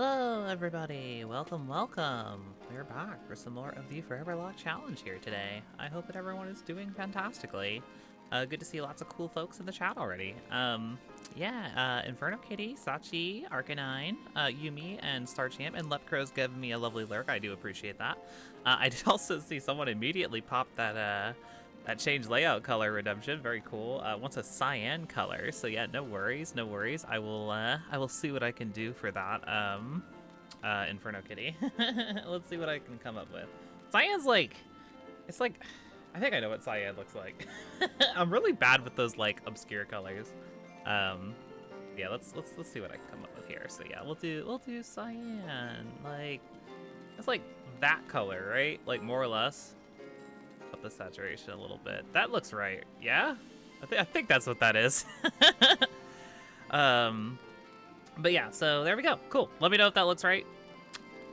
Hello, everybody. Welcome. We're back for some more of the Foreverlocke challenge here today. I hope that everyone is doing fantastically. Good to see lots of cool folks in the chat already. Inferno Kitty, Sachi, Arcanine, Yumi, and Starchamp, and Lepcrow's giving me a lovely lurk. I do appreciate that. I did also see someone immediately pop that change layout color redemption. Very cool. Wants a cyan color, so yeah, no worries. I will see what I can do for that. Inferno Kitty. Let's see what I can come up with. Cyan's it's like, I think I know what cyan looks like. I'm really bad with those like obscure colors. Yeah, let's see what I can come up with here. So yeah, we'll do cyan. Like, it's like that color, right? Like more or less. Up the saturation a little bit. That looks right. Yeah, I think that's what that is. But yeah, so there we go. Cool. Let me know if that looks right.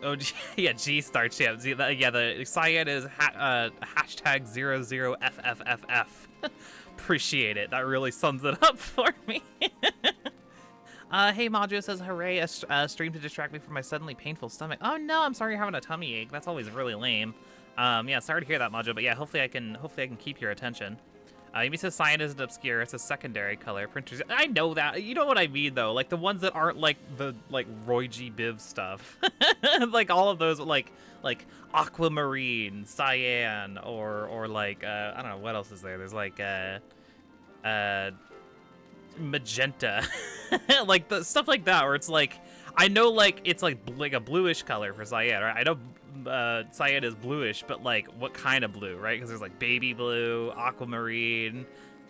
Oh yeah, G Star Champ. Yeah, the cyan is hashtag 00FFFF. Appreciate it. That really sums it up for me. Hey, Majo says, hooray, a stream to distract me from my suddenly painful stomach. Oh no, I'm sorry you're having a tummy ache. That's always really lame. Yeah, sorry to hear that, Majo, but yeah, hopefully I can keep your attention. Yumi says cyan isn't obscure, it's a secondary color. Printers, I know that. You know what I mean, though. Like, the ones that aren't, like, the, like, Roy G. Biv stuff. Like, all of those, like aquamarine, cyan, or like, I don't know, what else is there? There's, like, magenta. Like, the stuff like that, where it's, like, I know, like, it's, like a bluish color for cyan, right? I know cyan is bluish, but like what kind of blue, right? Because there's like baby blue, aquamarine,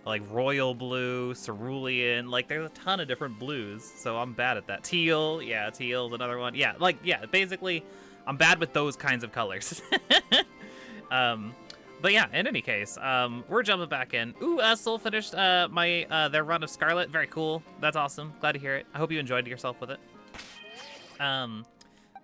like royal blue, cerulean, like there's a ton of different blues, so I'm bad at that. Teal, yeah, teal's another one. Yeah, like, yeah, basically I'm bad with those kinds of colors. But yeah, in any case, we're jumping back in. Ooh, Soul finished their run of Scarlet. Very cool. That's awesome. Glad to hear it. I hope you enjoyed yourself with it.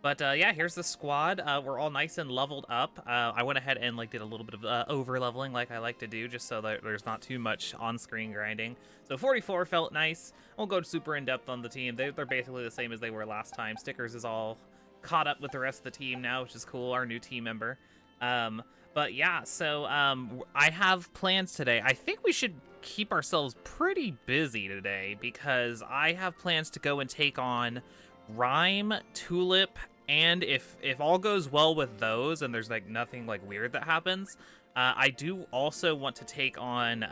But yeah, here's the squad. We're all nice and leveled up. I went ahead and like did a little bit of over leveling, like I like to do, just so that there's not too much on-screen grinding. So 44 felt nice. I won't go super in depth on the team. They're basically the same as they were last time. Stickers is all caught up with the rest of the team now, which is cool. Our new team member. But yeah, so I have plans today. I think we should keep ourselves pretty busy today because I have plans to go and take on Rhyme, Tulip, and if all goes well with those and there's like nothing like weird that happens, I do also want to take on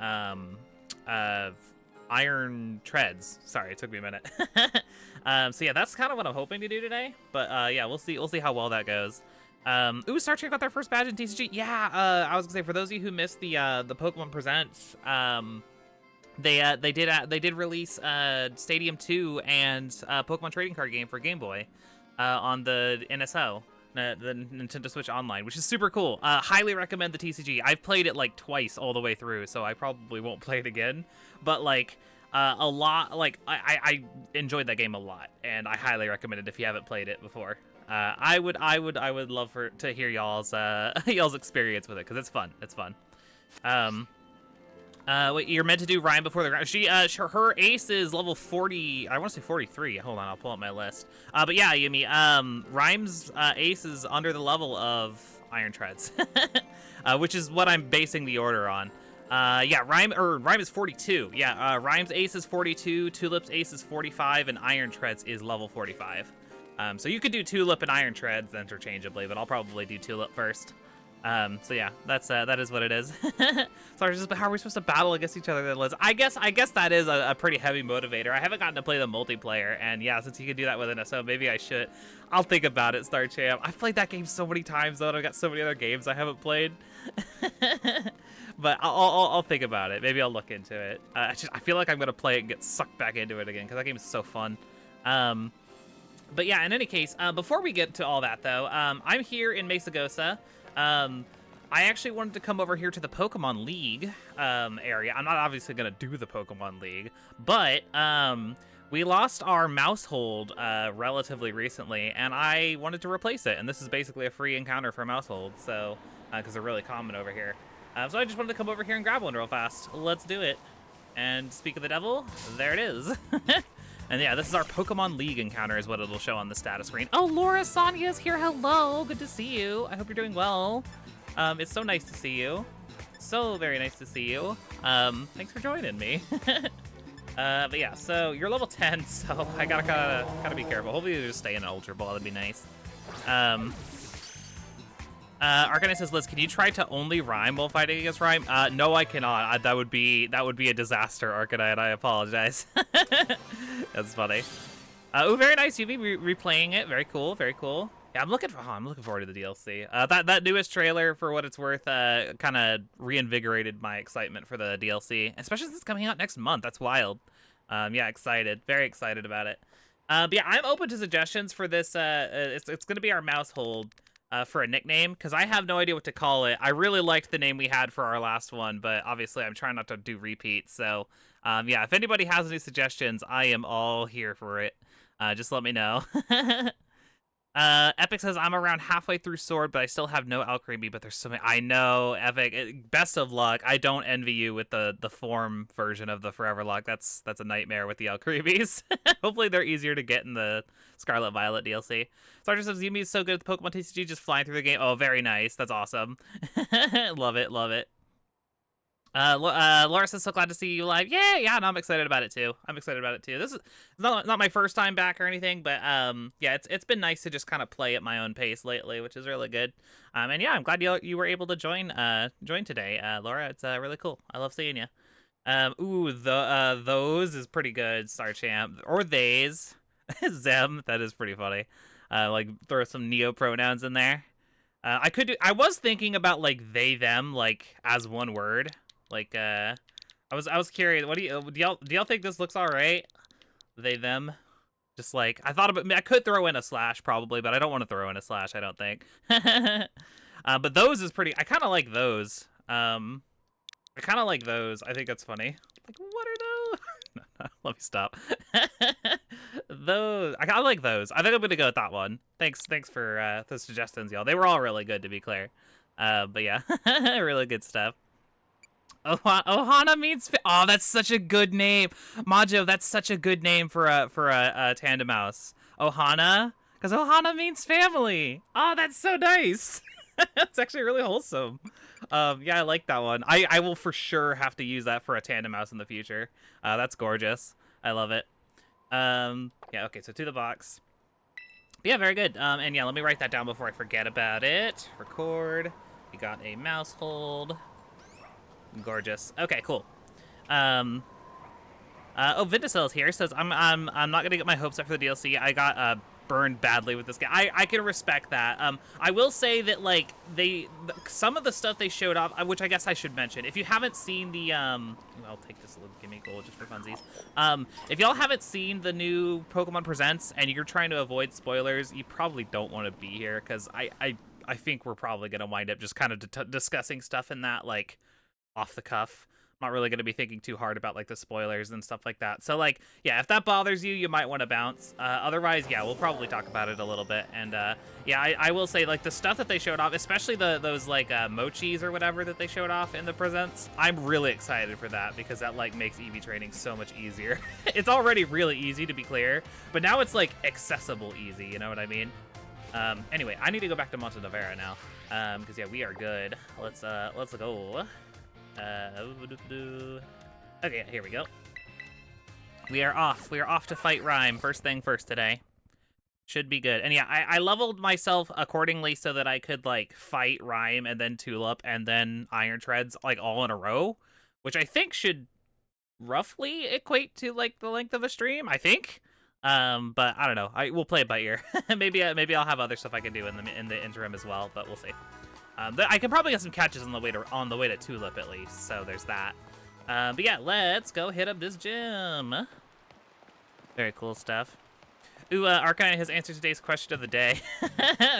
Iron Treads. Sorry, it took me a minute. So yeah, that's kind of what I'm hoping to do today. But yeah, we'll see how well that goes. Ooh, Star Trek got their first badge in TCG. Yeah, I was gonna say, for those of you who missed the Pokemon Presents, they did release Stadium 2 and Pokemon Trading Card Game for Game Boy on the NSO, the Nintendo Switch Online, which is super cool. Highly recommend the TCG. I've played it like twice all the way through, so I probably won't play it again. But like a lot, like I enjoyed that game a lot, and I highly recommend it if you haven't played it before. I would love to hear y'all's y'all's experience with it, because it's fun. It's fun. Wait, you're meant to do Rhyme before the ground. Her ace is level 40. I want to say 43. Hold on, I'll pull up my list. But yeah, Yumi, Rhyme's ace is under the level of Iron Treads, which is what I'm basing the order on. Yeah, Rhyme is 42. Yeah, Rhyme's ace is 42, Tulip's ace is 45, and Iron Treads is level 45. So you could do Tulip and Iron Treads interchangeably, but I'll probably do Tulip first. So yeah, that is what it is. Sorry, but how are we supposed to battle against each other then, Liz? I guess that is a pretty heavy motivator. I haven't gotten to play the multiplayer, and yeah, since you can do that with NSO, maybe I should. I'll think about it, Star Champ. I've played that game so many times though, and I've got so many other games I haven't played. But I'll think about it. Maybe I'll look into it. I feel like I'm gonna play it and get sucked back into it again, because that game is so fun. But yeah, in any case, before we get to all that though, I'm here in Mesagosa. I actually wanted to come over here to the Pokemon League area. I'm not obviously going to do the Pokemon League, but we lost our mouse hold relatively recently, and I wanted to replace it. And this is basically a free encounter for mouse holds, so because they're really common over here. So I just wanted to come over here and grab one real fast. Let's do it. And speak of the devil, there it is. And yeah, this is our Pokemon League encounter is what it'll show on the status screen. Oh, Laura Sonia's here. Hello. Good to see you. I hope you're doing well. It's so nice to see you. So very nice to see you. Thanks for joining me. But yeah, so you're level 10, so I gotta be careful. Hopefully you just stay in an Ultra Ball. That'd be nice. Arcanine says, Liz, can you try to only Rhyme while fighting against Rhyme? No, I cannot. That would be a disaster, Arcanine. I apologize. That's funny. Oh, very nice, UV replaying it. Very cool, very cool. Yeah, I'm looking forward to the DLC. That newest trailer, for what it's worth, kind of reinvigorated my excitement for the DLC, especially since it's coming out next month. That's wild. Yeah, excited, very excited about it. But yeah, I'm open to suggestions for this. It's gonna be our mouse hold. For a nickname, because I have no idea what to call it. I really liked the name we had for our last one, but obviously I'm trying not to do repeats. So, yeah, if anybody has any suggestions, I am all here for it. Just let me know. Epic says, I'm around halfway through Sword, but I still have no Alcremie, but there's so many. I know, Epic. Best of luck. I don't envy you with the form version of the Foreverlocke. That's a nightmare with the Alcremies. Hopefully they're easier to get in the Scarlet Violet DLC. Sergeant says, Yumi is so good at the Pokemon TCG, just flying through the game. Oh, very nice. That's awesome. Love it, love it. Laura says, so glad to see you live. Yeah, no, I'm excited about it too. This is not my first time back or anything, but yeah, it's been nice to just kind of play at my own pace lately, which is really good. And yeah, I'm glad you were able to join today, Laura. It's really cool. I love seeing you. Ooh, those is pretty good, Star Champ, or theys. Zem, that is pretty funny. Like throw some neo pronouns in there. I was thinking about like they them like as one word. Like I was curious. What do y'all think this looks all right? They them, just like I thought about. I could throw in a slash probably, but I don't want to throw in a slash. I don't think. But those is pretty. I kind of like those. I think that's funny. Like what are those? Let me stop. Those I like those. I think I'm gonna go with that one. Thanks for the suggestions, y'all. They were all really good, to be clear. But yeah, really good stuff. Ohana means oh, that's such a good name, Majo. That's such a good name for a tandem mouse. Ohana, because Ohana means family. Oh, that's so nice. That's actually really wholesome. Yeah, I like that one. I will for sure have to use that for a tandem mouse in the future. That's gorgeous. I love it. Yeah, okay, so to the box. But yeah, very good. And yeah, let me write that down before I forget about it. Record. We got a mouse hold. Gorgeous. Okay, cool. Oh, Vindicel is here. Says I'm not gonna get my hopes up for the DLC. I got burned badly with this game. I can respect that. I will say that like some of the stuff they showed off, which I guess I should mention. If you haven't seen the I'll take this little gimme gold just for funsies. If y'all haven't seen the new Pokemon Presents and you're trying to avoid spoilers, you probably don't want to be here, because I think we're probably gonna wind up just kind of discussing stuff in that like off the cuff. I'm not really going to be thinking too hard about like the spoilers and stuff like that. So like, yeah, if that bothers you, you might want to bounce. Otherwise, yeah, we'll probably talk about it a little bit. And yeah, I will say like the stuff that they showed off, especially those like mochis or whatever that they showed off in the presents, I'm really excited for that, because that like makes EV training so much easier. It's already really easy, to be clear, but now it's like accessible easy, you know what I mean? Anyway, I need to go back to Monte Nevera now, because yeah, we are good. Let's go. Okay, here we go. We are off. We are off to fight Rhyme. First thing first today. Should be good. And yeah, I leveled myself accordingly so that I could like fight Rhyme and then Tulip and then Iron Treads like all in a row, which I think should roughly equate to like the length of a stream, I think. But I don't know. We'll play it by ear. maybe I'll have other stuff I can do in the interim as well, but we'll see. I can probably get some catches on the way to Tulip at least, so there's that. But yeah, let's go hit up this gym. Very cool stuff. Ooh, Arcanine has answered today's question of the day.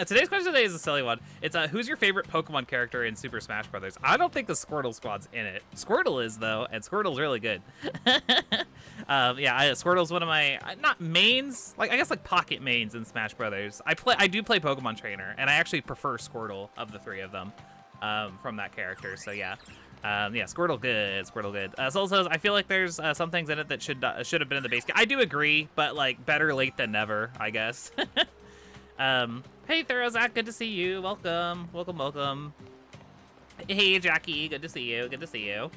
Today's question of the day is a silly one. It's who's your favorite Pokemon character in Super Smash Bros? I don't think the Squirtle squad's in it. Squirtle is though, and Squirtle's really good. Yeah, Squirtle's one of my not mains, like I guess like pocket mains in Smash Brothers. I do play Pokemon Trainer, and I actually prefer Squirtle of the three of them, from that character. So yeah, Yeah, Squirtle good, Squirtle good. Soul says, I feel like there's some things in it that should have been in the base game. I do agree, but like better late than never, I guess. Hey Thurozak, good to see you. Welcome, welcome, welcome. Hey Jackie, good to see you. Good to see you.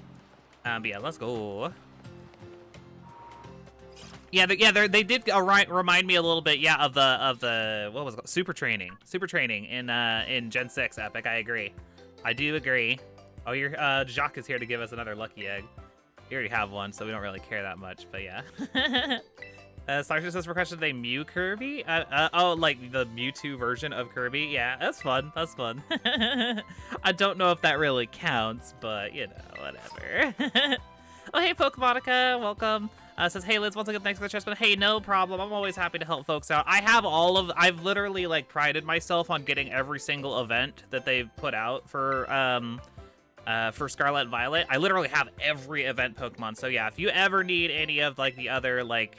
But yeah, let's go. Yeah, they did remind me a little bit, yeah, of the what was it called? Super training in Gen 6 Epic. I agree. I do agree. Oh, your Jacques is here to give us another lucky egg. We already have one, so we don't really care that much. But yeah. Starship says for question, they Mew Kirby? Oh, like the Mewtwo version of Kirby? Yeah, that's fun. That's fun. I don't know if that really counts, but you know, whatever. Oh, hey, Pokemonica, welcome. Says, hey, Liz, once again, thanks for the chest, but hey, no problem. I'm always happy to help folks out. I've literally, like, prided myself on getting every single event that they've put out for Scarlet and Violet. I literally have every event Pokemon. So yeah, if you ever need any of, like, the other, like,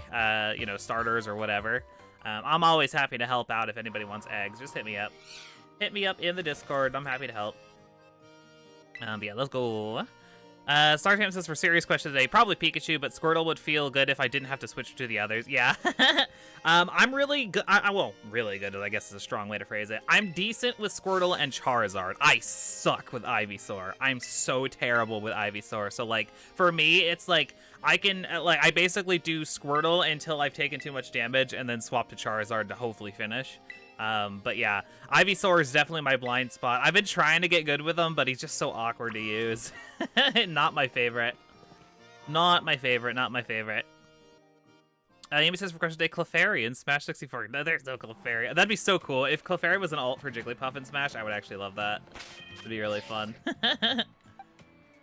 you know, starters or whatever, I'm always happy to help out if anybody wants eggs. Just hit me up. Hit me up in the Discord. I'm happy to help. Yeah, let's go. Starcam says for serious question today, probably Pikachu, but Squirtle would feel good if I didn't have to switch to the others. Yeah. I'm really good. Well, really good, I guess is a strong way to phrase it. I'm decent with Squirtle and Charizard. I suck with Ivysaur. I'm so terrible with Ivysaur. So, like, for me, it's like, I basically do Squirtle until I've taken too much damage and then swap to Charizard to hopefully finish. But yeah, Ivysaur is definitely my blind spot. I've been trying to get good with him, but he's just so awkward to use. Not my favorite. Not my favorite, not my favorite. Amy says for question today, Clefairy in Smash 64. No, there's no Clefairy. That'd be so cool. If Clefairy was an alt for Jigglypuff in Smash, I would actually love that. It'd be really fun.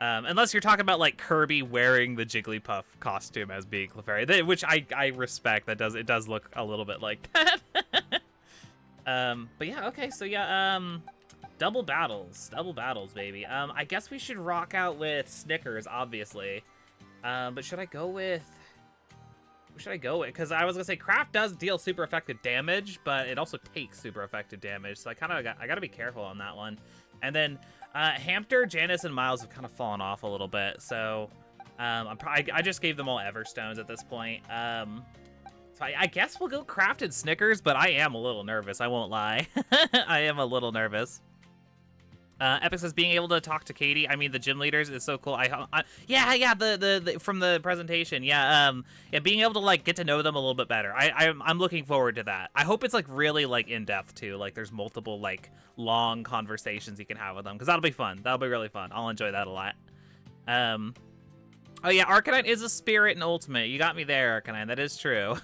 Unless you're talking about, like, Kirby wearing the Jigglypuff costume as being Clefairy, which I respect. It does look a little bit like that. But yeah, okay, so yeah, double battles, baby. I guess we should rock out with Snickers, obviously. But should I go with, what should I go with? Because I was gonna say Craft does deal super effective damage, but it also takes super effective damage, so I gotta be careful on that one. And then, Hamster, Janice, and Miles have kind of fallen off a little bit, so, I just gave them all Everstones at this point. I guess we'll go Crafted Snickers, but I am a little nervous. I won't lie. I am a little nervous. Epic says being able to talk to Katie, I mean the gym leaders, is so cool. Yeah, the from the presentation. Yeah, yeah, being able to like get to know them a little bit better. I'm looking forward to that. I hope it's like really like in depth too. Like there's multiple like long conversations you can have with them, because that'll be fun. That'll be really fun. I'll enjoy that a lot. Oh yeah, Arcanine is a spirit in Ultimate. You got me there, Arcanine. That is true.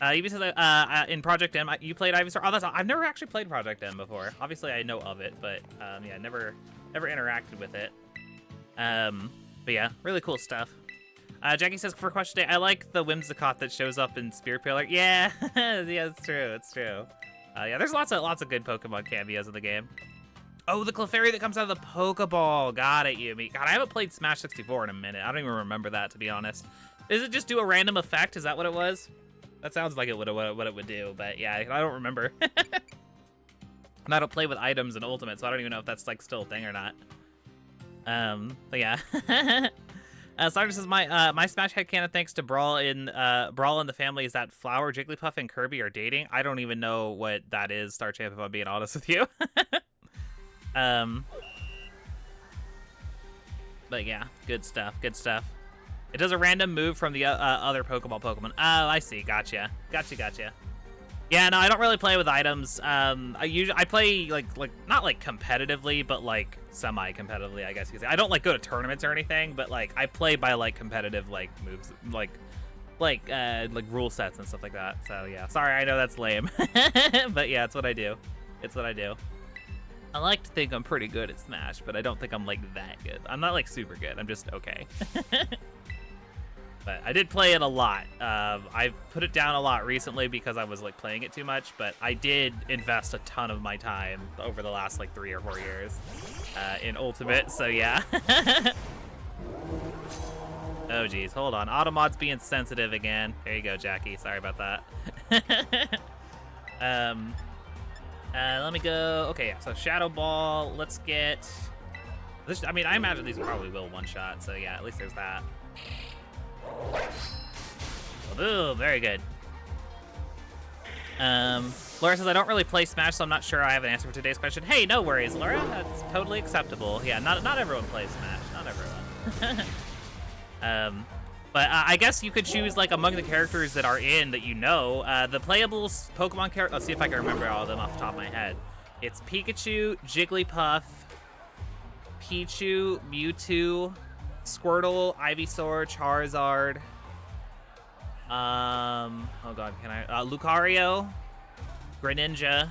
Even says in Project M, you played Ivysaur. Oh, I've never actually played Project M before. Obviously, I know of it, but yeah, never interacted with it. But yeah, really cool stuff. Jackie says for question today, I like the Whimsicott that shows up in Spirit Pillar. Yeah, yeah, it's true. It's true. Yeah, there's lots of good Pokemon cameos in the game. Oh, the Clefairy that comes out of the Pokeball. Got it, Yumi. God, I haven't played Smash 64 in a minute. I don't even remember that, to be honest. Does it just do a random effect? Is that what it was? That sounds like what it would do, but yeah, I don't remember. And I don't play with items in Ultimate, so I don't even know if that's like still a thing or not. But yeah. Sarge says my Smash headcanon thanks to Brawl in the family is that Flower, Jigglypuff, and Kirby are dating. I don't even know what that is, Star Champ, if I'm being honest with you. But yeah, good stuff. It does a random move from the other Pokemon. Oh, I see. Gotcha. Yeah, no, I don't really play with items. I play like not like competitively, but like semi-competitively, I guess you could say. I don't like go to tournaments or anything, but like I play by like competitive like moves, like rule sets and stuff like that. So yeah, sorry, I know that's lame, but yeah, it's what I do. I like to think I'm pretty good at Smash, but I don't think I'm like that good. I'm not like super good. I'm just okay. But I did play it a lot. I've put it down a lot recently because I was like playing it too much, but I did invest a ton of my time over the last like 3 or 4 years in Ultimate, so yeah. Oh geez, hold on. Automod's being sensitive again. There you go, Jackie. Sorry about that. Let me go. Okay, yeah, so Shadow Ball. Let's get I mean, I imagine these probably will one-shot, so yeah, at least there's that. Ooh, very good. Laura says, I don't really play Smash, so I'm not sure I have an answer for today's question. Hey, no worries, Laura. That's totally acceptable. Yeah, not everyone plays Smash. Not everyone. But I guess you could choose, like, among the characters that are in that you know. The playable Pokemon character... Let's see if I can remember all of them off the top of my head. It's Pikachu, Jigglypuff, Pichu, Mewtwo, Squirtle, Ivysaur, Charizard. Oh god, can I... Lucario, Greninja,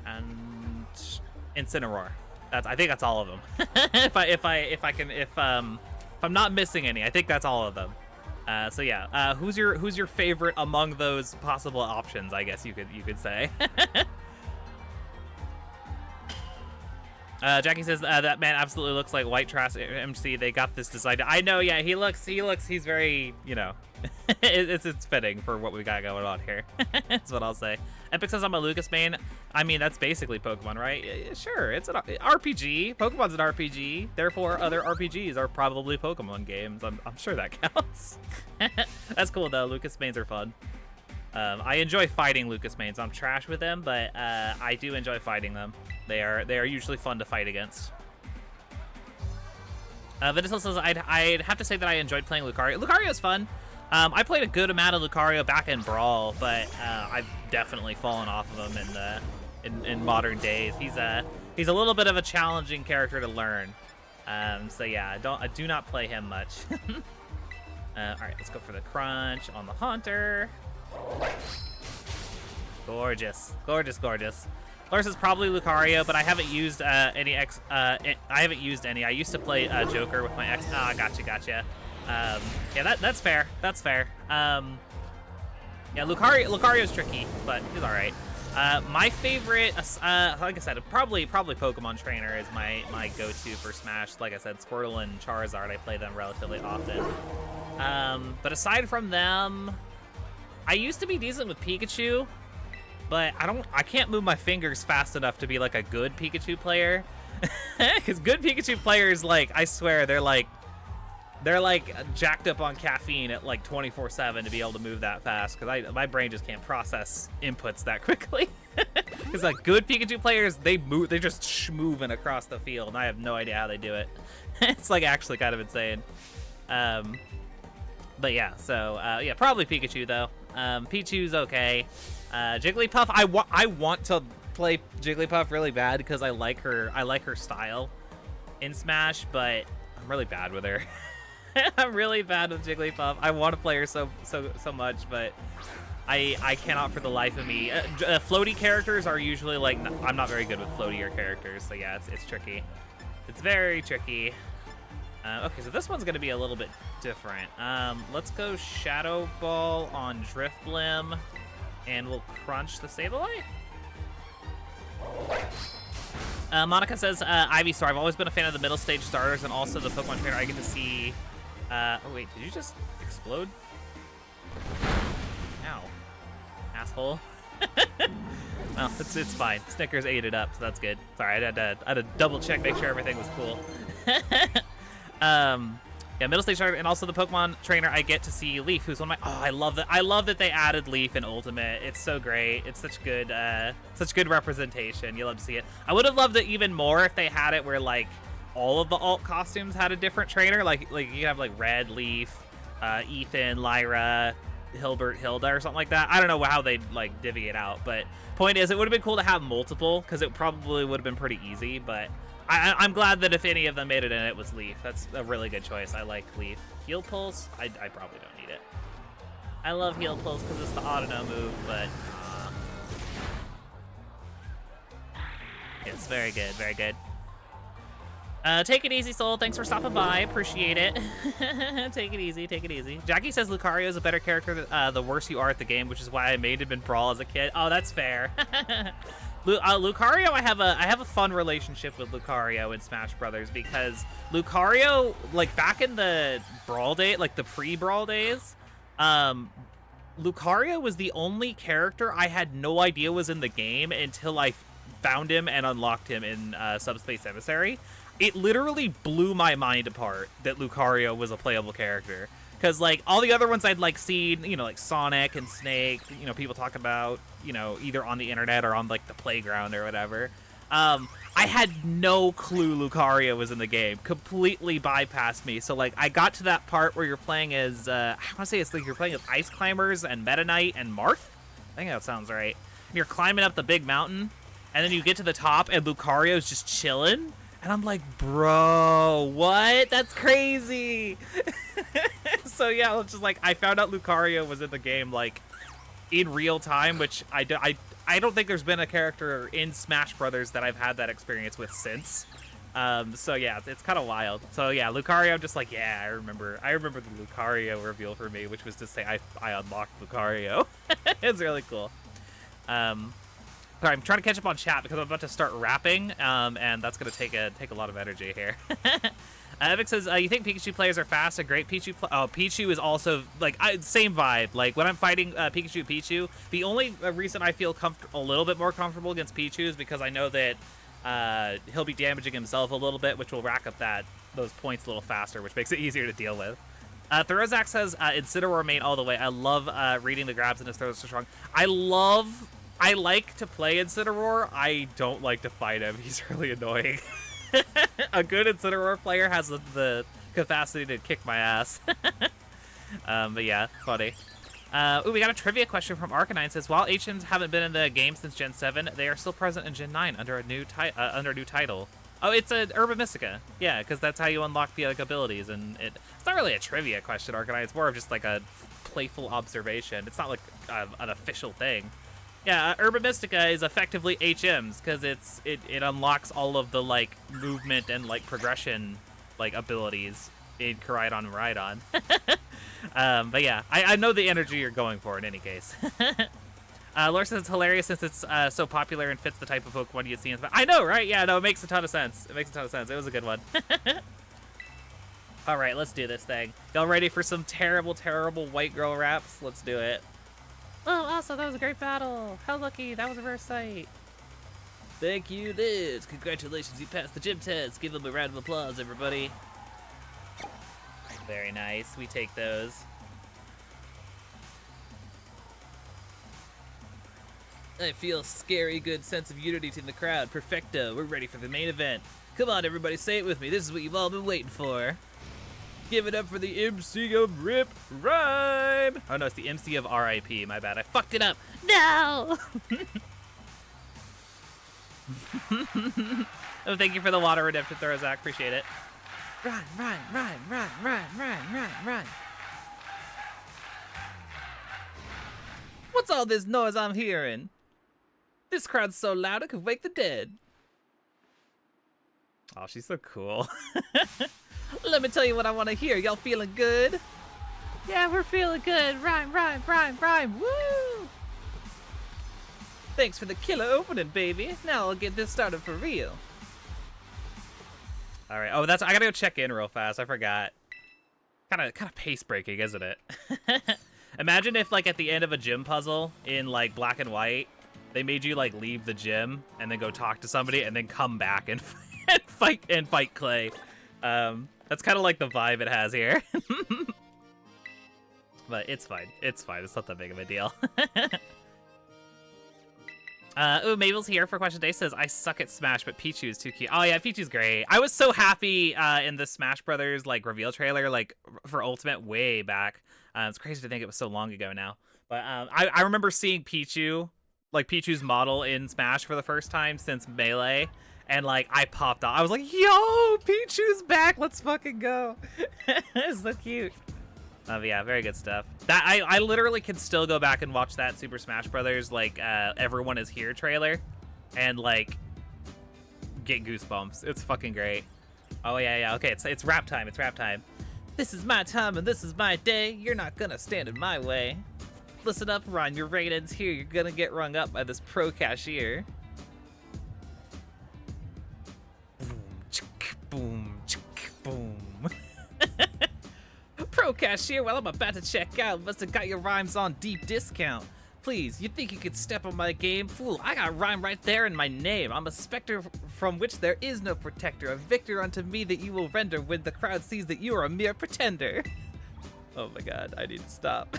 and Incineroar. I think that's all of them. if I'm not missing any, I think that's all of them. So yeah, who's your favorite among those possible options? I guess you could say. Jackie says that man absolutely looks like White Trash MC. They got this design. I know, yeah. He's very, you know, it's fitting for what we got going on here. That's what I'll say. Epic says I'm a Lucas main. I mean, that's basically Pokemon, right? Yeah, sure, it's an RPG. Pokemon's an RPG. Therefore, other RPGs are probably Pokemon games. I'm sure that counts. That's cool though. Lucas mains are fun. I enjoy fighting Lucas mains. I'm trash with them, but I do enjoy fighting them. They are usually fun to fight against. Vinicius says I'd have to say that I enjoyed playing Lucario. Lucario's fun. I played a good amount of Lucario back in Brawl, but I've definitely fallen off of him in modern days. He's a little bit of a challenging character to learn. So yeah, I do not play him much. All right, let's go for the crunch on the Haunter. Gorgeous, gorgeous, gorgeous. Lars is probably Lucario, but I haven't used any. I haven't used any. I used to play Joker with my ex. Ah, gotcha. Yeah, that's fair. That's fair. Yeah, Lucario's tricky, but he's all right. My favorite, like I said, probably Pokemon Trainer is my go-to for Smash. Like I said, Squirtle and Charizard, I play them relatively often. But aside from them, I used to be decent with Pikachu, but I can't move my fingers fast enough to be like a good Pikachu player. Because good Pikachu players, like, I swear, they're like jacked up on caffeine at like 24/7 to be able to move that fast, because my brain just can't process inputs that quickly. Because like good Pikachu players, they're just schmoving across the field, and I have no idea how they do it. It's like actually kind of insane. But yeah, so yeah, probably Pikachu though. Pichu's okay. Jigglypuff, I want to play Jigglypuff really bad because I like her style in Smash, but I'm really bad with her. I'm really bad with Jigglypuff. I want to play her so much, but I cannot for the life of me. Floaty characters are usually like, I'm not very good with floatier characters, so yeah, it's tricky. It's very tricky. Okay, so this one's gonna be a little bit different. Let's go Shadow Ball on Drifblim, and we'll crunch the Sableye. Monica says, Ivysaur, I've always been a fan of the middle stage starters and also the Pokemon Trainer I get to see. Oh wait, did you just explode? Ow. Asshole. Well, it's fine. Snickers ate it up, so that's good. Sorry, I had to double check, make sure everything was cool. Yeah, middle stage starter, and also the Pokemon Trainer I get to see Leaf, who's one of my. Oh, I love that they added Leaf in Ultimate. It's so great. It's such good representation. You love to see it. I would have loved it even more if they had it where like all of the alt costumes had a different trainer. Like you have like Red, Leaf, Ethan, Lyra, Hilbert, Hilda, or something like that. I don't know how they'd like divvy it out, but point is, it would have been cool to have multiple because it probably would have been pretty easy, but. I'm glad that if any of them made it in, it was Leaf. That's a really good choice. I like Leaf. Heal Pulse, I probably don't need it. I love Heal Pulse because it's the auto-no move, but... It's very good, very good. Take it easy, Soul. Thanks for stopping by. Appreciate it. Take it easy, take it easy. Jackie says Lucario is a better character the worse you are at the game, which is why I made him in Brawl as a kid. Oh, that's fair. Lucario, I have a fun relationship with Lucario in Smash Brothers because Lucario, like back in the Brawl day, like the pre-Brawl days, Lucario was the only character I had no idea was in the game until I found him and unlocked him in Subspace Emissary, it literally blew my mind apart that Lucario was a playable character. Because, like, all the other ones I'd, like, seen, you know, like Sonic and Snake, you know, people talk about, you know, either on the internet or on, like, the playground or whatever. I had no clue Lucario was in the game. Completely bypassed me. So, like, I got to that part where you're playing as, I want to say it's like you're playing as Ice Climbers and Meta Knight and Marth? I think that sounds right. And you're climbing up the big mountain, and then you get to the top, and Lucario's just chilling. And I'm like, bro, what? That's crazy. So, yeah, it's just like, I found out Lucario was in the game, like, in real time, which I don't think there's been a character in Smash Brothers that I've had that experience with since. So yeah, it's kind of wild. So yeah, Lucario, I'm just like, yeah, I remember the Lucario reveal for me, which was to say I unlocked Lucario. It's really cool. Sorry, I'm trying to catch up on chat because I'm about to start rapping, and that's gonna take a lot of energy here. Epic says, you think Pikachu players are fast? A great Pichu oh, Pichu is also, like, same vibe. Like, when I'm fighting Pichu, the only reason I feel a little bit more comfortable against Pichu is because I know that he'll be damaging himself a little bit, which will rack up those points a little faster, which makes it easier to deal with. Therozak says, Incineroar main all the way. I love reading the grabs and his throws so strong. I like to play Incineroar. I don't like to fight him. He's really annoying. A good Incineroar player has the capacity to kick my ass. But yeah, funny. Ooh, we got a trivia question from Arcanine. Says, while HMs haven't been in the game since Gen 7, they are still present in Gen 9 under a new title. Oh, it's a Herba Mystica. Yeah, because that's how you unlock the abilities. And it's not really a trivia question, Arcanine. It's more of just like a playful observation. It's not like an official thing. Yeah, Herba Mystica is effectively HMs because it unlocks all of the like movement and like progression like abilities in Koraidon and Rhydon. But yeah, I know the energy you're going for in any case. Laura says it's hilarious since it's so popular and fits the type of Pokemon you'd see in. I know, right? Yeah, no, it makes a ton of sense. It makes a ton of sense. It was a good one. All right, let's do this thing. Y'all ready for some terrible, terrible white girl raps? Let's do it. Oh, awesome. That was a great battle. How lucky. That was a rare sight. Thank you, Liz. Congratulations. You passed the gym test. Give them a round of applause, everybody. Very nice. We take those. I feel scary good sense of unity in the crowd. Perfecto. We're ready for the main event. Come on, everybody. Say it with me. This is what you've all been waiting for. Give it up for the MC of Rip Rhyme. Oh, no, it's the MC of RIP. My bad. I fucked it up. No! Oh, thank you for the water redemption, Thorazak. Appreciate it. Rhyme, rhyme, rhyme, rhyme, rhyme, rhyme, rhyme, rhyme. What's all this noise I'm hearing? This crowd's so loud it could wake the dead. Oh, she's so cool. Let me tell you what I want to hear. Y'all feeling good? Yeah, we're feeling good. Rhyme, rhyme, rhyme, rhyme. Woo! Thanks for the killer opening, baby. Now I'll get this started for real. All right. Oh, I gotta go check in real fast. I forgot. Kind of pace breaking, isn't it? Imagine if, like, at the end of a gym puzzle in like Black and White, they made you like leave the gym and then go talk to somebody and then come back and fight Clay. That's kind of like the vibe it has here. But it's fine. It's fine. It's not that big of a deal. Ooh, Mabel's here for question today. Says, I suck at Smash, but Pichu is too cute. Oh, yeah, Pichu's great. I was so happy in the Smash Brothers, like, reveal trailer, like, for Ultimate way back. It's crazy to think it was so long ago now. But I remember seeing Pichu, like, Pichu's model in Smash for the first time since Melee. And, like, I popped off. I was like, yo, Pichu's back. Let's fucking go. It's so cute. Yeah, very good stuff. That I literally can still go back and watch that Super Smash Brothers, like, Everyone Is Here trailer and, like, get goosebumps. It's fucking great. Oh, yeah. Okay, it's rap time. It's rap time. This is my time and this is my day. You're not gonna stand in my way. Listen up, Ron. Your ratings here. You're gonna get rung up by this pro cashier. Boom, boom. Pro cashier, well, I'm about to check out. Must have got your rhymes on deep discount. please. You think you could step on my game? Fool, I got rhyme right there in my name. I'm a specter from which there is no protector. A victor unto me that you will render when the crowd sees that you are a mere pretender. Oh my god, I need to stop.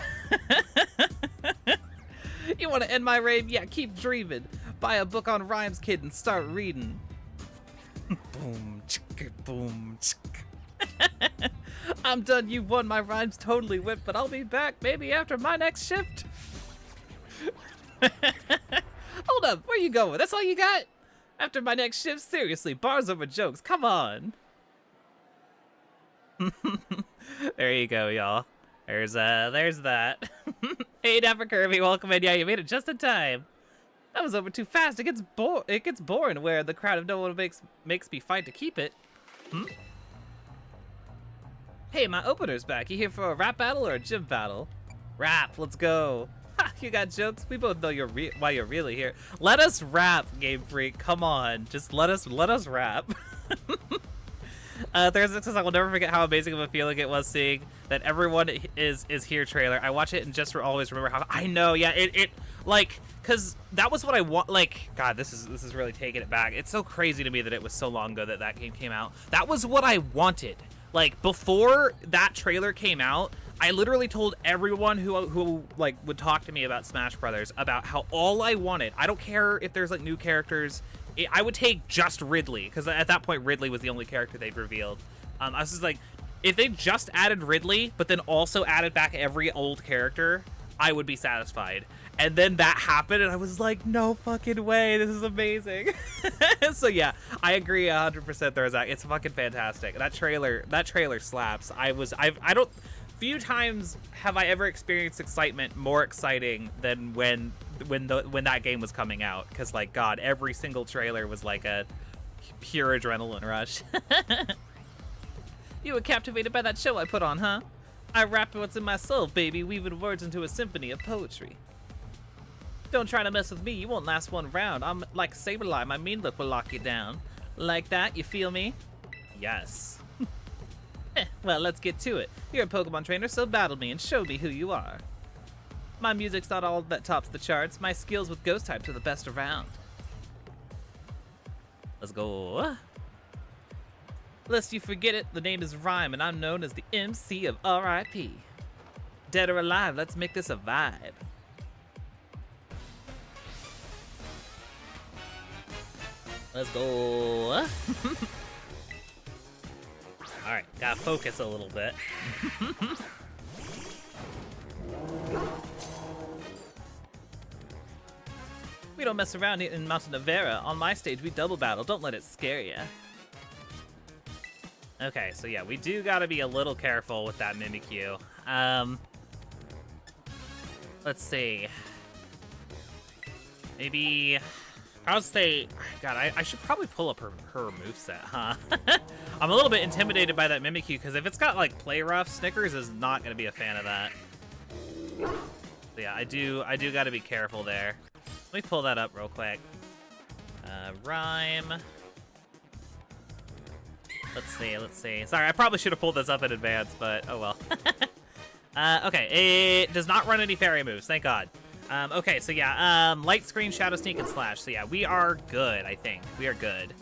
You want to end my reign? Yeah, keep dreaming. Buy a book on rhymes, kid, and start reading. Boom, chicka, boom, chicka. I'm done, you won, my rhymes totally whipped, but I'll be back maybe after my next shift. Hold up, where you going? That's all you got? After my next shift? Seriously, bars over jokes, come on. There you go, y'all. There's that. Hey, Dapper Kirby, welcome in. Yeah, you made it just in time. That was over too fast. It gets boring where the crowd of no one makes me fight to keep it. Hey, my opener's back. You here for a rap battle or a gym battle? Rap, let's go. Ha, you got jokes? We both know why you're really here. Let us rap, Game Freak. Come on, just let us rap. There's because I will never forget how amazing of a feeling it was seeing that everyone is here trailer. I watch it and just always remember how I know. Yeah, it like because that was what I want. Like, God, this is really taking it back. It's so crazy to me that it was so long ago that game came out. That was what I wanted. Like before that trailer came out, I literally told everyone who like would talk to me about Smash Brothers about how all I wanted. I don't care if there's like new characters. I would take just Ridley, because at that point Ridley was the only character they'd revealed. I was just like, if they just added Ridley, but then also added back every old character, I would be satisfied. And then that happened, and I was like, no fucking way, this is amazing. So yeah, I agree 100%, Thurzak. It's fucking fantastic. That trailer slaps. Few times have I ever experienced excitement more exciting than when that game was coming out, because like God, every single trailer was like a pure adrenaline rush. You were captivated by that show I put on, huh? I rap what's in my soul, baby, weaving words into a symphony of poetry. Don't try to mess with me, you won't last one round. I'm like Saberline, my mean look will lock you down. Like that, you feel me? Yes. Well, let's get to it. You're a Pokemon trainer, so battle me and show me who you are. My music's not all that tops the charts. My skills with ghost types are the best around. Let's go. Lest you forget it, the name is Rhyme, and I'm known as the MC of R.I.P. Dead or alive, let's make this a vibe. Let's go. Alright, gotta focus a little bit. We don't mess around in Mountain Nevera. On my stage, we double battle. Don't let it scare ya. Okay, so yeah, we do gotta be a little careful with that Mimikyu. Let's see. Maybe... I'll say, God, I should probably pull up her moveset, huh? I'm a little bit intimidated by that Mimikyu, because if it's got, like, play rough, Snickers is not going to be a fan of that. So yeah, I do got to be careful there. Let me pull that up real quick. Rhyme. Let's see. Sorry, I probably should have pulled this up in advance, but oh well. Okay, it does not run any fairy moves, thank God. Okay, so yeah, light screen, shadow sneak, and slash. So yeah, we are good, I think. We are good.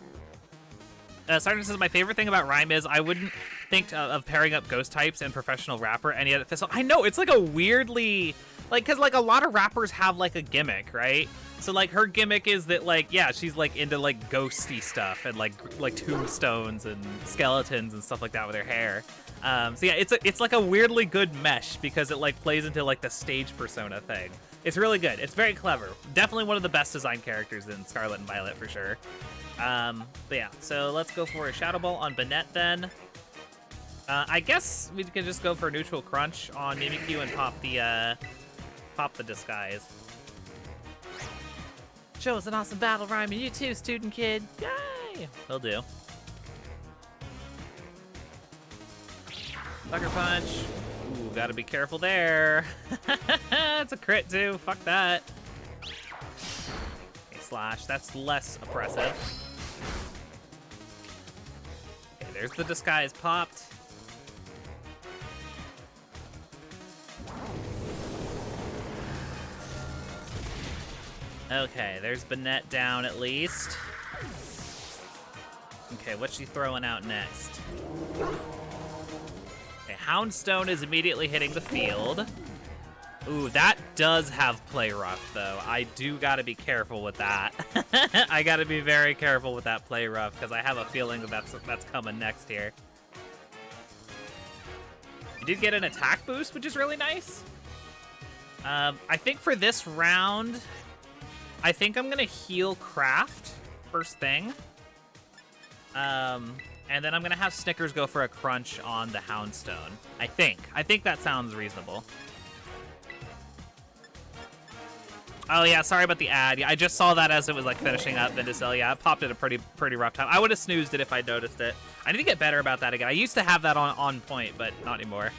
Sergeant says, my favorite thing about Rhyme is I wouldn't think of pairing up ghost types and professional rapper, and yet it fits. I know, it's like a weirdly, like, because like a lot of rappers have like a gimmick, right? So like her gimmick is that like, yeah, she's like into like ghosty stuff and like tombstones and skeletons and stuff like that with her hair. So yeah, it's like a weirdly good mesh because it like plays into like the stage persona thing. It's really good. It's very clever. Definitely one of the best designed characters in Scarlet and Violet for sure. But yeah, so let's go for a Shadow Ball on Banette then. I guess we can just go for Neutral Crunch on Mimikyu and pop the disguise. Show us an awesome battle, Rhyme, and you too, student kid. Yay! Will do. Sucker Punch. Ooh, gotta be careful there. It's a crit too. Fuck that. Okay, slash. That's less oppressive. Okay, there's the disguise popped. Okay, there's Banette down at least. Okay, what's she throwing out next? Okay, Houndstone is immediately hitting the field. Ooh, that does have play rough, though. I do gotta be careful with that. I gotta be very careful with that play rough, because I have a feeling that that's coming next here. You did get an attack boost, which is really nice. I think for this round, I think I'm gonna heal Craft first thing. And then I'm gonna have Snickers go for a crunch on the Houndstone. I think that sounds reasonable. Oh yeah, sorry about the ad. Yeah, I just saw that as it was like finishing up Vindicel. Yeah, it popped at a pretty rough time. I would have snoozed it if I noticed it. I need to get better about that again. I used to have that on point, but not anymore.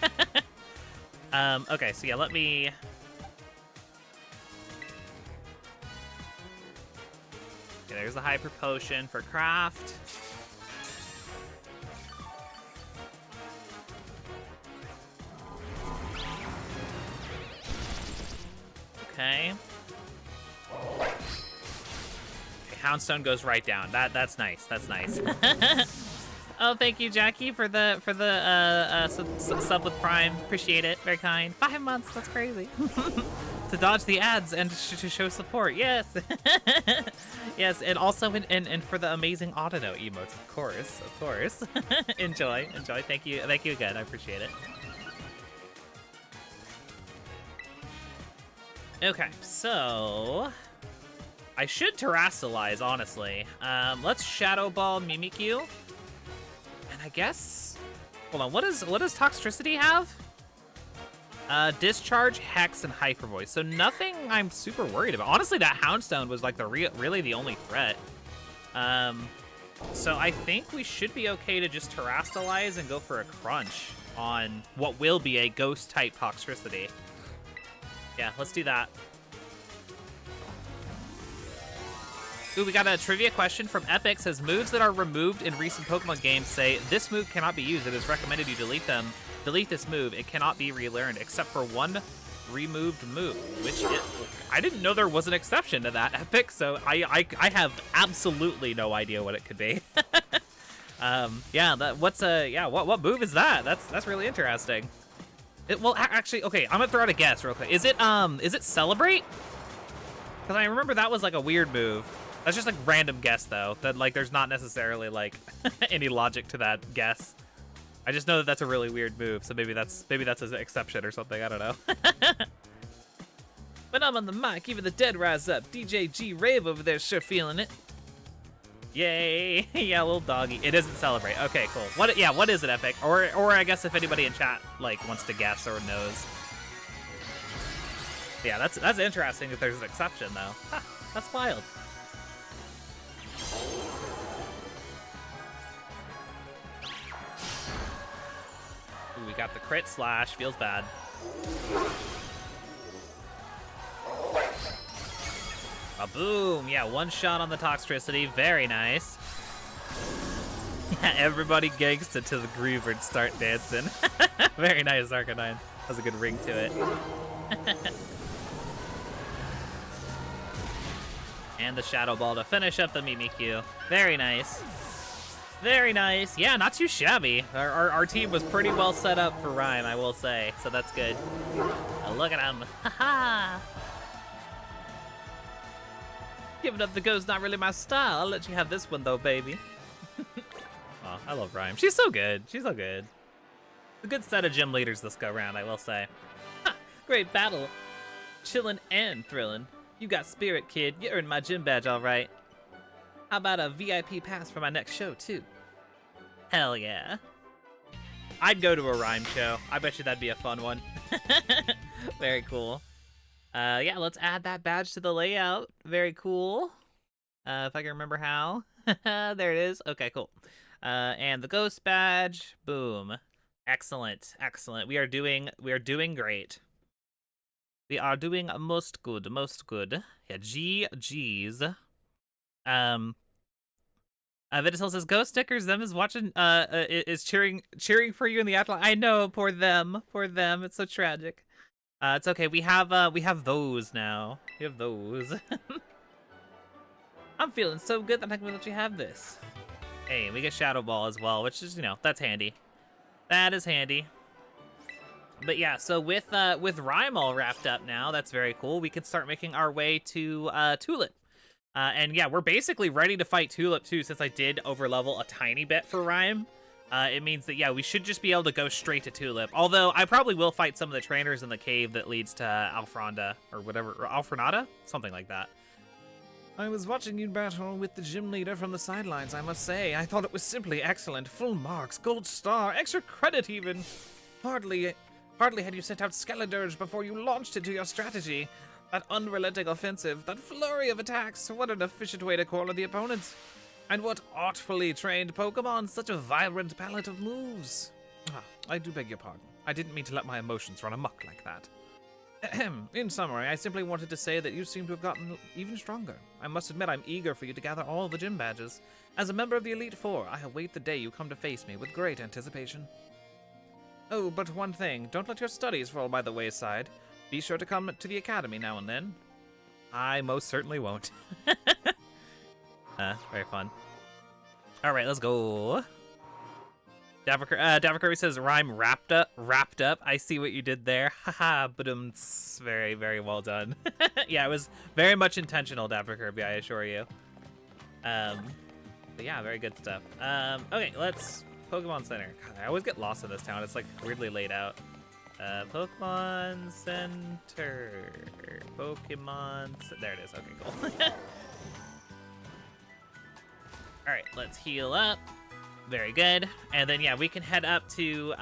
Okay, so yeah, let me... Okay, there's the Hyper Potion for Craft. Okay. Houndstone goes right down. That's nice. That's nice. Oh, thank you, Jackie, for the sub with Prime. Appreciate it. Very kind. 5 months. That's crazy. To dodge the ads and to show support. Yes. Yes, and also and for the amazing Autonote emotes, of course. Enjoy. Thank you again. I appreciate it. Okay, so I should Terrastalize, honestly. Let's Shadow Ball Mimikyu. And I guess... Hold on, what does Toxtricity have? Discharge, Hex, and Hyper Voice. So nothing I'm super worried about. Honestly, that Houndstone was like really the only threat. So I think we should be okay to just Terrastalize and go for a Crunch on what will be a Ghost-type Toxtricity. Yeah, let's do that. Ooh, we got a trivia question from Epic. Says, moves that are removed in recent Pokemon games say, this move cannot be used. It is recommended you delete them. Delete this move. It cannot be relearned except for one removed move, which I didn't know there was an exception to that, Epic, so I have absolutely no idea what it could be. Yeah, what move is that? That's really interesting. Well, actually, okay, I'm gonna throw out a guess real quick. Is it Celebrate? Because I remember that was like a weird move. That's just like random guess though. That like there's not necessarily like any logic to that guess. I just know that that's a really weird move, so maybe that's an exception or something. I don't know. But I'm on the mic, even the dead rise up. DJ G Rave over there, sure feeling it. Yay! Yeah, little doggy. It isn't Celebrate. Okay, cool. What is it, Epic? Or I guess if anybody in chat like wants to guess or knows. Yeah, that's interesting if there's an exception though. Ha, that's wild. Ooh, we got the crit slash. Feels bad. A boom! Yeah, one shot on the Toxtricity. Very nice. Yeah, everybody gangsta to the groove and start dancing. Very nice, Arcanine. Has a good ring to it. And the Shadow Ball to finish up the Mimikyu. Very nice. Very nice. Yeah, not too shabby. Our team was pretty well set up for Rhyme, I will say. So that's good. Oh, look at him. Haha. Giving up the ghost, not really my style. I'll let you have this one though, baby. Oh, I love Rhyme. She's so good. She's so good. A good set of gym leaders this go round, I will say. Ha! Great battle. Chillin' and thrillin'. You got spirit, kid. You earned my gym badge, all right. How about a VIP pass for my next show, too? Hell yeah. I'd go to a Rhyme show. I bet you that'd be a fun one. Very cool. Yeah, let's add that badge to the layout. Very cool. If I can remember how. There it is. Okay, cool. And the ghost badge. Boom. Excellent. Excellent. We are doing great. We are doing most good. Most good. Yeah, GG's. Viticel says, "Ghost stickers. Them is watching. Is cheering for you in the afterlife. I know. Poor them. Poor them. It's so tragic. It's okay. We have those now. We have those. I'm feeling so good that I can let you have this. Hey, we get Shadow Ball as well, which is, you know, that's handy. That is handy. But yeah, so with Rhyme all wrapped up now, that's very cool. We can start making our way to Tulip. And yeah, we're basically ready to fight Tulip too, since I did overlevel a tiny bit for Rhyme. It means that, yeah, we should just be able to go straight to Tulip. Although, I probably will fight some of the trainers in the cave that leads to Alfronda, or whatever, or Alfronada? Something like that. I was watching you battle with the gym leader from the sidelines, I must say. I thought it was simply excellent. Full marks, gold star, extra credit even. Hardly had you sent out Skeledirge before you launched into your strategy. That unrelenting offensive, that flurry of attacks, what an efficient way to corner the opponent. And what artfully trained Pokemon, such a vibrant palette of moves. I do beg your pardon. I didn't mean to let my emotions run amok like that. In summary, I simply wanted to say that you seem to have gotten even stronger. I must admit I'm eager for you to gather all the gym badges. As a member of the Elite Four, I await the day you come to face me with great anticipation. Oh, but one thing, don't let your studies fall by the wayside. Be sure to come to the academy now and then. I most certainly won't. Very fun. All right, let's go. Dapper Kirby says, Rhyme wrapped up. I see what you did there. Haha, but very, very well done. Yeah, it was very much intentional, Dapper Kirby, I assure you. But yeah, very good stuff. Okay, let's Pokemon Center. God, I always get lost in this town. It's like weirdly laid out. Pokemon Center. There it is. Okay, cool. All right, let's heal up. Very good. And then, yeah, we can head up to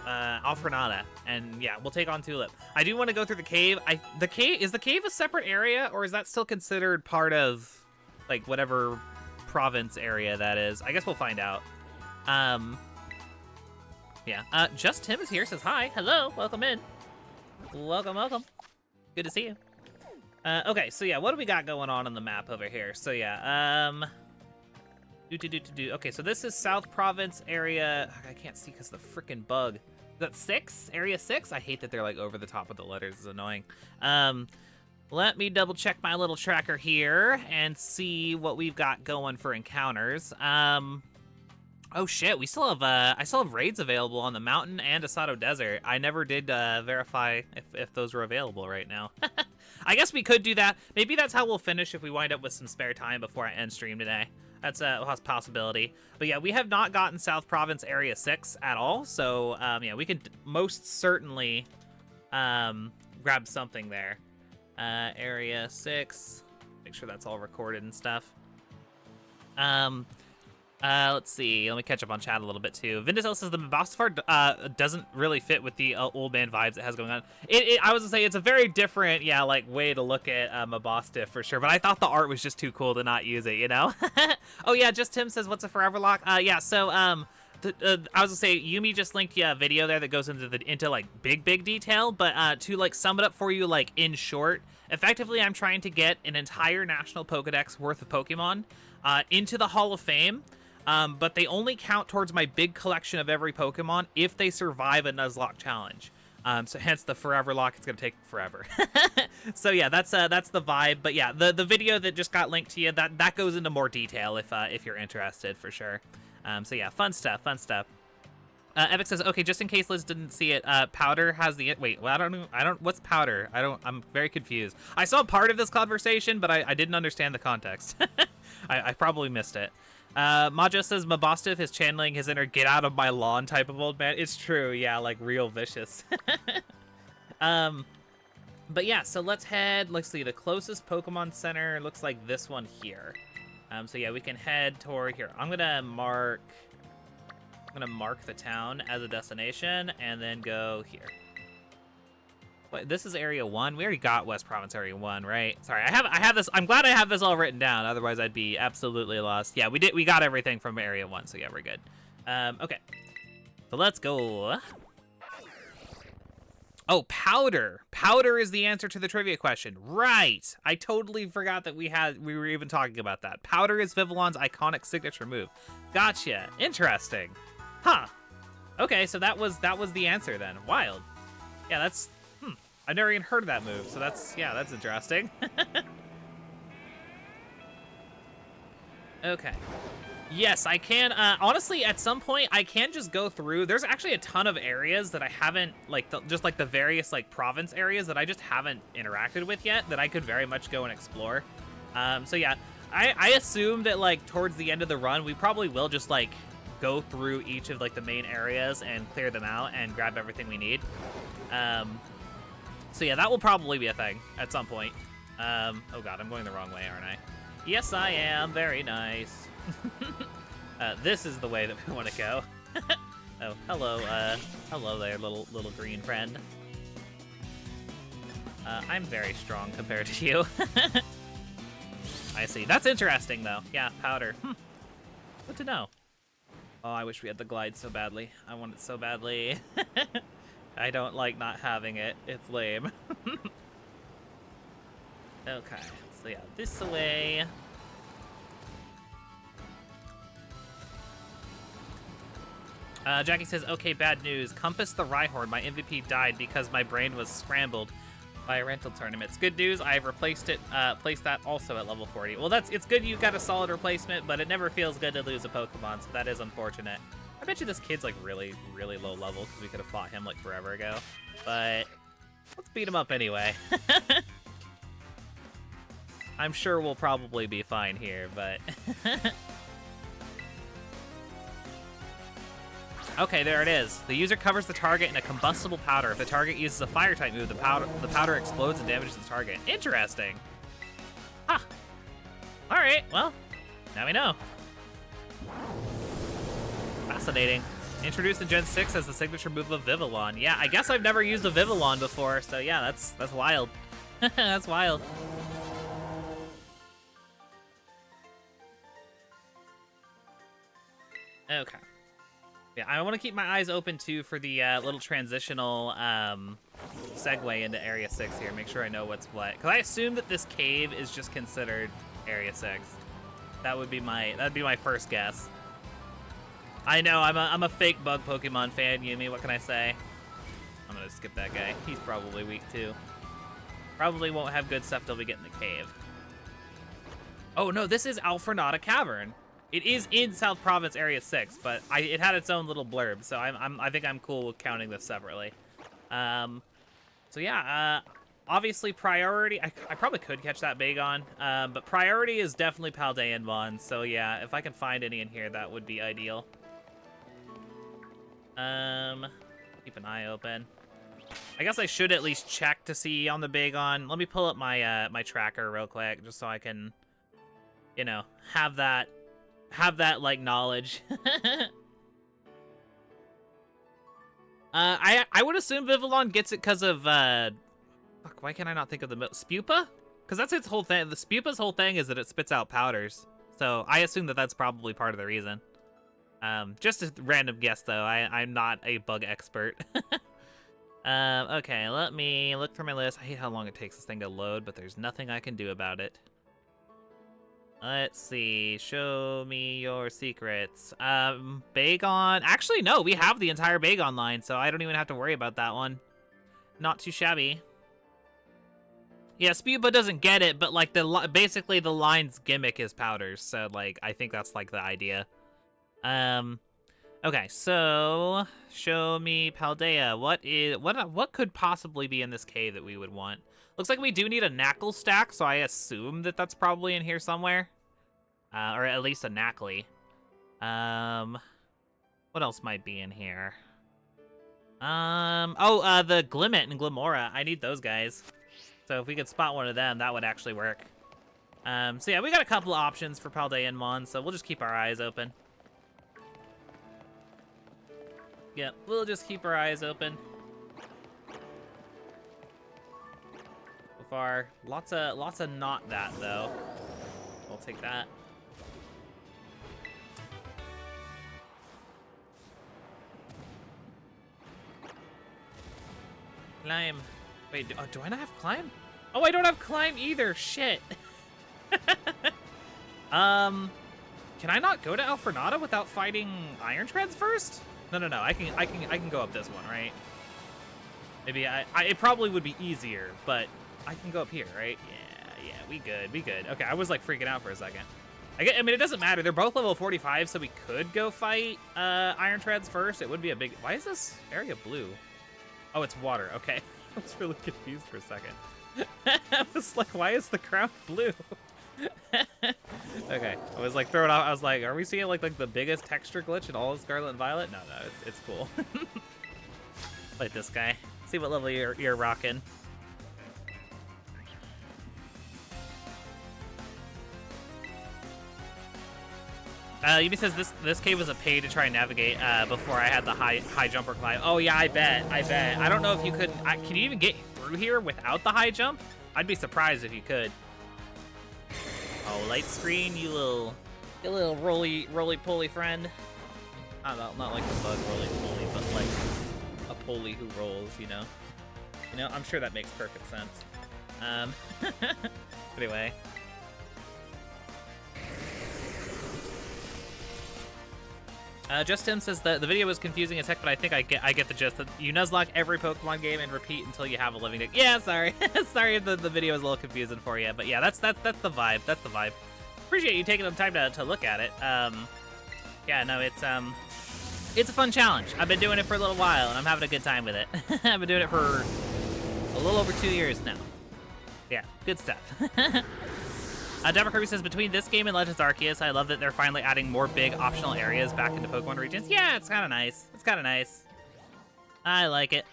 Alfronada. And, yeah, we'll take on Tulip. I do want to go through the cave. Is the cave a separate area, or is that still considered part of, like, whatever province area that is? I guess we'll find out. Yeah. Just Tim is here, says hi. Hello, welcome in. Welcome. Good to see you. Okay, so yeah, what do we got going on the map over here? So yeah, Okay, so this is South Province area. I can't see because the freaking bug. Is that 6? Area 6? I hate that they're like over the top of the letters. It's annoying. Let me double check my little tracker here and see what we've got going for encounters. Oh shit, we still have I still have raids available on the mountain and Asado Desert. I never did verify if those were available right now. I guess we could do that. Maybe that's how we'll finish if we wind up with some spare time before I end stream today. That's a possibility. But yeah, we have not gotten South Province Area 6 at all, so yeah, we can most certainly grab something there. Area 6, make sure that's all recorded and stuff. Let's see. Let me catch up on chat a little bit too. Vindicel says the Mabostifar doesn't really fit with the old man vibes it has going on. I was gonna say it's a very different, yeah, like way to look at Mabostif for sure. But I thought the art was just too cool to not use it, you know? Oh yeah, just Tim says what's a Foreverlocke? Yeah, so I was gonna say Yumi just linked you a video there that goes into like big detail, but to like sum it up for you, like in short, effectively I'm trying to get an entire national Pokedex worth of Pokemon into the Hall of Fame. But they only count towards my big collection of every Pokemon if they survive a Nuzlocke challenge. So hence the Foreverlocke, it's gonna take forever. So yeah, that's the vibe. But yeah, the video that just got linked to you, that goes into more detail if you're interested for sure. So yeah, fun stuff. Epic says, okay, just in case Liz didn't see it, Powder has the, wait, well, I don't, what's Powder? I'm very confused. I saw part of this conversation, but I didn't understand the context. I probably missed it. Majo says Mabostif is channeling his inner get out of my lawn type of old man. It's true, yeah, like real vicious. But yeah, so let's see, the closest Pokemon Center looks like this one here. So yeah, we can head toward here. I'm gonna mark the town as a destination and then go here. Wait, this is Area 1. We already got West Province Area 1, right? Sorry, I have this. I'm glad I have this all written down. Otherwise, I'd be absolutely lost. Yeah, we got everything from Area 1, so yeah, we're good. Okay. So let's go. Oh, Powder. Powder is the answer to the trivia question. Right. I totally forgot that we were even talking about that. Powder is Vivillon's iconic signature move. Gotcha. Interesting. Huh. Okay, so that was the answer then. Wild. Yeah, that's I've never even heard of that move, so that's interesting. Okay. Yes, I can. Honestly, at some point, I can just go through. There's actually a ton of areas that I haven't, like, just like the various, like, province areas that I just haven't interacted with yet that I could very much go and explore. So yeah, I assume that, like, towards the end of the run, we probably will just, like, go through each of, like, the main areas and clear them out and grab everything we need. So yeah, that will probably be a thing at some point. Oh god, I'm going the wrong way, aren't I? Yes, I am. Very nice. This is the way that we want to go. Oh, hello, hello there, little green friend. I'm very strong compared to you. I see. That's interesting, though. Yeah, powder. Good to know. Oh, I wish we had the glide so badly. I want it so badly. I don't like not having it. It's lame. Okay, so yeah, this way. Jackie says, okay, bad news. Compass the Rhyhorn, my MVP died because my brain was scrambled by a rental tournaments. Good news, I've replaced it, placed that also at level 40. Well, it's good you got a solid replacement, but it never feels good to lose a Pokemon, so that is unfortunate. I bet you this kid's like really, really low level because we could have fought him like forever ago. But let's beat him up anyway. I'm sure we'll probably be fine here, but... Okay, there it is. The user covers the target in a combustible powder. If the target uses a fire-type move, the powder explodes and damages the target. Interesting. Huh. All right, well, now we know. Fascinating. Introduced in Gen 6 as the signature move of Vivillon. Yeah, I guess I've never used a Vivillon before, so yeah, that's wild. That's wild. Okay. Yeah, I want to keep my eyes open, too, for the little transitional segue into Area 6 here. Make sure I know what's what. Because I assume that this cave is just considered Area 6. That'd be my first guess. I know, I'm a fake bug Pokemon fan, Yumi. What can I say? I'm going to skip that guy. He's probably weak, too. Probably won't have good stuff till we get in the cave. Oh, no, this is Alfrenata Cavern. It is in South Province Area 6, but it had its own little blurb, so I think I'm cool with counting this separately. So yeah, obviously priority, I probably could catch that Bagon, but priority is definitely Paldean Mon, so yeah, if I can find any in here, that would be ideal. Keep an eye open. I guess I should at least check to see on the Bagon. Let me pull up my my tracker real quick, just so I can, you know, have that like knowledge. I would assume Vivillon gets it because of fuck, why can I not think of the Spupa? Because that's its whole thing. The Spupa's whole thing is that it spits out powders. So I assume that that's probably part of the reason. Just a random guess though. I'm not a bug expert. Okay, let me look through my list. I hate how long it takes this thing to load, but there's nothing I can do about it. Let's see. Show me your secrets. Bagon. Actually, no. We have the entire Bagon line, so I don't even have to worry about that one. Not too shabby. Yeah, Spupa doesn't get it, but like basically the line's gimmick is powders, so like I think that's like the idea. Okay, so show me Paldea. What could possibly be in this cave that we would want? Looks like we do need a Knackle stack, so I assume that that's probably in here somewhere. Or at least a Knackly. What else might be in here? The Glimmet and Glimora. I need those guys. So if we could spot one of them, that would actually work. So yeah, we got a couple of options for Paldean Mon, so we'll just keep our eyes open. Yeah, we'll just keep our eyes open. So far, lots of not that though. We'll take that. Climb. Wait, do I not have climb? Oh, I don't have climb either. Shit. Can I not go to Alfrenata without fighting Iron Treads first? No. I can go up this one, right? Maybe it probably would be easier, but I can go up here, right? Yeah, we good. Okay, I was like freaking out for a second. I mean, it doesn't matter. They're both level 45, so we could go fight Iron Treads first. It would be a big... Why is this area blue? Oh, it's water. Okay. I was really confused for a second. I was like, why is the ground blue? Okay. I was like throwing off. I was like, are we seeing like the biggest texture glitch in all of Scarlet and Violet? No, it's cool. Like this guy. See what level you're rocking. Yumi says this cave was a pay to try and navigate before I had the high jump or climb. Oh yeah, I bet. I don't know if you could. Can you even get through here without the high jump? I'd be surprised if you could. Oh, light screen, you little roly-poly friend. Not like the bug roly-poly, but like a poly who rolls, you know? You know, I'm sure that makes perfect sense. Anyway. Justin says that the video was confusing as heck, but I think I get the gist. That you Nuzlocke every Pokemon game and repeat until you have a living deck. Yeah, sorry. Sorry if the video is a little confusing for you, but yeah, that's the vibe. That's the vibe. Appreciate you taking the time to look at it. Yeah, no, it's a fun challenge. I've been doing it for a little while, and I'm having a good time with it. I've been doing it for a little over 2 years now. Yeah, good stuff. Deborah Kirby says, between this game and Legends Arceus, I love that they're finally adding more big optional areas back into Pokemon regions. Yeah, it's kind of nice. It's kind of nice. I like it.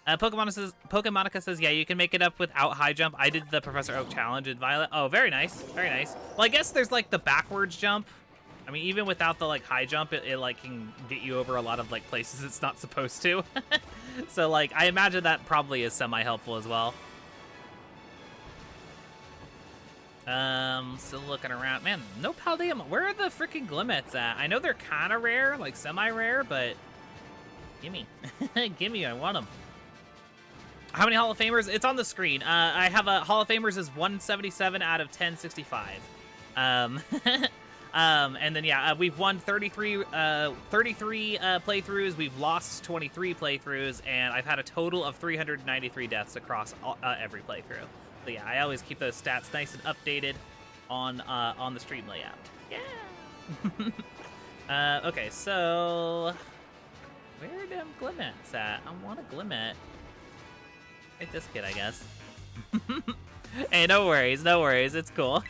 Pokemonica says, yeah, you can make it up without high jump. I did the Professor Oak challenge in Violet. Oh, very nice. Very nice. Well, I guess there's like the backwards jump. I mean, even without the like high jump, it like can get you over a lot of like places it's not supposed to. So like, I imagine that probably is semi-helpful as well. Still looking around. Man, no Paldeum. Where are the freaking Glimmets at? I know they're kind of rare, like semi-rare, but gimme. Gimme, I want them. How many Hall of Famers? It's on the screen. I have a Hall of Famers is 177 out of 1065. And then yeah, we've won 33 playthroughs. We've lost 23 playthroughs, and I've had a total of 393 deaths across every playthrough. So yeah, I always keep those stats nice and updated on the stream layout. Yeah. Okay, so where are them Glimmets at? I want a Glimmet. Take this kid, I guess. Hey, no worries, no worries. It's cool.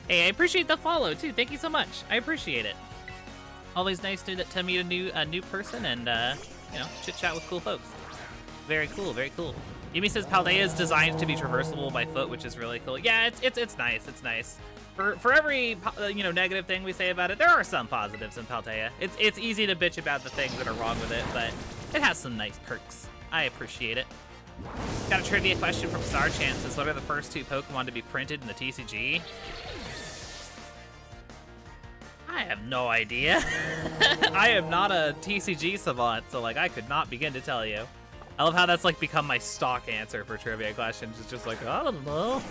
Hey, I appreciate the follow too. Thank you so much. I appreciate it. Always nice to meet a new person and you know, chit chat with cool folks. Very cool, very cool. Yumi says Paldea is designed to be traversable by foot, which is really cool. Yeah, it's nice. It's nice. For every you know, negative thing we say about it, there are some positives in Paldea. It's easy to bitch about the things that are wrong with it, but it has some nice perks. I appreciate it. Got a trivia question from Star Chances. What are the first 2 Pokemon to be printed in the TCG? I have no idea. I am not a TCG savant, so like I could not begin to tell you. I love how that's like become my stock answer for trivia questions. It's just like, I don't know.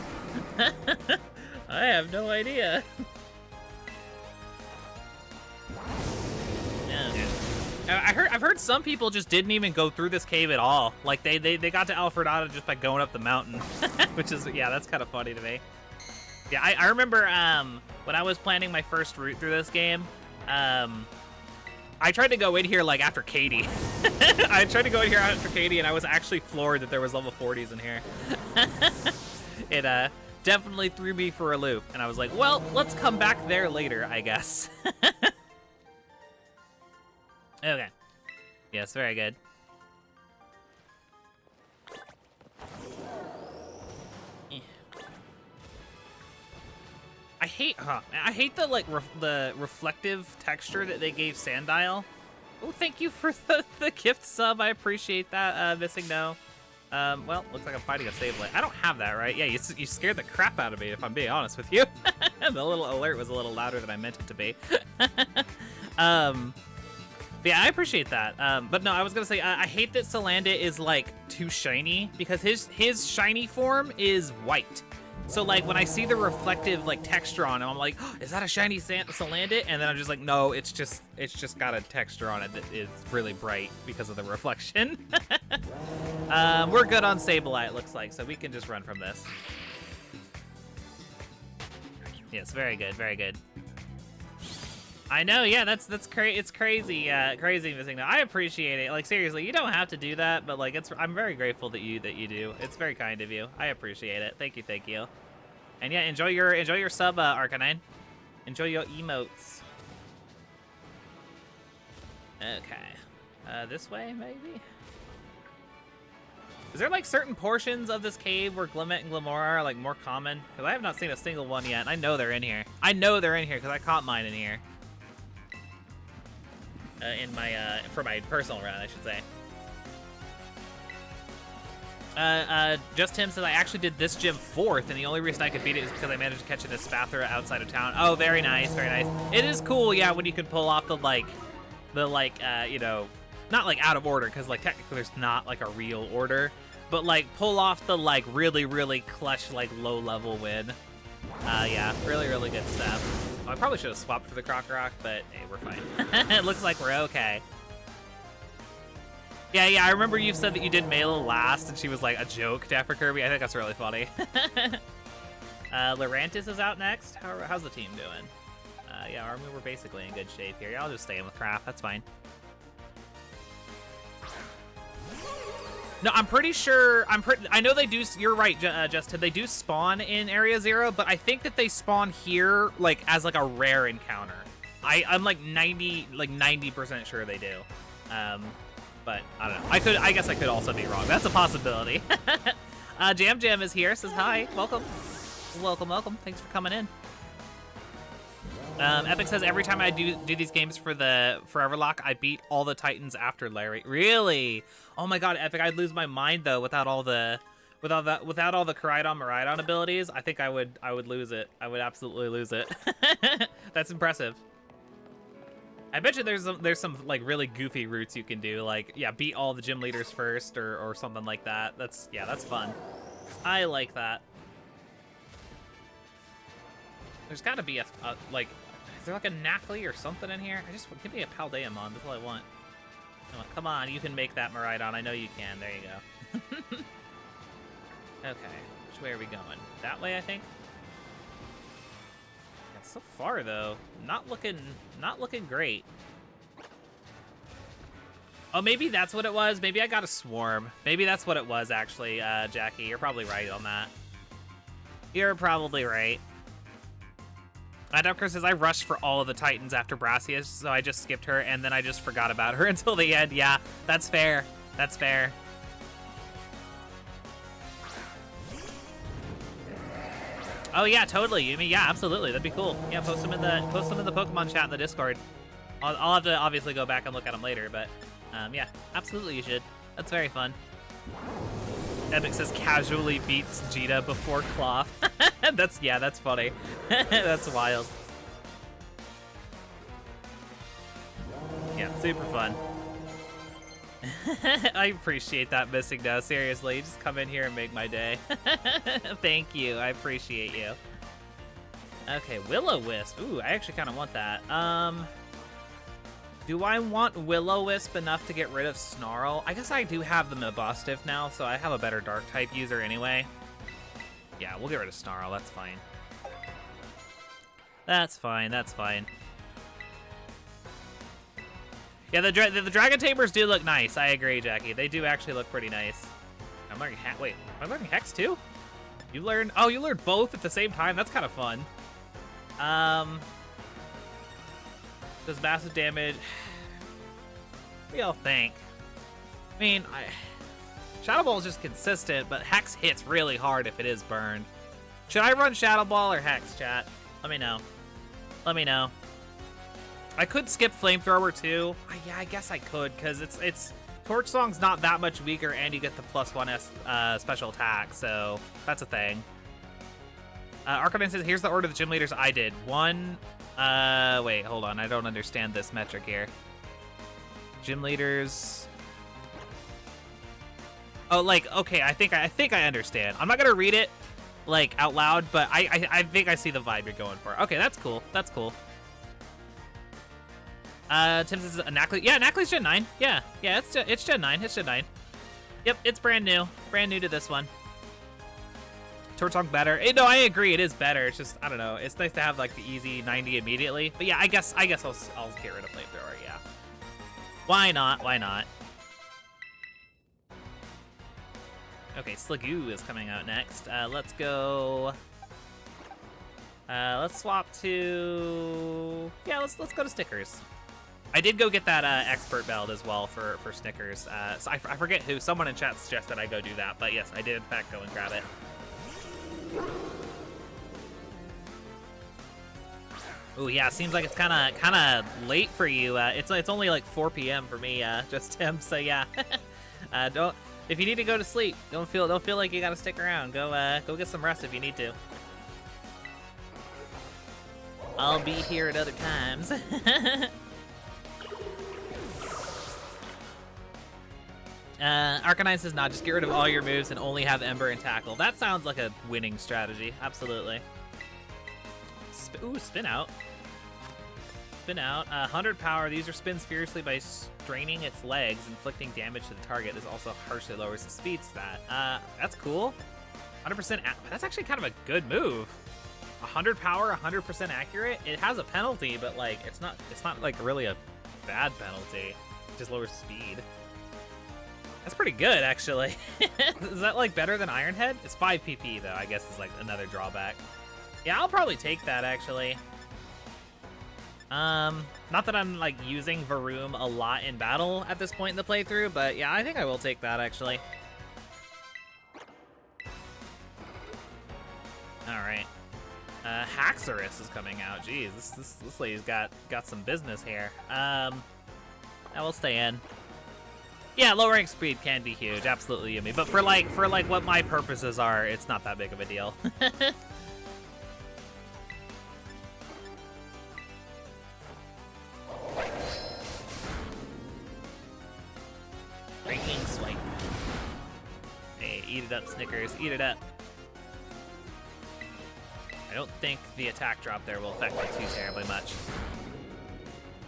I have no idea. Yeah. I've heard some people just didn't even go through this cave at all. Like they got to Alfredata just by going up the mountain, which is, yeah, that's kind of funny to me. Yeah, I remember when I was planning my first route through this game, I tried to go in here like after Katie. I tried to go in here after Katie, and I was actually floored that there was level 40s in here. It definitely threw me for a loop, and I was like, well, let's come back there later, I guess. Okay. Yes, very good. I hate the like the reflective texture that they gave Sandile. Oh, thank you for the gift sub. I appreciate that, Missing No. Well, looks like I'm fighting a Sableye. I don't have that, right? Yeah, you scared the crap out of me, if I'm being honest with you. The little alert was a little louder than I meant it to be. But yeah, I appreciate that. But no, I was gonna say I hate that Salandit is like too shiny, because his shiny form is white. So like when I see the reflective like texture on him, I'm like, oh, is that a shiny Salandit? And then I'm just like, no, it's just got a texture on it that is really bright because of the reflection. We're good on Sableye, it looks like, so we can just run from this. Yes, very good, very good. I know, yeah, it's crazy, crazy missing that. I appreciate it. Like seriously, you don't have to do that, but like I'm very grateful that you do. It's very kind of you. I appreciate it. Thank you. And yeah, enjoy your sub, Arcanine. Enjoy your emotes. Okay, this way maybe. Is there like certain portions of this cave where Glimmet and Glimora are like more common? Because I have not seen a single one yet, and I know they're in here. I know they're in here because I caught mine in here. In my for my personal run, I should say. Just Tim says I actually did this gym 4th, and the only reason I could beat it is because I managed to catch it in a Spathra outside of town. Oh, very nice, very nice. It is cool, yeah, when you can pull off the you know, not like out of order, because like technically there's not like a real order, but like pull off the like really clutch like low level win. Yeah, really good stuff. Oh, I probably should have swapped for the Crocorock, but hey, we're fine. It looks like we're okay. Yeah, I remember you said that you did Mela last, and she was like a joke to Afro Kirby. I think that's really funny. Lurantis is out next. How's the team doing? Yeah, I mean, we're basically in good shape here. Yeah, I'll just stay in with Craft. That's fine. No, I'm pretty sure. I know they do. You're right, Justin. They do spawn in Area 0, but I think that they spawn here like as like a rare encounter. I'm like 90% sure they do. But I don't know. I guess I could also be wrong. That's a possibility. Jam is here. Says hi. Welcome. Thanks for coming in. Epic says every time I do these games for the Foreverlocke, I beat all the Titans after Larry. Really? Oh my God, Epic! I'd lose my mind though without all the Koraidon Miraidon abilities. I think I would lose it. I would absolutely lose it. That's impressive. I bet you there's some like really goofy routes you can do, like yeah, beat all the gym leaders first or something like that. That's fun. I like that. There's got to be a like, is there like a Knackley or something in here? Give me a Paldeamon. That's all I want. Come on, you can make that Miraidon. I know you can. There you go. Okay, which way are we going? That way, I think. Yeah, so far though, not looking great. Oh, maybe that's what it was. Maybe I got a swarm. Maybe that's what it was actually. Jackie, you're probably right on that. You're probably right. Adapker says, I rushed for all of the Titans after Brassius, so I just skipped her, and then I just forgot about her until the end. Yeah, that's fair. That's fair. Oh yeah, totally. You mean yeah, absolutely. That'd be cool. Yeah, post them in the Pokemon chat in the Discord. I'll have to obviously go back and look at them later, but yeah, absolutely you should. That's very fun. Epic says casually beats Jita before Cloth. That's funny. That's wild. Yeah, super fun. I appreciate that, Missing No. Seriously, just come in here and make my day. Thank you. I appreciate you. Okay, Will-O-Wisp. Ooh, I actually kind of want that. Do I want Will-O-Wisp enough to get rid of Snarl? I guess I do have the Mabosstiff now, so I have a better Dark-type user anyway. Yeah, we'll get rid of Snarl. That's fine. That's fine. That's fine. Yeah, the Dragon Tamers do look nice. I agree, Jackie. They do actually look pretty nice. I'm learning wait, am I learning Hex too? You learned both at the same time? That's kind of fun. Does massive damage. What do y'all think? I mean, Shadow Ball is just consistent, but Hex hits really hard if it is burned. Should I run Shadow Ball or Hex, chat? Let me know. Let me know. I could skip Flamethrower too. Yeah, I guess I could, because it's Torch Song's not that much weaker, and you get the +1 special attack, so that's a thing. Arcanine says, here's the order of the gym leaders I did. 1, wait, hold on. I don't understand this metric here. Gym leaders. Oh, like, okay, I think I understand. I'm not gonna read it like out loud, but I think I see the vibe you're going for. Okay, that's cool. That's cool. Tim says a Knackley. Yeah, Knackley's Gen 9. Yeah, it's Gen 9. It's Gen 9. Yep, it's brand new to this one. Turtok better. No, I agree. It is better. It's just, I don't know. It's nice to have like the easy 90 immediately. But yeah, I guess I'll get rid of flamethrower. Yeah. Why not? Why not? Okay, Sligoo is coming out next. Let's go. Let's swap to. Yeah, let's go to stickers. I did go get that expert belt as well for Snickers. So I forget who. Someone in chat suggested I go do that, but yes, I did in fact go and grab it. Oh yeah, seems like it's kind of late for you. It's only like 4 p.m. for me, just Tim. So yeah, don't. If you need to go to sleep, don't feel like you gotta stick around. Go get some rest if you need to. I'll be here at other times. Arcanine says, nah, just get rid of all your moves and only have Ember and Tackle. That sounds like a winning strategy. Absolutely. Ooh, spin out. Spin out. 100 power. The user spins fiercely by straining its legs. Inflicting damage to the target. This also harshly lowers the speed stat. That's cool. 100%. That's actually kind of a good move. 100 power, 100% accurate. It has a penalty, but like it's not like really a bad penalty. It just lowers speed. That's pretty good, actually. Is that like better than Iron Head? It's 5 PP though. I guess is like another drawback. Yeah, I'll probably take that actually. Not that I'm like using Varoom a lot in battle at this point in the playthrough, but yeah, I think I will take that actually. All right. Haxorus is coming out. Jeez, this lady's got some business here. I will stay in. Yeah, lowering speed can be huge, absolutely, Yumi. But for like what my purposes are, it's not that big of a deal. Breaking swipe. Hey, eat it up, Snickers. Eat it up. I don't think the attack drop there will affect me too terribly much.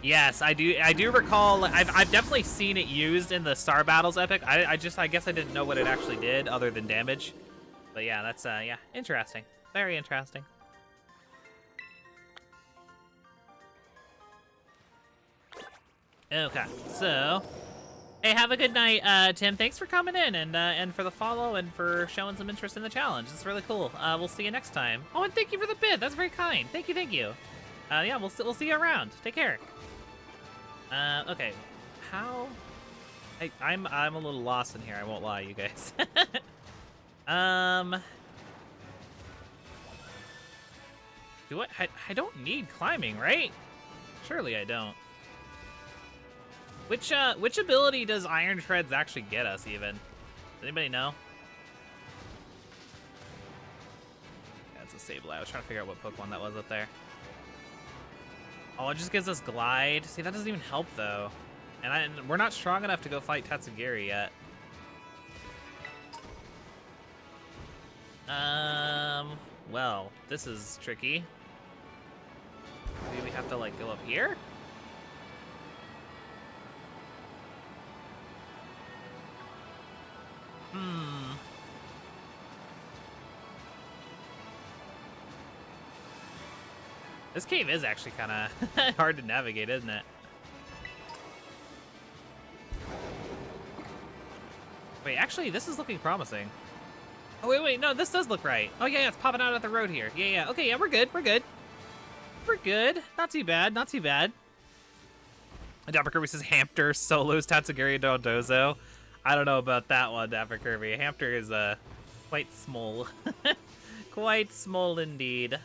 Yes, I do recall. I've definitely seen it used in the Star Battles epic. I guess I didn't know what it actually did other than damage. But yeah, that's yeah, interesting. Very interesting. Okay, so hey, have a good night, Tim. Thanks for coming in and for the follow and for showing some interest in the challenge. It's really cool. We'll see you next time. Oh, and thank you for the bid. That's very kind. Thank you. Yeah, we'll see you around. Take care. Okay, how? I'm a little lost in here. I won't lie, you guys. Do I don't need climbing, right? Surely I don't. Which ability does Iron Treads actually get us, even? Does anybody know? Yeah, it's a Sableye. I was trying to figure out what Pokemon that was up there. Oh, it just gives us Glide. See, that doesn't even help, though. And we're not strong enough to go fight Tatsugiri yet. Well, this is tricky. Maybe we have to, like, go up here? This cave is actually kind of hard to navigate, isn't it? Wait, actually, this is looking promising. Oh, wait, no, this does look right. Oh, yeah, it's popping out at the road here. Yeah, okay, yeah, we're good. We're good. Not too bad. Dapper Kirby says Hamster solos Tatsugiri Dondozo. I don't know about that one, Dapper Kirby. Hamster is quite small. Quite small indeed.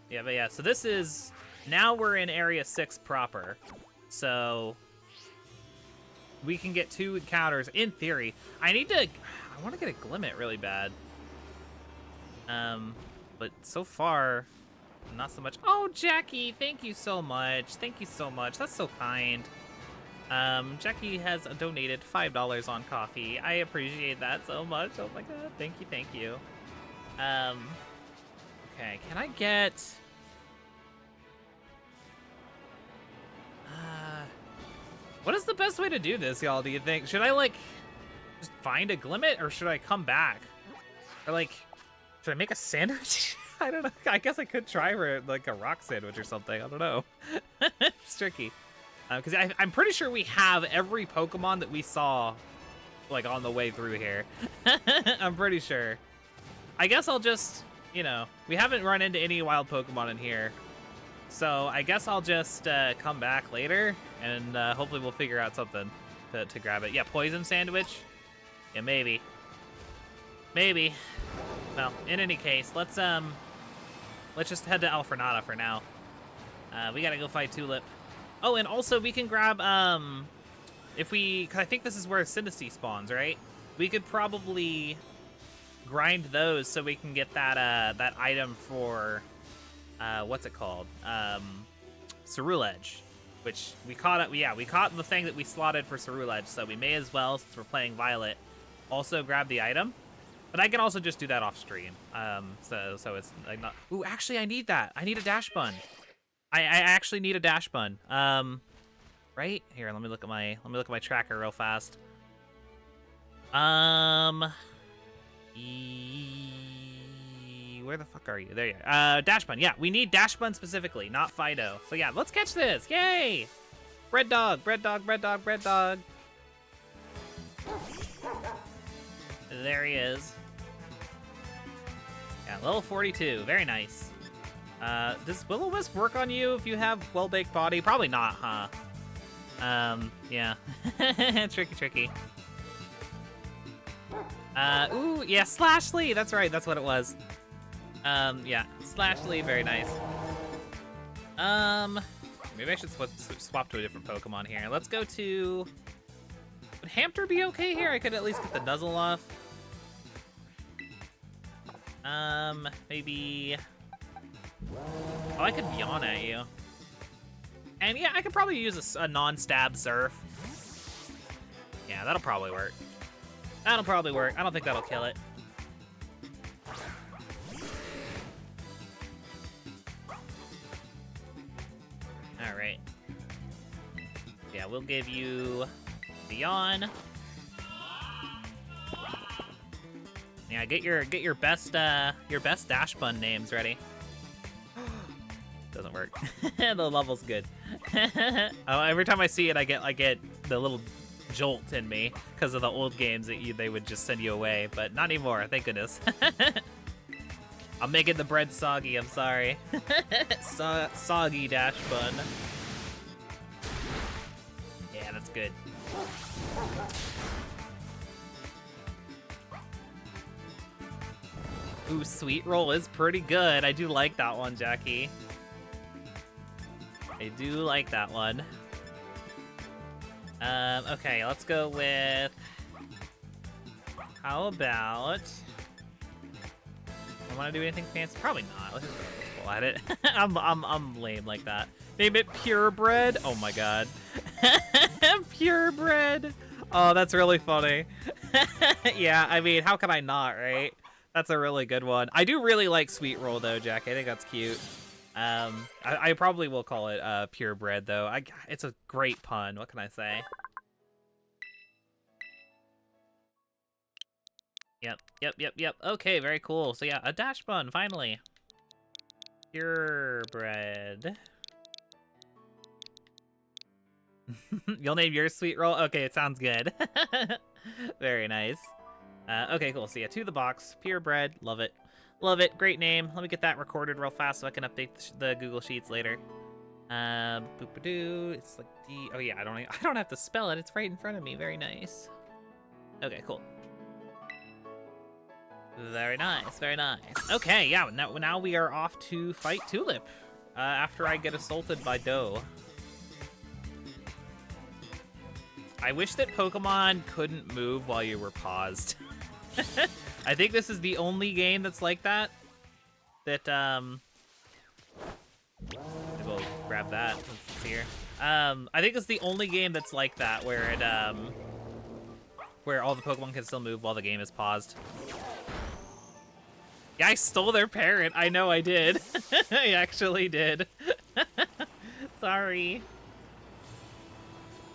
Yeah, but yeah, so this is... Now we're in Area 6 proper. So... we can get 2 encounters, in theory. I want to get a Glimmet really bad. But so far, not so much. Oh, Jackie, thank you so much. That's so kind. Jackie has donated $5 on coffee. I appreciate that so much. Oh my god, thank you. Okay, can I get... what is the best way to do this, y'all, do you think? Should I, like, just find a Glimmet, or should I come back? Or, like, Should I make a sandwich? I don't know. I guess I could try for like a rock sandwich or something. I don't know. It's tricky. Because I'm pretty sure we have every Pokemon that we saw like on the way through here. I'm pretty sure. I guess I'll just, you know, we haven't run into any wild Pokemon in here. So I guess I'll just come back later and hopefully we'll figure out something to grab it. Yeah, poison sandwich. Yeah, maybe. Maybe. Well, in any case, let's just head to Alfrenata for now. We gotta go fight Tulip. Oh, and also we can grab if we, cause I think this is where Sinistee spawns, right? We could probably grind those so we can get that that item for what's it called? Ceruledge, which we caught it. Yeah, we caught the thing that we slotted for Ceruledge, so we may as well, since we're playing Violet, also grab the item. But I can also just do that off stream. So it's like not. Ooh, actually, I need that. I need a dash bun. I actually need a dash bun. Right here. Let me look at my tracker real fast. Where the fuck are you? There you are. Dash bun. Yeah, we need dash bun specifically, not Fido. So yeah, let's catch this. Yay! Bread dog. Bread dog. Bread dog. Bread dog. There he is. Yeah, level 42. Very nice. Does Will-O-Wisp work on you if you have well-baked body? Probably not, huh? Yeah. Tricky. Ooh, yeah, Slashly! That's right, that's what it was. Yeah, Slashly, very nice. Maybe I should swap to a different Pokemon here. Let's go to... Would Hamter be okay here? I could at least get the Nuzzle off. Maybe... Oh, I could yawn at you. And yeah, I could probably use a non-stab Surf. Yeah, that'll probably work. That'll probably work. I don't think that'll kill it. Alright. Yeah, we'll give you the yawn. Yeah, get your best dash bun names ready. Doesn't work. The level's good. Oh, every time I see it, I get the little jolt in me because of the old games that they would just send you away, but not anymore. Thank goodness. I'm making the bread soggy. I'm sorry. Soggy dash bun. Yeah, that's good. Ooh, Sweet Roll is pretty good. I do like that one, Jackie. I do like that one. Okay, let's go with... How about... I want to do anything fancy? Probably not. Let's just go at it. I'm lame like that. Name it Purebred. Oh my god. Purebred. Oh, that's really funny. Yeah, I mean, how can I not, right? That's a really good one. I do really like Sweet Roll though, Jack. I think that's cute. I probably will call it Purebred though. It's a great pun. What can I say? Yep. Okay, very cool. So yeah, a dash bun finally. Purebred. You'll name your Sweet Roll? Okay, it sounds good. Very nice. Okay, cool. So yeah, to the box. Purebred. Love it. Love it. Great name. Let me get that recorded real fast so I can update the Google Sheets later. Boop-a-doo. It's like D... Oh yeah, I don't have to spell it. It's right in front of me. Very nice. Okay, cool. Very nice. Very nice. Okay, yeah. Now we are off to fight Tulip. After I get assaulted by Doe. I wish that Pokemon couldn't move while you were paused. I think this is the only game that's like that. We'll grab that. Let's see here. I think it's the only game that's like that, where it where all the Pokemon can still move while the game is paused. Yeah, I stole their parent. I know I did. I actually did. Sorry.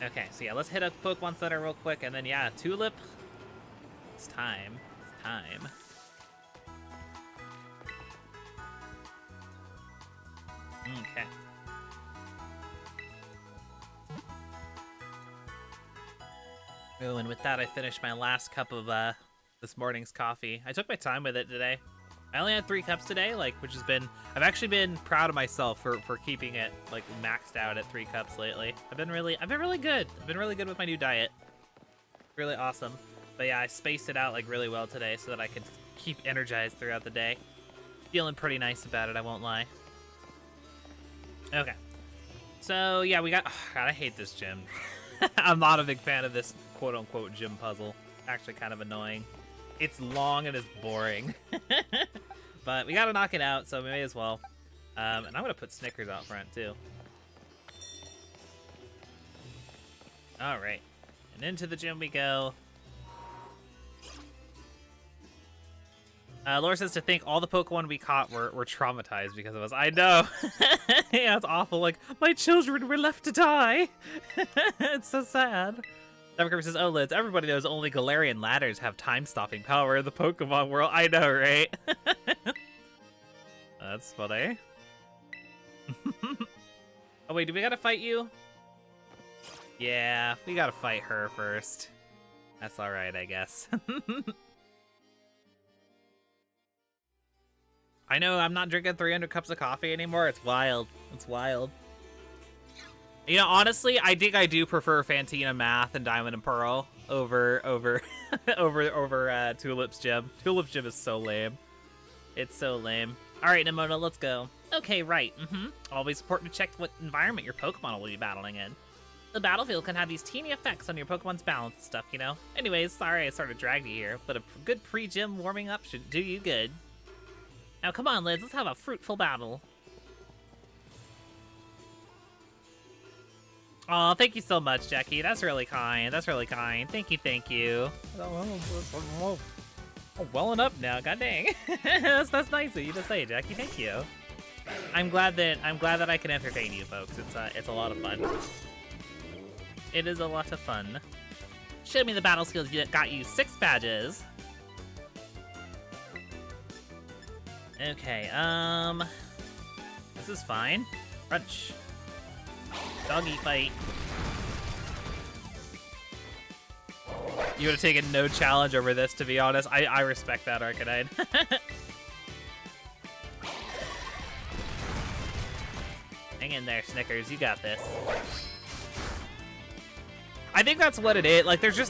Okay, so yeah, let's hit up Pokemon Center real quick, and then yeah, Tulip. It's time. It's time. Okay. Oh, and with that, I finished my last cup of this morning's coffee. I took my time with it today. I only had 3 cups today, which has been, I've actually been proud of myself for keeping it maxed out at 3 cups lately. I've been really good. I've been really good with my new diet. Really awesome. But yeah, I spaced it out really well today so that I could keep energized throughout the day. Feeling pretty nice about it, I won't lie. Okay. So yeah, we got, oh, God, I hate this gym. I'm not a big fan of this quote-unquote gym puzzle. Actually kind of annoying. It's long and it's boring. But we gotta knock it out, so we may as well. And I'm gonna put Snickers out front too. Alright. And into the gym we go. Laura says to think all the Pokemon we caught were traumatized because of us. I know. Yeah, it's awful. My children were left to die. It's so sad. Devin says, oh, Liz, everybody knows only Galarian ladders have time-stopping power in the Pokemon world. I know, right? That's funny. Oh, wait, do we gotta fight you? Yeah, we gotta fight her first. That's alright, I guess. I know, I'm not drinking 300 cups of coffee anymore. It's wild. It's wild. You know, honestly, I think I do prefer Fantina Math and Diamond and Pearl over Tulip's Gym. Tulip's Gym is so lame. It's so lame. All right, Nimona, let's go. Okay, right. Always important to check what environment your Pokemon will be battling in. The battlefield can have these teeny effects on your Pokemon's balance and stuff, you know? Anyways, sorry I sort of dragged you here, but a good pre-gym warming up should do you good. Now, come on, Liz, let's have a fruitful battle. Oh, thank you so much, Jackie. That's really kind. That's really kind. Thank you, thank you. Oh, welling up now. God dang. that's nice of you to say, Jackie. Thank you. I'm glad that I can entertain you, folks. It's a lot of fun. It is a lot of fun. Show me the battle skills that got you 6 badges. Okay, this is fine. Crunch. Doggy fight. You would have taken no challenge over this, to be honest. I respect that, Arcanine. Hang in there, Snickers. You got this. I think that's what it is.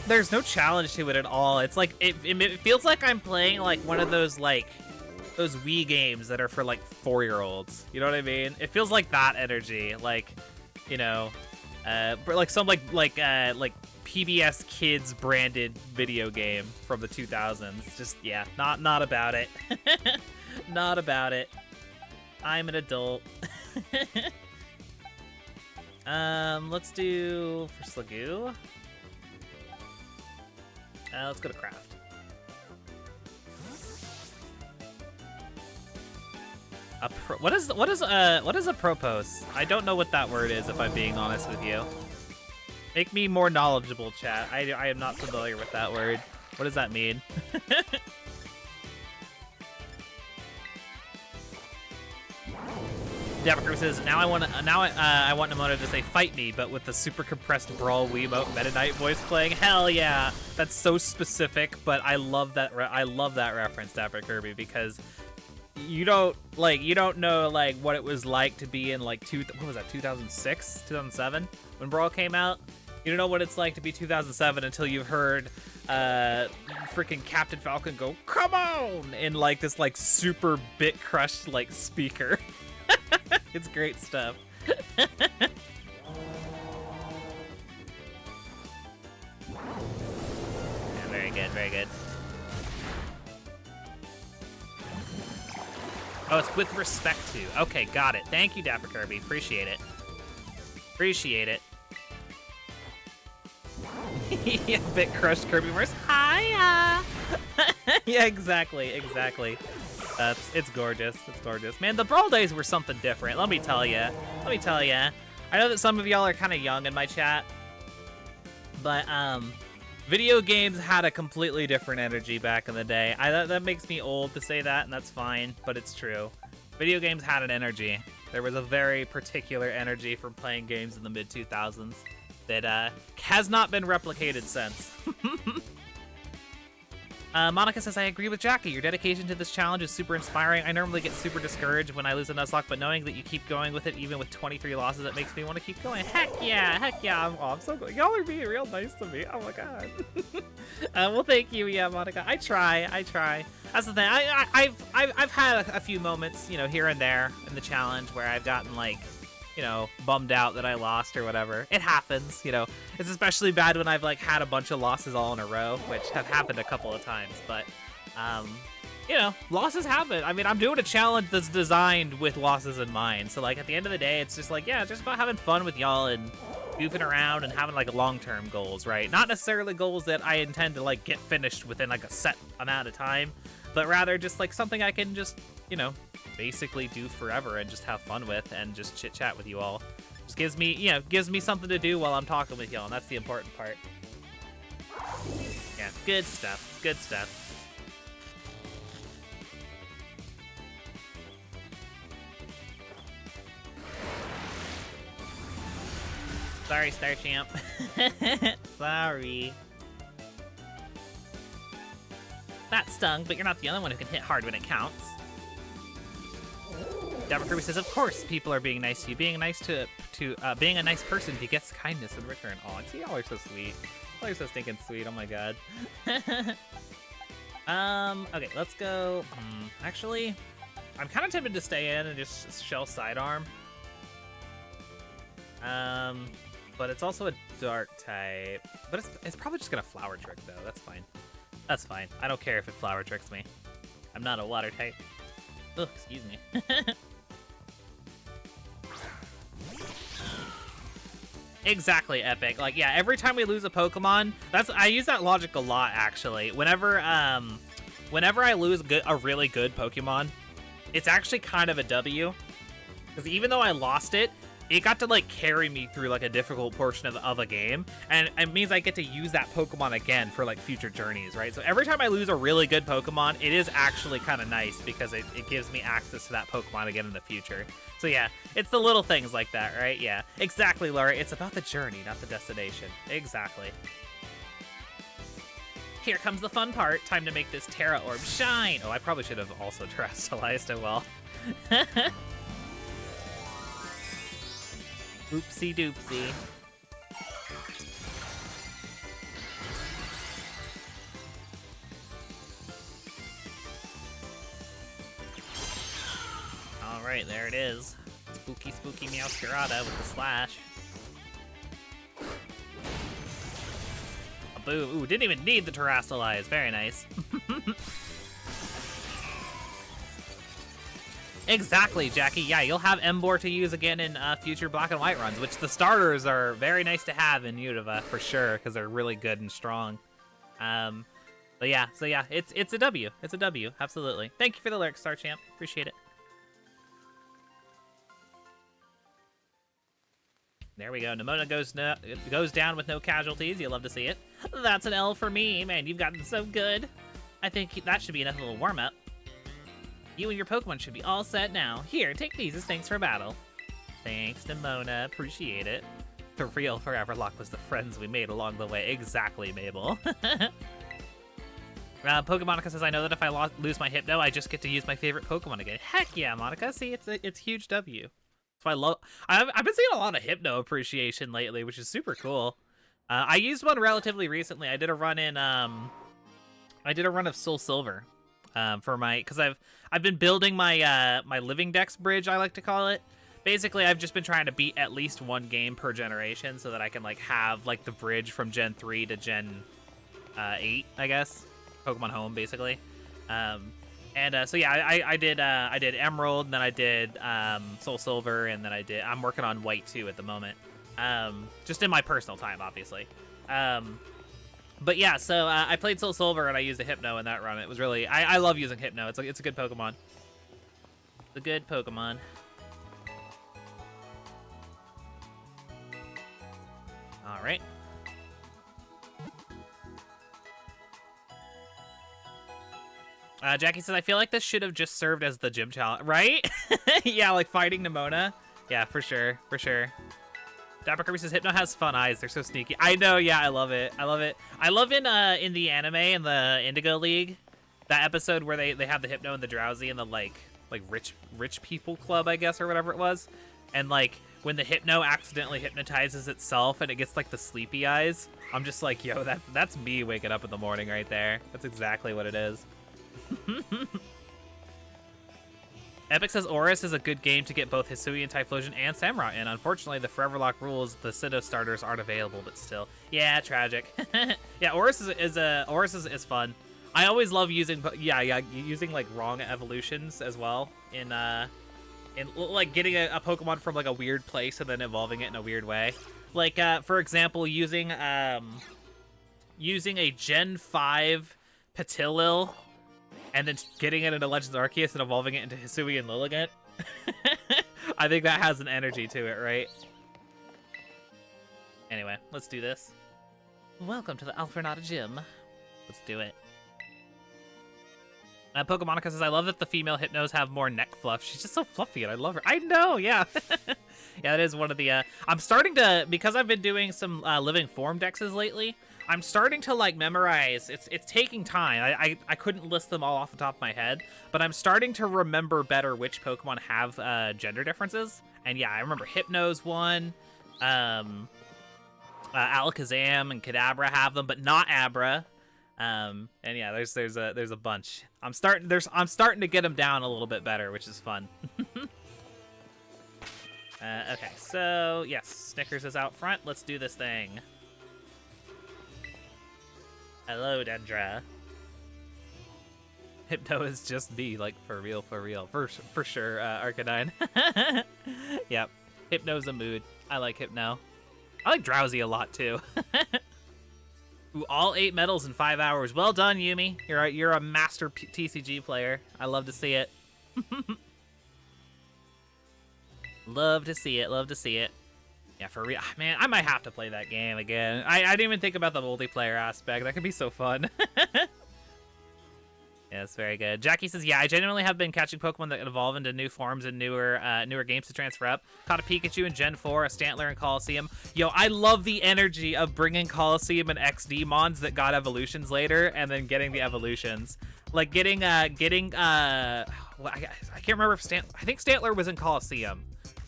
There's no challenge to it at all. It's it feels like I'm playing one of those those Wii games that are for 4-year-olds. You know what I mean? It feels like that energy. You know, but some PBS Kids branded video game from the 2000s. Just yeah, not about it. Not about it. I'm an adult. Let's do for Slagoo. Let's go to Craft. What is a propose? I don't know what that word is, if I'm being honest with you. Make me more knowledgeable, chat. I am not familiar with that word. What does that mean? Dapper says, I want Nimona to say "fight me," but with the super compressed Brawl Wiimote Meta Knight voice playing. Hell yeah, that's so specific. But I love that. I love that reference, Dapper Kirby, because you don't know what it was like to be in what was that, 2006, 2007 when Brawl came out. You don't know what it's like to be 2007 until you've heard freaking Captain Falcon go "come on" in this super bit crushed speaker. It's great stuff. Yeah, very good, very good. Oh, it's with respect to. Okay, got it. Thank you, Dapper Kirby. Appreciate it. Appreciate it. Yeah, bit crushed Kirby verse. Hiya! Yeah, exactly, exactly. It's gorgeous. It's gorgeous. Man, the Brawl days were something different. Let me tell you. Let me tell you. I know that some of y'all are kind of young in my chat, but video games had a completely different energy back in the day. That makes me old to say that, and that's fine, but it's true. Video games had an energy. There was a very particular energy from playing games in the mid-2000s that has not been replicated since. Monica says, I agree with Jackie. Your dedication to this challenge is super inspiring. I normally get super discouraged when I lose a Nuzlocke, but knowing that you keep going with it, even with 23 losses, it makes me want to keep going. Heck yeah. I'm so good. Y'all are being real nice to me. Oh my god. Well, thank you. Yeah, Monica. I try. That's the thing. I've had a few moments, here and there in the challenge where I've gotten like, bummed out that I lost or whatever. It happens, It's especially bad when I've like had a bunch of losses all in a row, which have happened a couple of times. But, losses happen. I mean, I'm doing a challenge that's designed with losses in mind. So like at the end of the day, it's just like, yeah, just about having fun with y'all and goofing around and having like long-term goals, right? Not necessarily goals that I intend to like get finished within like a set amount of time, but rather just like something I can just, basically do forever and just have fun with and just chit chat with you all. Just gives me something to do while I'm talking with y'all, and that's the important part. Yeah, good stuff. Sorry, Star Champ. Sorry. That stung, but you're not the only one who can hit hard when it counts. Dabber Kirby says, of course people are being nice to you. Being nice being a nice person begets kindness in return. Oh, see, y'all are so sweet. Y'all are so stinking sweet. Oh my god. Okay, let's go. Actually, I'm kind of tempted to stay in and just shell sidearm. But it's also a dark type. But it's probably just gonna flower trick though. That's fine. That's fine. I don't care if it flower tricks me. I'm not a water type. Ugh, excuse me. Exactly, Epic. Like, yeah, every time we lose a Pokemon, I use that logic a lot, actually. Whenever I lose a really good Pokemon, it's actually kind of a W. Because even though I lost it, it got to, like, carry me through, like, a difficult portion of a game. And it means I get to use that Pokemon again for, like, future journeys, right? So every time I lose a really good Pokemon, it is actually kind of nice because it gives me access to that Pokemon again in the future. So yeah, it's the little things like that, right? Yeah, exactly, Laura. It's about the journey, not the destination. Exactly. Here comes the fun part. Time to make this Terra Orb shine. Oh, I probably should have also terrestrialized it well. Oopsie doopsie. Alright, there it is. Spooky, spooky Meowscarada with the slash. A boo. Ooh, didn't even need the terrestrialize. Very nice. Exactly, Jackie. Yeah, you'll have Emboar to use again in future Black and White runs, which the starters are very nice to have in Unova for sure, because they're really good and strong. But yeah, so yeah, it's a W. It's a W, absolutely. Thank you for the lyrics, Star Champ. Appreciate it. There we go. Nimona goes down with no casualties. You'll love to see it. That's an L for me. Man, you've gotten so good. I think that should be enough little warm-up. You and your Pokemon should be all set now. Here, take these as thanks for battle. Thanks, Nimona. Appreciate it. The real Foreverlocke was the friends we made along the way. Exactly, Mabel. Pokemonica says, I know that if I lose my Hypno, I just get to use my favorite Pokemon again. Heck yeah, Monica. See, it's huge W. So I've been seeing a lot of Hypno appreciation lately, which is super cool. I used one relatively recently. I did a run of Soul Silver. Because I've been building my my Living Dex bridge, I like to call it. Basically, I've just been trying to beat at least one game per generation so that I can like have like the bridge from Gen 3 to Gen 8, I guess. Pokemon Home, basically. So yeah, I did Emerald, and then I did Soul Silver, and then I'm working on White too at the moment. Just in my personal time, obviously. But yeah, so I played Soul Silver and I used a Hypno in that run. It was really, I love using Hypno. It's a good Pokemon. It's a good Pokemon. All right. Jackie says, I feel like this should have just served as the gym challenge, right? Yeah, like fighting Nimona. Yeah, for sure, for sure. Dapper Kirby says, Hypno has fun eyes. They're so sneaky. I know, yeah, I love it. I love it. I love in the anime, in the Indigo League, that episode where they have the Hypno and the Drowsy and the, like rich people club, I guess, or whatever it was. And, like, when the Hypno accidentally hypnotizes itself and it gets, like, the sleepy eyes, I'm just like, yo, that's me waking up in the morning right there. That's exactly what it is. Epic says Oris is a good game to get both Hisuian, Typhlosion, and Samurott in. Unfortunately, the Foreverlocke rules, the Sinnoh starters aren't available, but still. Yeah, tragic. Yeah, Oris is fun. I always love using using like wrong evolutions as well in like getting a Pokemon from like a weird place and then evolving it in a weird way. Like for example, using a Gen 5 Petilil and then getting it into Legends Arceus and evolving it into Hisui and Lilligant. I think that has an energy to it, right? Anyway, let's do this. Welcome to the Alpharnata Gym. Let's do it. Pokemonica says, I love that the female Hypnos have more neck fluff. She's just so fluffy and I love her. I know, yeah. Yeah, that is one of the... I'm starting to... Because I've been doing some living form dexes lately, I'm starting to, like, memorize. It's taking time. I couldn't list them all off the top of my head, but I'm starting to remember better which Pokemon have gender differences. And yeah, I remember Hypno's one. Alakazam and Kadabra have them, but not Abra. And yeah, there's a bunch. I'm starting to get them down a little bit better, which is fun. Okay, so yes, Snickers is out front. Let's do this thing. Hello, Dendra. Hypno is just me, like for real, for sure. Arcanine. Yep, Hypno's a mood. I like Hypno. I like Drowsy a lot too. Ooh, all 8 medals in 5 hours. Well done, Yumi. You're a master TCG player. I love to see it. Love to see it. Love to see it. Yeah, for real. Man, I might have to play that game again. I didn't even think about the multiplayer aspect. That could be so fun. Yeah, it's very good. Jackie says, yeah, I genuinely have been catching Pokemon that evolve into new forms and newer games to transfer up. Caught a Pikachu in Gen 4, a Stantler in Coliseum. Yo, I love the energy of bringing Coliseum and XD mons that got evolutions later and then getting the evolutions. Like getting well, I can't remember if I think Stantler was in Coliseum.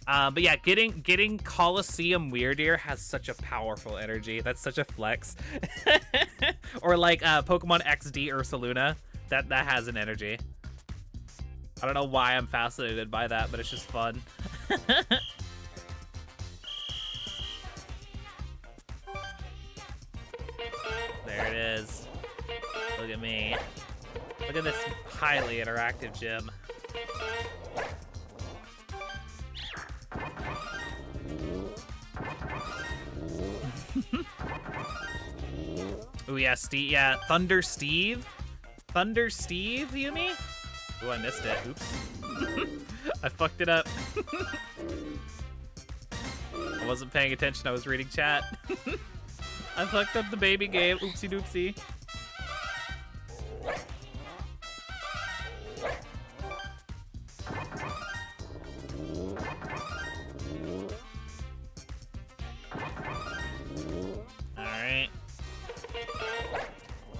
But yeah, getting Coliseum Weirdeer has such a powerful energy. That's such a flex. Or like Pokemon XD Ursaluna. That has an energy. I don't know why I'm fascinated by that, but it's just fun. There it is. Look at me. Look at this highly interactive gym. Oh yeah, Steve. Yeah, Thunder Steve. Thunder Steve, Yumi? Oh, I missed it. Oops. I fucked it up. I wasn't paying attention. I was reading chat. I fucked up the baby game. Oopsie doopsie.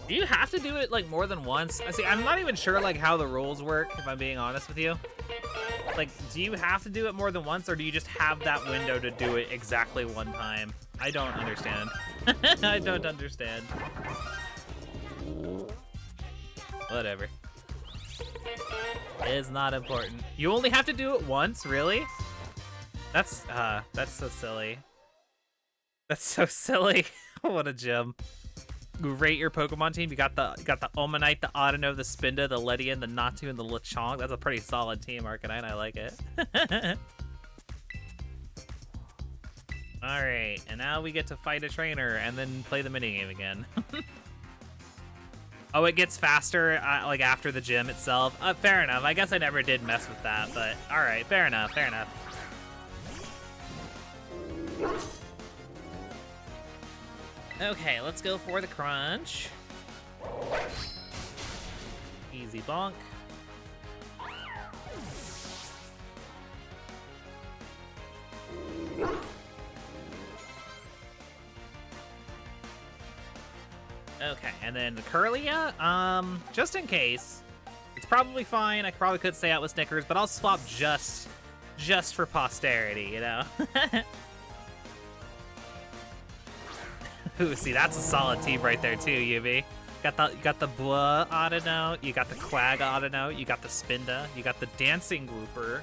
Do you have to do it like more than once? See, I'm not even sure like how the rules work, if I'm being honest with you. Like, do you have to do it more than once, or do you just have that window to do it exactly one time? I don't understand. I don't understand. Whatever. It's not important. You only have to do it once, really? That's so silly. That's so silly. What a gem. Rate your Pokemon team. You got the Omanite, the Audino, the Spinda, the Ledian, the Natu, and the Lechonk. That's a pretty solid team, Arcanine. I like it. Alright, and now we get to fight a trainer and then play the minigame again. Oh, it gets faster like after the gym itself. Fair enough. I guess I never did mess with that, but alright, fair enough, fair enough. Okay, let's go for the crunch. Easy Easy bonk. Okay, and then the Curlia, just in case. It's probably fine. I probably could stay out with Snickers, but I'll swap just for posterity, you know? Ooh, see, that's a solid team right there too, Yubi. Got the Blah auto-note, you got the Quag auto-note, you got the Spinda, you got the Dancing Wooper.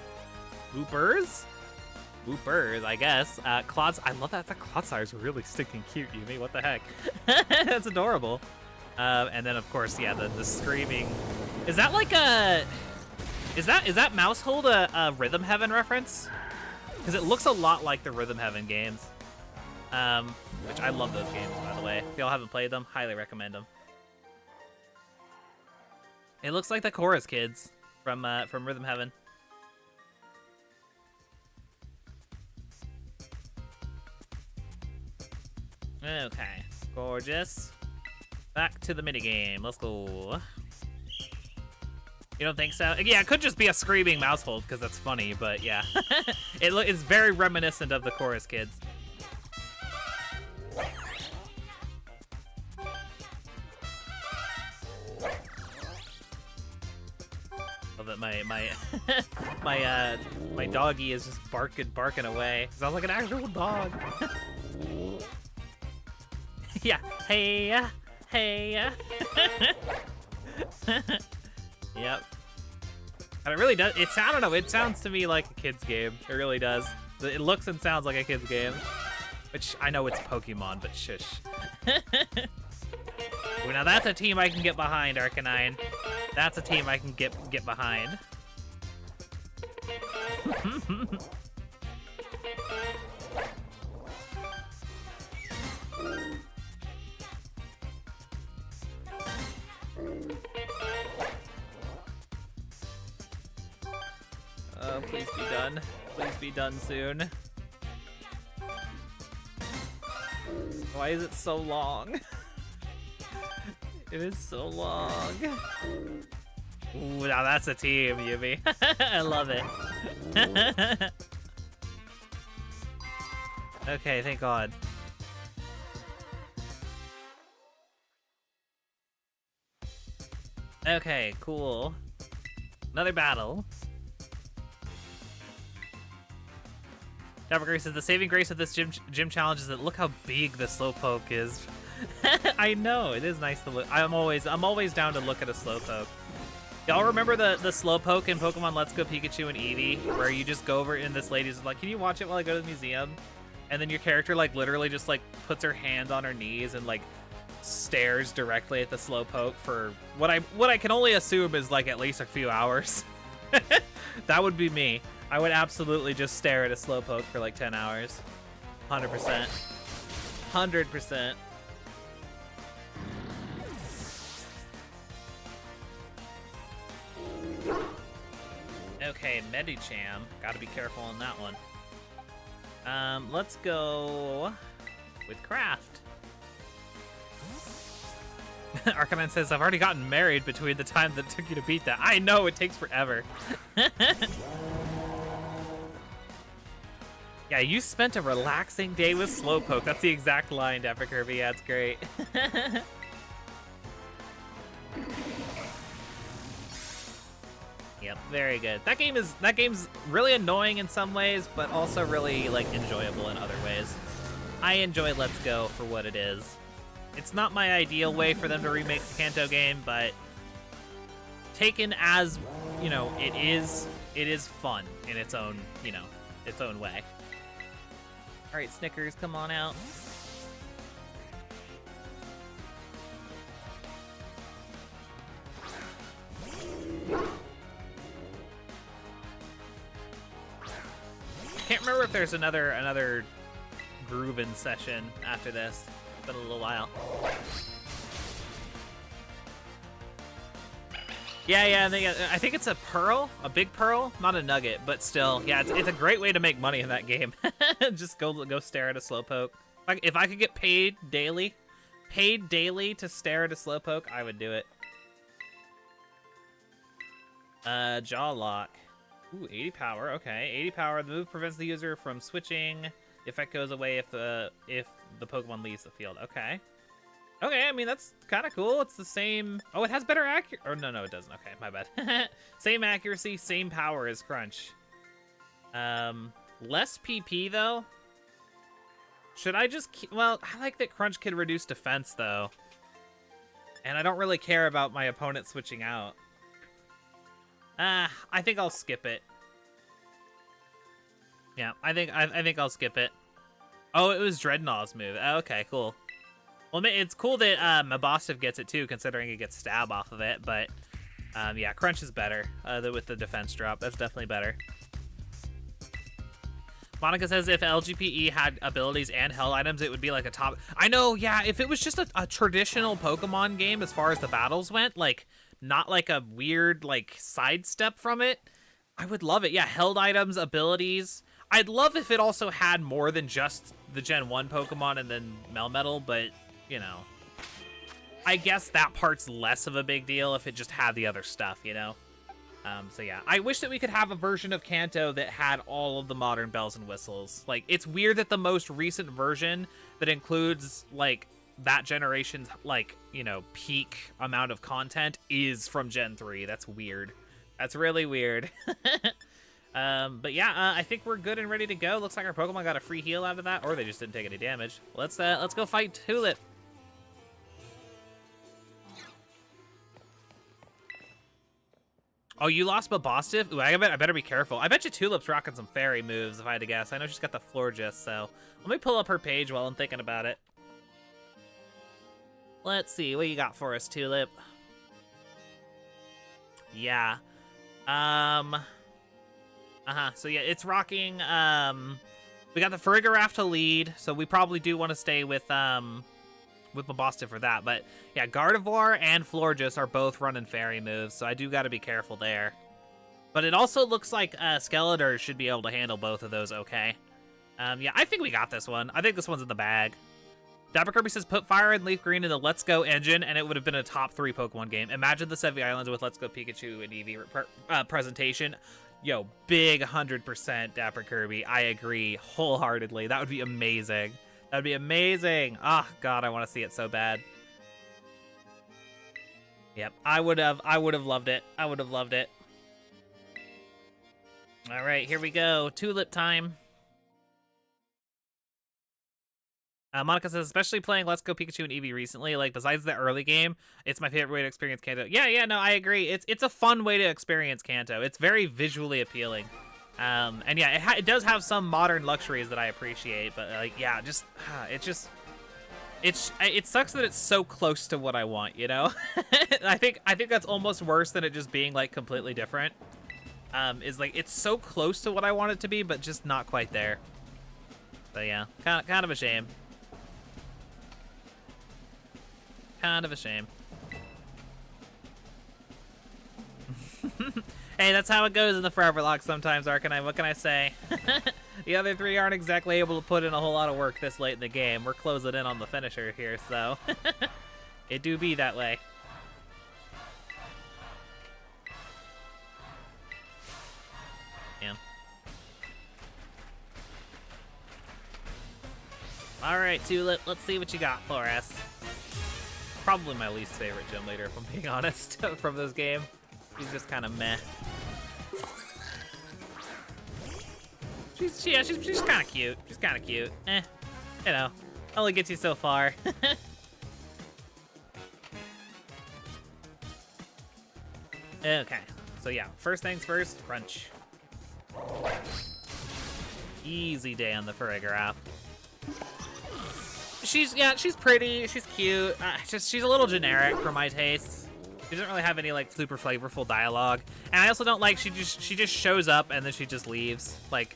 Woopers, I guess. Clods, I love that the Clodsire is really stinking cute, Yubi. What the heck? That's adorable. And then of course, yeah, the screaming. Is that like a... Is that Mousehold a Rhythm Heaven reference? Because it looks a lot like the Rhythm Heaven games. Which I love those games, by the way. If y'all haven't played them, highly recommend them. It looks like the Chorus Kids from Rhythm Heaven. Okay, gorgeous. Back to the minigame. Let's go. You don't think so? Yeah, it could just be a screaming Mousehold because that's funny, but yeah. It's very reminiscent of the Chorus Kids. Love that my doggy is just barking away. Sounds like an actual dog. Yeah. Hey. Yep. And it really does. I don't know. It sounds to me like a kid's game. It really does. It looks and sounds like a kid's game. Which, I know it's Pokemon, but shush. Ooh, now that's a team I can get behind, Arcanine. That's a team I can get behind. Oh, please be done. Please be done soon. Why is it so long? It is so long. Ooh, now that's a team, Yubi. I love it. Okay, thank God. Okay, cool. Another battle. Grace says the saving grace of this gym challenge is that look how big the Slowpoke is. I know, it is nice to look. I'm always down to look at a Slowpoke. Y'all remember the Slowpoke in Pokemon Let's Go Pikachu and Eevee, where you just go over and this lady's like, can you watch it while I go to the museum? And then your character like literally just like puts her hand on her knees and like stares directly at the Slowpoke for what I can only assume is like at least a few hours. That would be me. I would absolutely just stare at a Slowpoke for like 10 hours. 100%. 100%. Okay, Medicham. Gotta be careful on that one. Let's go with Craft. Arcanine says, I've already gotten married between the time that it took you to beat that. I know, it takes forever. Yeah, you spent a relaxing day with Slowpoke. That's the exact line, Epic Kirby. Yeah, it's great. Yep, very good. That game's really annoying in some ways, but also really like enjoyable in other ways. I enjoy Let's Go for what it is. It's not my ideal way for them to remake the Kanto game, but taken as, you know, it is fun in its own, you know, its own way. All right, Snickers, come on out. Can't remember if there's another groovin' session after this. It's been a little while. Yeah, I think it's a pearl, a big pearl, not a nugget, but still, yeah, it's a great way to make money in that game. Just go stare at a Slowpoke. Like, if I could get paid daily to stare at a Slowpoke, I would do it. Jaw lock. Ooh, 80 power. Okay, 80 power. The move prevents the user from switching. The effect goes away if the Pokemon leaves the field. Okay. Okay, I mean, that's kind of cool. It's the same... Oh, it has better accuracy. Or no, it doesn't. Okay, my bad. Same accuracy, same power as Crunch. Less PP, though. Should I just... Well, I like that Crunch can reduce defense, though. And I don't really care about my opponent switching out. I think I'll skip it. Yeah, I think I'll skip it. Oh, it was Dreadnaught's move. Oh, okay, cool. Well, it's cool that Mabosstiff gets it too, considering it gets stab off of it. But yeah, Crunch is better with the defense drop. That's definitely better. Monica says if LGPE had abilities and held items, it would be like a top... I know, yeah, if it was just a traditional Pokemon game as far as the battles went, like, not like a weird, like, sidestep from it, I would love it. Yeah, held items, abilities. I'd love if it also had more than just the Gen 1 Pokemon and then Melmetal, but, you know. I guess that part's less of a big deal if it just had the other stuff, you know? So yeah, I wish that we could have a version of Kanto that had all of the modern bells and whistles. Like, it's weird that the most recent version that includes, like, that generation's, like, you know, peak amount of content is from Gen 3. That's weird. That's really weird. But yeah, I think we're good and ready to go. Looks like our Pokemon got a free heal out of that, or they just didn't take any damage. Let's go fight Tulip. Oh, you lost Mabosstiff? Ooh, I better be careful. I bet you Tulip's rocking some fairy moves, if I had to guess. I know she's got the Florges, so let me pull up her page while I'm thinking about it. Let's see, what you got for us, Tulip? Yeah. So yeah, it's rocking, we got the Farigiraf to lead, so we probably do want to stay with Mabosstiff for that. But yeah, Gardevoir and Florges are both running fairy moves, so I do got to be careful there. But it also looks like Skeletor should be able to handle both of those okay. Yeah, I think we got this one. I think this one's in the bag. Dapper Kirby says, put Fire and Leaf Green in the Let's Go engine, and it would have been a top 3 Pokemon game. Imagine the Sevi Islands with Let's Go Pikachu and Eevee presentation. Yo, big 100% Dapper Kirby. I agree wholeheartedly. That would be amazing. That'd be amazing. Oh, God, I want to see it so bad. Yep, I would have loved it. I would have loved it. All right, here we go. Tulip time. Monica says, especially playing Let's Go Pikachu and Eevee recently, like, besides the early game, it's my favorite way to experience Kanto. Yeah, no, I agree. It's a fun way to experience Kanto. It's very visually appealing. And yeah, it does have some modern luxuries that I appreciate, but like, yeah, it sucks that it's so close to what I want, you know? I think that's almost worse than it just being like completely different. Is like, it's so close to what I want it to be, but just not quite there. So yeah, kind of a shame. Kind of a shame. Hey, that's how it goes in the Foreverlocke sometimes, Arcanine. What can I say? The other 3 aren't exactly able to put in a whole lot of work this late in the game. We're closing in on the finisher here, so it do be that way. Yeah. All right, Tulip, let's see what you got for us. Probably my least favorite gym leader, if I'm being honest, from this game. He's just kind of meh. She's kind of cute. She's kind of cute. You know, only gets you so far. Okay, so yeah, first things first, Crunch. Easy day on the Farigiraf. She's pretty, she's cute. She's a little generic for my taste. She doesn't really have any like super flavorful dialogue, and I also don't like she just shows up and then she just leaves. Like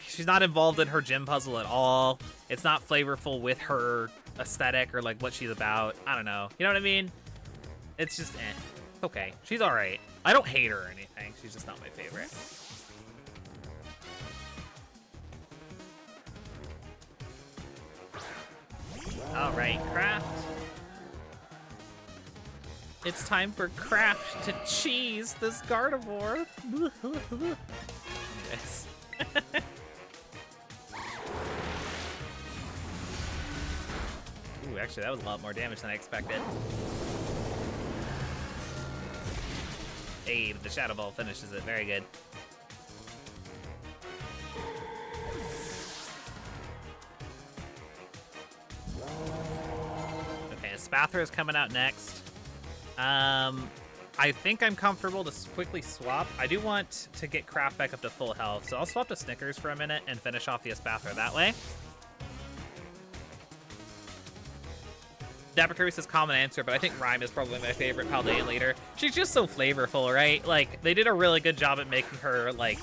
she's not involved in her gym puzzle at all. It's not flavorful with her aesthetic or like what she's about. I don't know. You know what I mean? It's just okay. She's all right. I don't hate her or anything. She's just not my favorite. All right, Craft. It's time for Craft to cheese this Gardevoir. Anyways. Ooh, actually, that was a lot more damage than I expected. Hey, but the Shadow Ball finishes it. Very good. Okay, Spathra is coming out next. I think I'm comfortable to quickly swap. I do want to get Craft back up to full health, so I'll swap to Snickers for a minute and finish off the Espathra that way. Dapper Kirby says common answer, but I think Rhyme is probably my favorite Paldean leader. She's just so flavorful, right? Like, they did a really good job at making her, like,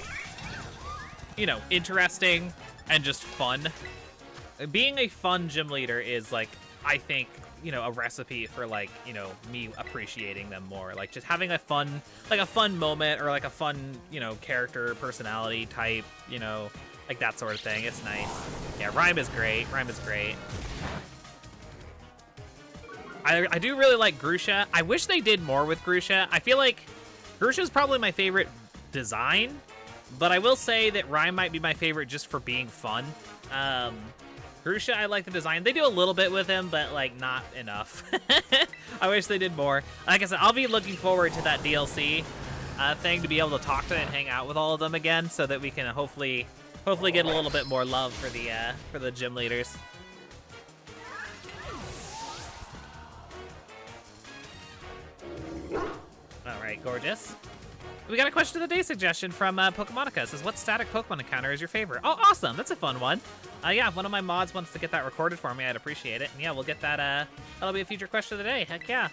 you know, interesting and just fun. Being a fun gym leader is, like, I think, you know, a recipe for, like, you know, me appreciating them more. Like, just having a fun moment or, like, a fun, you know, character, personality type, you know, like that sort of thing. It's nice. Yeah, Rhyme is great. Rhyme is great. I do really like Grusha. I wish they did more with Grusha. I feel like Grusha is probably my favorite design, but I will say that Rhyme might be my favorite just for being fun. Grusha, I like the design. They do a little bit with him, but, like, not enough. I wish they did more. Like I said, I'll be looking forward to that DLC thing to be able to talk to and hang out with all of them again so that we can hopefully get a little bit more love for the gym leaders. All right, gorgeous. We got a question of the day suggestion from Pokemonica. It says, what static Pokemon encounter is your favorite? Oh, awesome. That's a fun one. Yeah, if one of my mods wants to get that recorded for me, I'd appreciate it. And yeah, we'll get that. That'll be a future question of the day. Heck yeah.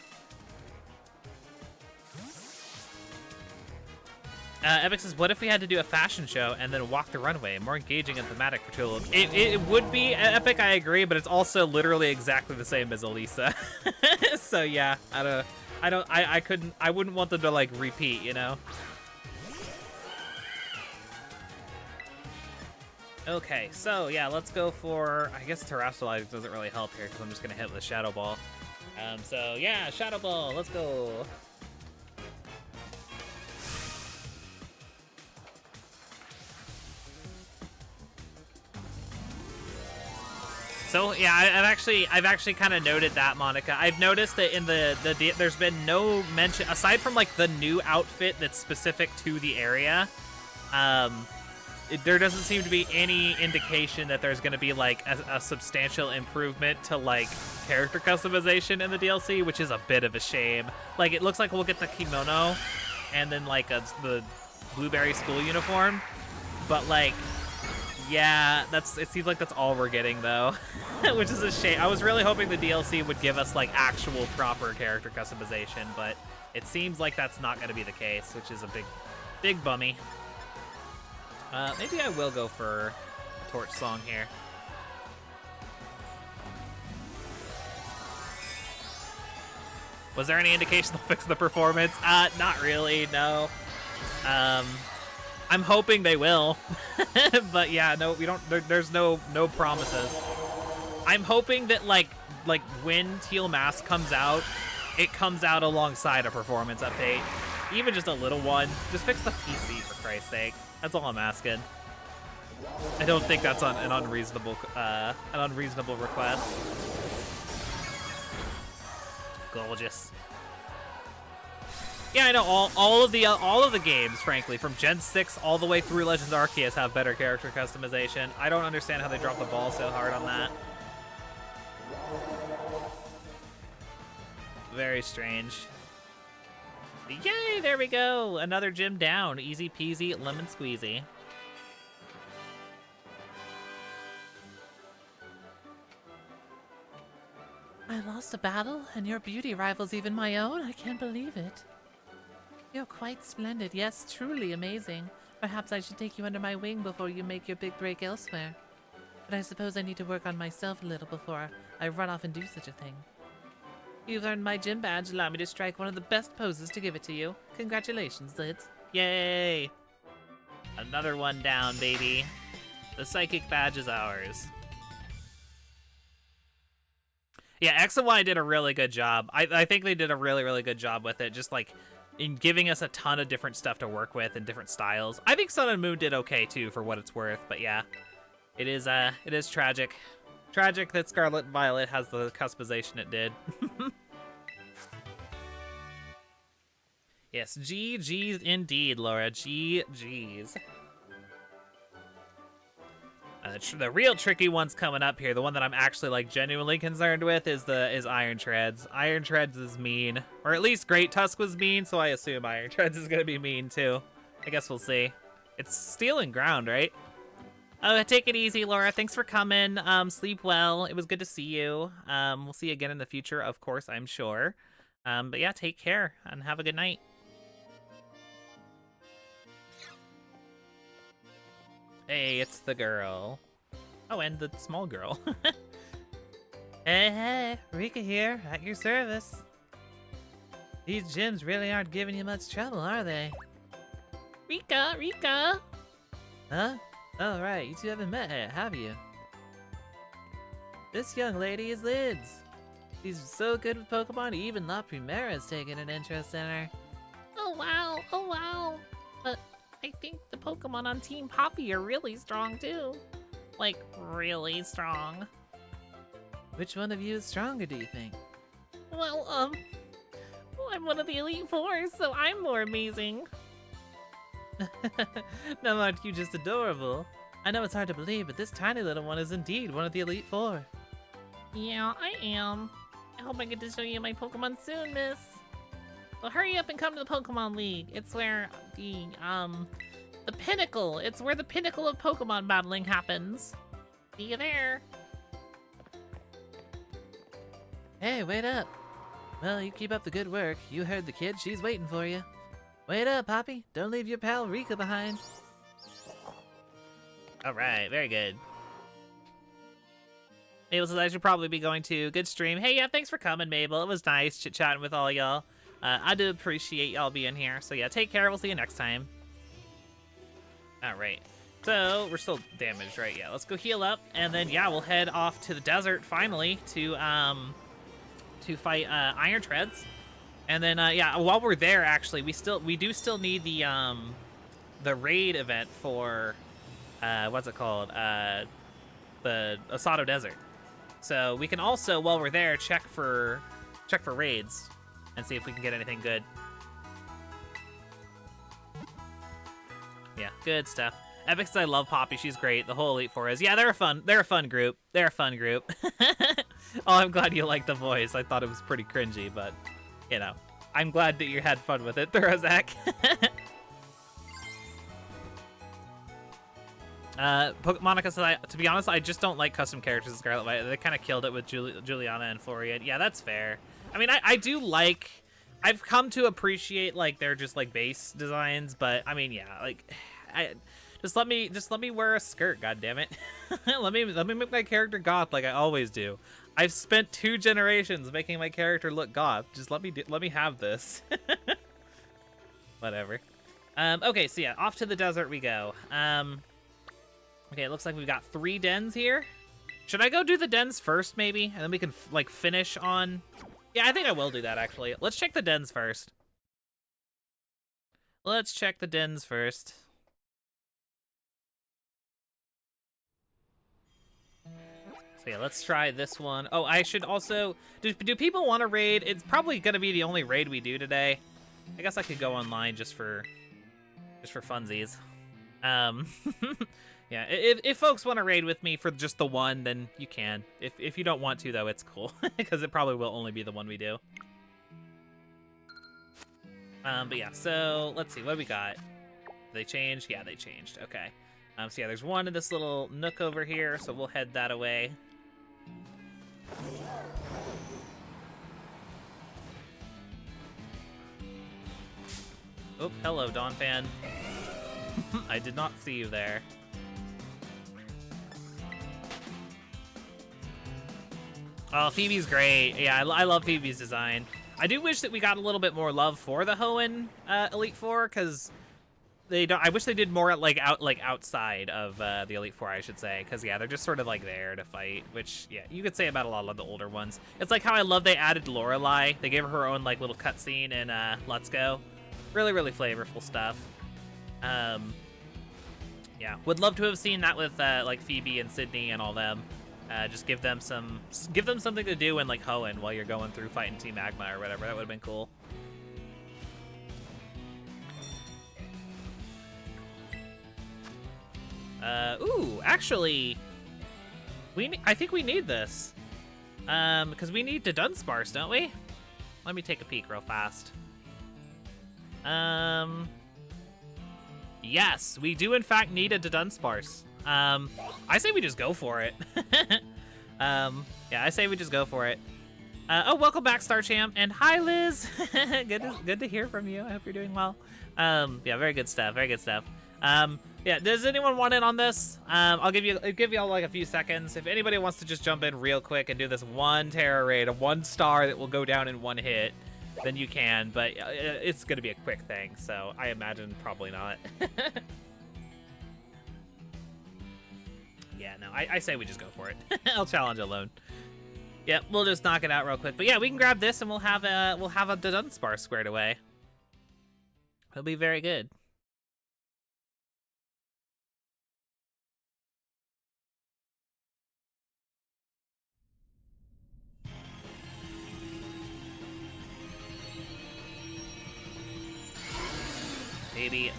Epic says, what if we had to do a fashion show and then walk the runway? More engaging and thematic for Tulip. It would be Epic, I agree, but it's also literally exactly the same as Elisa. So yeah, I wouldn't want them to, like, repeat, you know? Okay, so yeah, let's go for, I guess Terrestrialize doesn't really help here because I'm just gonna hit with a Shadow Ball. So yeah, Shadow Ball, let's go. So yeah, I've actually kind of noted that, Monica. I've noticed that in the there's been no mention aside from, like, the new outfit that's specific to the area. There doesn't seem to be any indication that there's going to be, like, a substantial improvement to, like, character customization in the DLC, which is a bit of a shame. Like, it looks like we'll get the kimono and then, like, the blueberry school uniform, but, like, yeah, it seems like that's all we're getting, though, which is a shame. I was really hoping the DLC would give us, like, actual proper character customization, but it seems like that's not going to be the case, which is a big bummy. Maybe I will go for a Torch Song here. Was there any indication they'll fix the performance? Not really, no. I'm hoping they will, but yeah, no, we don't. There's no promises. I'm hoping that like when Teal Mask comes out, it comes out alongside a performance update, even just a little one. Just fix the PC for Christ's sake. That's all I'm asking. I don't think that's an unreasonable request. Gorgeous. Yeah, I know all of the games, frankly, from Gen 6 all the way through Legends Arceus have better character customization. I don't understand how they drop the ball so hard on that. Very strange. Yay, there we go. Another gym down. Easy peasy, lemon squeezy. I lost a battle, and your beauty rivals even my own? I can't believe it. You're quite splendid. Yes, truly amazing. Perhaps I should take you under my wing before you make your big break elsewhere. But I suppose I need to work on myself a little before I run off and do such a thing. You've earned my gym badge. Allow me to strike one of the best poses to give it to you. Congratulations, Lids. Yay! Another one down, baby. The psychic badge is ours. Yeah, X and Y did a really good job. I think they did a really, really good job with it, just like in giving us a ton of different stuff to work with and different styles. I think Sun and Moon did okay too, for what it's worth. But yeah, it is tragic. Tragic that Scarlet Violet has the customization it did. Yes, GG's indeed, Laura. GG's. The real tricky one's coming up here. The one that I'm actually like genuinely concerned with is Iron Treads. Iron Treads is mean, or at least Great Tusk was mean, so I assume Iron Treads is gonna be mean too. I guess we'll see. It's stealing ground, right? Oh, take it easy, Laura. Thanks for coming. Sleep well. It was good to see you. We'll see you again in the future, of course, I'm sure. But yeah, take care and have a good night. Hey, it's the girl. Oh, and the small girl. Hey, Rika here, at your service. These gyms really aren't giving you much trouble, are they? Rika! Huh? Oh, right, you two haven't met yet, have you? This young lady is Lids. She's so good with Pokemon, even La Primera's taken an interest in her. Oh wow. But I think the Pokemon on Team Poppy are really strong too. Like, really strong. Which one of you is stronger, do you think? Well, I'm one of the Elite Four, so I'm more amazing. Now aren't you just adorable? I know it's hard to believe, but this tiny little one is indeed one of the Elite Four. Yeah, I am. I hope I get to show you my Pokemon soon, miss. Well, hurry up and come to the Pokemon League. It's where the pinnacle. It's where the pinnacle of Pokemon battling happens. See you there. Hey, wait up. Well, you keep up the good work. You heard the kid. She's waiting for you. Wait up, Poppy. Don't leave your pal Rika behind. All right, very good. Mabel says I should probably be going to. Good stream. Hey, yeah, thanks for coming, Mabel. It was nice chit-chatting with all y'all. I do appreciate y'all being here. So yeah, take care. We'll see you next time. All right. So we're still damaged, right? Yeah, let's go heal up, and then yeah, we'll head off to the desert finally to fight Iron Treads. And then yeah, while we're there, actually, we do still need the raid event for what's it called? The Asado Desert. So we can also, while we're there, check for raids and see if we can get anything good. Yeah, good stuff. Epic says I love Poppy. She's great. The whole Elite Four is. Yeah, they're a fun group. They're a fun group. Oh, I'm glad you like the voice. I thought it was pretty cringy, but you know, I'm glad that you had fun with it, Thurazak. Monica says, to be honest, I just don't like custom characters in Scarlet Violet. They kind of killed it with Juliana and Florian. Yeah, that's fair. I mean, I do like... I've come to appreciate, like, their just, like, base designs, but, I mean, yeah, like... Just let me wear a skirt, goddammit. let me make my character goth like I always do. I've spent 2 generations making my character look goth. Just let me have this. Whatever. Okay, so yeah, off to the desert we go. Okay, it looks like we've got 3 dens here. Should I go do the dens first, maybe? And then we can, like, finish on... Yeah, I think I will do that, actually. Let's check the dens first. Let's check the dens first. So yeah, let's try this one. Oh, I should also... Do people want to raid? It's probably going to be the only raid we do today. I guess I could go online just for funsies. Yeah, if folks want to raid with me for just the one, then you can. If you don't want to, though, it's cool. Because it probably will only be the one we do. But yeah, so let's see. What do we got? They changed? Yeah, they changed. Okay. So yeah, there's one in this little nook over here, so we'll head that away. Oh, hello, Dawn fan. I did not see you there. Oh, Phoebe's great. Yeah, I love Phoebe's design. I do wish that we got a little bit more love for the Hoenn Elite Four, because they don't. I wish they did more outside of the Elite Four, I should say, because yeah, they're just sort of like there to fight. Which yeah, you could say about a lot of the older ones. It's like how I love they added Lorelai. They gave her own like little cutscene in Let's Go. Really, really flavorful stuff. Yeah, would love to have seen that with like Phoebe and Sydney and all them. Just give them something to do in like Hoenn while you're going through fighting Team Magma or whatever. That would have been cool. Ooh, actually, I think we need this. Because we need to Dunsparce, don't we? Let me take a peek real fast. Yes, we do in fact need a Dunsparce. I say we just go for it. Yeah, I say we just go for it. Oh, welcome back, Star Champ, and hi, Liz. good to hear from you. I hope you're doing well. Yeah, very good stuff. Very good stuff. Yeah, does anyone want in on this? I'll give you all like a few seconds. If anybody wants to just jump in real quick and do this one Terra raid, a 1-star that will go down in one hit, then you can. But it's gonna be a quick thing, so I imagine probably not. Yeah, no, I say we just go for it. I'll challenge alone. Yeah, we'll just knock it out real quick. But yeah, we can grab this and we'll have a Dunsparce squared away. It'll be very good.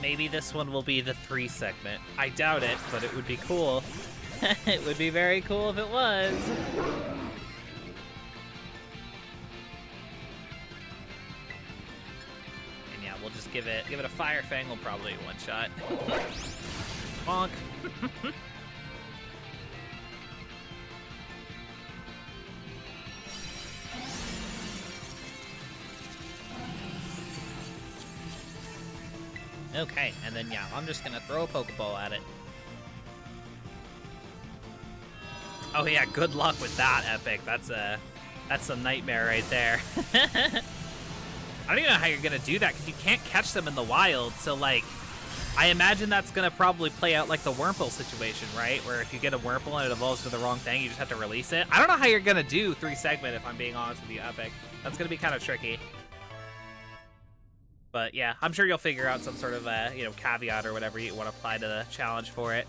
Maybe this one will be the 3 segment. I doubt it, but it would be cool. It would be very cool if it was. And yeah, we'll just give it a Fire Fang. We'll probably one shot. Bonk. Okay, and then yeah, I'm just gonna throw a Pokeball at it. Oh yeah, good luck with that, Epic. That's a nightmare right there. I don't even know how you're gonna do that because you can't catch them in the wild. So like, I imagine that's gonna probably play out like the Wurmple situation, right? Where if you get a Wurmple and it evolves to the wrong thing, you just have to release it. I don't know how you're gonna do 3 segment if I'm being honest with you, Epic. That's gonna be kind of tricky. But yeah, I'm sure you'll figure out some sort of, caveat or whatever you want to apply to the challenge for it.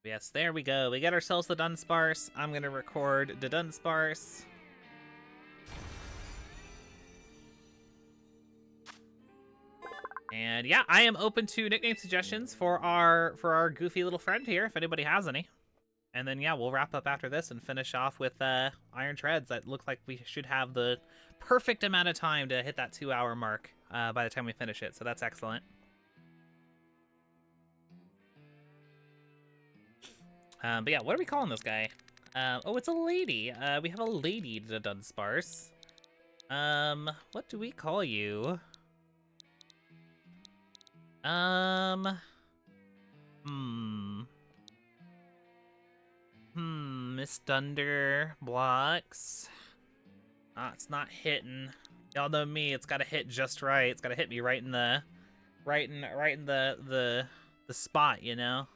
Yes, there we go. We got ourselves the Dunsparce. I'm going to record the Dunsparce. And yeah, I am open to nickname suggestions for our goofy little friend here, if anybody has any. And then, yeah, we'll wrap up after this and finish off with Iron Treads. That looks like we should have the perfect amount of time to hit that 2-hour mark by the time we finish it. So that's excellent. But yeah, what are we calling this guy? Oh, it's a lady. We have a lady to Dunsparce. What do we call you? Miss Thunder blocks. Ah, it's not hitting. Y'all know me. It's got to hit just right. It's got to hit me right in the spot, you know.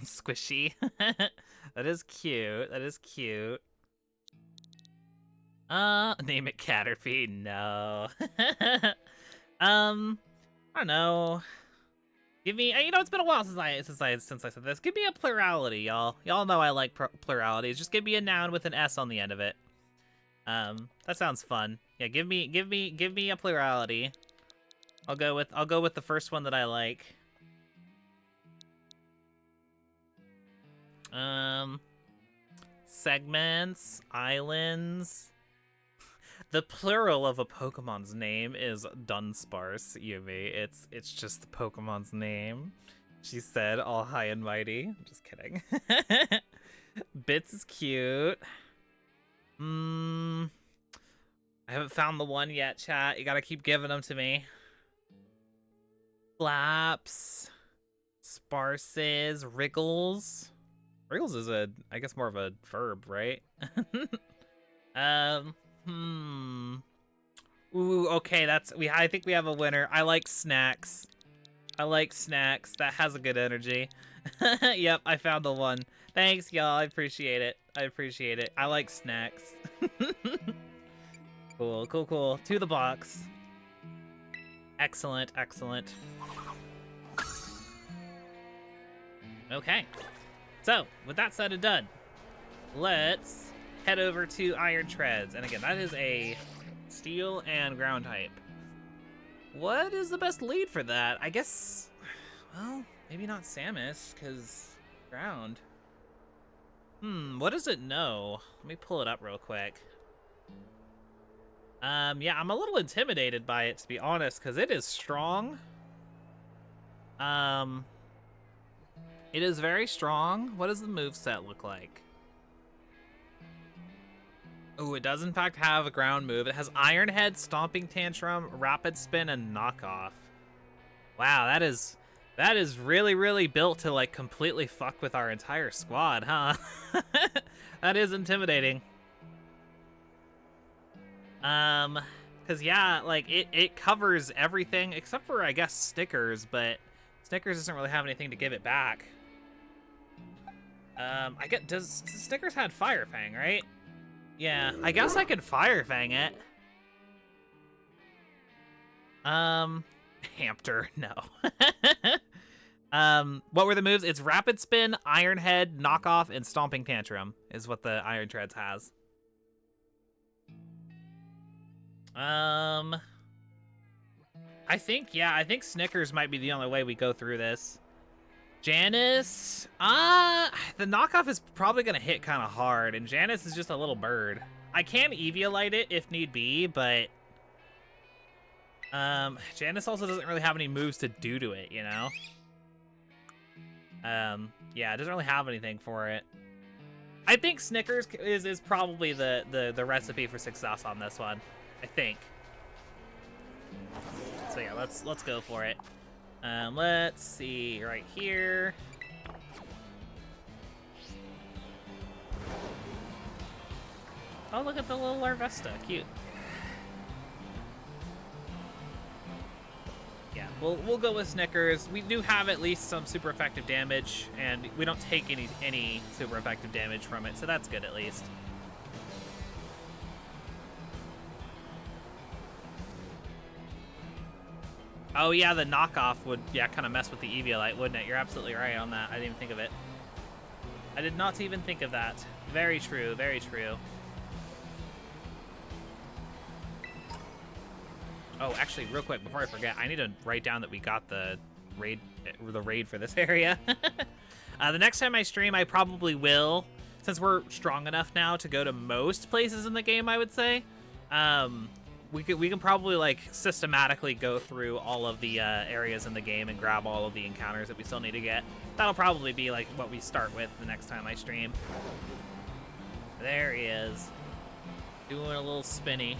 Squishy. That is cute. That is cute. Name it Caterpie. No. I don't know. Give me, it's been a while since I said this. Give me a plurality, y'all. Y'all know I like pluralities. Just give me a noun with an S on the end of it. That sounds fun. Yeah, give me a plurality. I'll go with the first one that I like. Segments, islands. The plural of a Pokemon's name is Dunsparce, Yumi. It's just the Pokemon's name. She said, all high and mighty. I'm just kidding. Bits is cute. I haven't found the one yet, chat. You gotta keep giving them to me. Flaps. Sparses, Wriggles. Wriggles is I guess more of a verb, right? Ooh, okay, I think we have a winner. I like snacks. That has a good energy. Yep, I found the one. Thanks, y'all. I appreciate it. I like snacks. Cool. To the box. Excellent. Okay. So, with that said and done, let's head over to Iron Treads. And again, that is a steel and ground type. What is the best lead for that? I guess, well, maybe not Samus, because ground. What does it know? Let me pull it up real quick. Yeah, I'm a little intimidated by it, to be honest, because it is strong. It is very strong. What does the moveset look like? Oh, it does in fact have a ground move. It has Iron Head, Stomping Tantrum, Rapid Spin, and Knockoff. Wow, that is really, really built to like completely fuck with our entire squad, huh? That is intimidating. Cause yeah, like it covers everything except for I guess Snickers, but Snickers doesn't really have anything to give it back. I get does Snickers had Fire Fang, right? Yeah, I guess I could Fire Fang it. Hamster, no. What were the moves? It's Rapid Spin, Iron Head, Knockoff, and Stomping Tantrum is what the Iron Treads has. I think Snickers might be the only way we go through this. Janice, the Knockoff is probably gonna hit kind of hard, and Janice is just a little bird. I can Eviolite it if need be, but Janice also doesn't really have any moves to do to it, you know? Yeah, it doesn't really have anything for it. I think Snickers is probably the recipe for success on this one. I think. So yeah, let's go for it. Let's see right here. Oh, look at the little Larvesta, cute. Yeah, we'll go with Snickers. We do have at least some super effective damage, and we don't take any super effective damage from it, so that's good at least. Oh yeah, the Knockoff would kind of mess with the Eviolite, wouldn't it? You're absolutely right on that. I didn't even think of it. I did not even think of that. Very true, very true. Oh, actually, real quick, before I forget, I need to write down that we got the raid for this area. The next time I stream, I probably will, since we're strong enough now to go to most places in the game, I would say. We can probably like systematically go through all of the areas in the game and grab all of the encounters that we still need to get. That'll probably be like what we start with the next time I stream. There he is, doing a little spinny.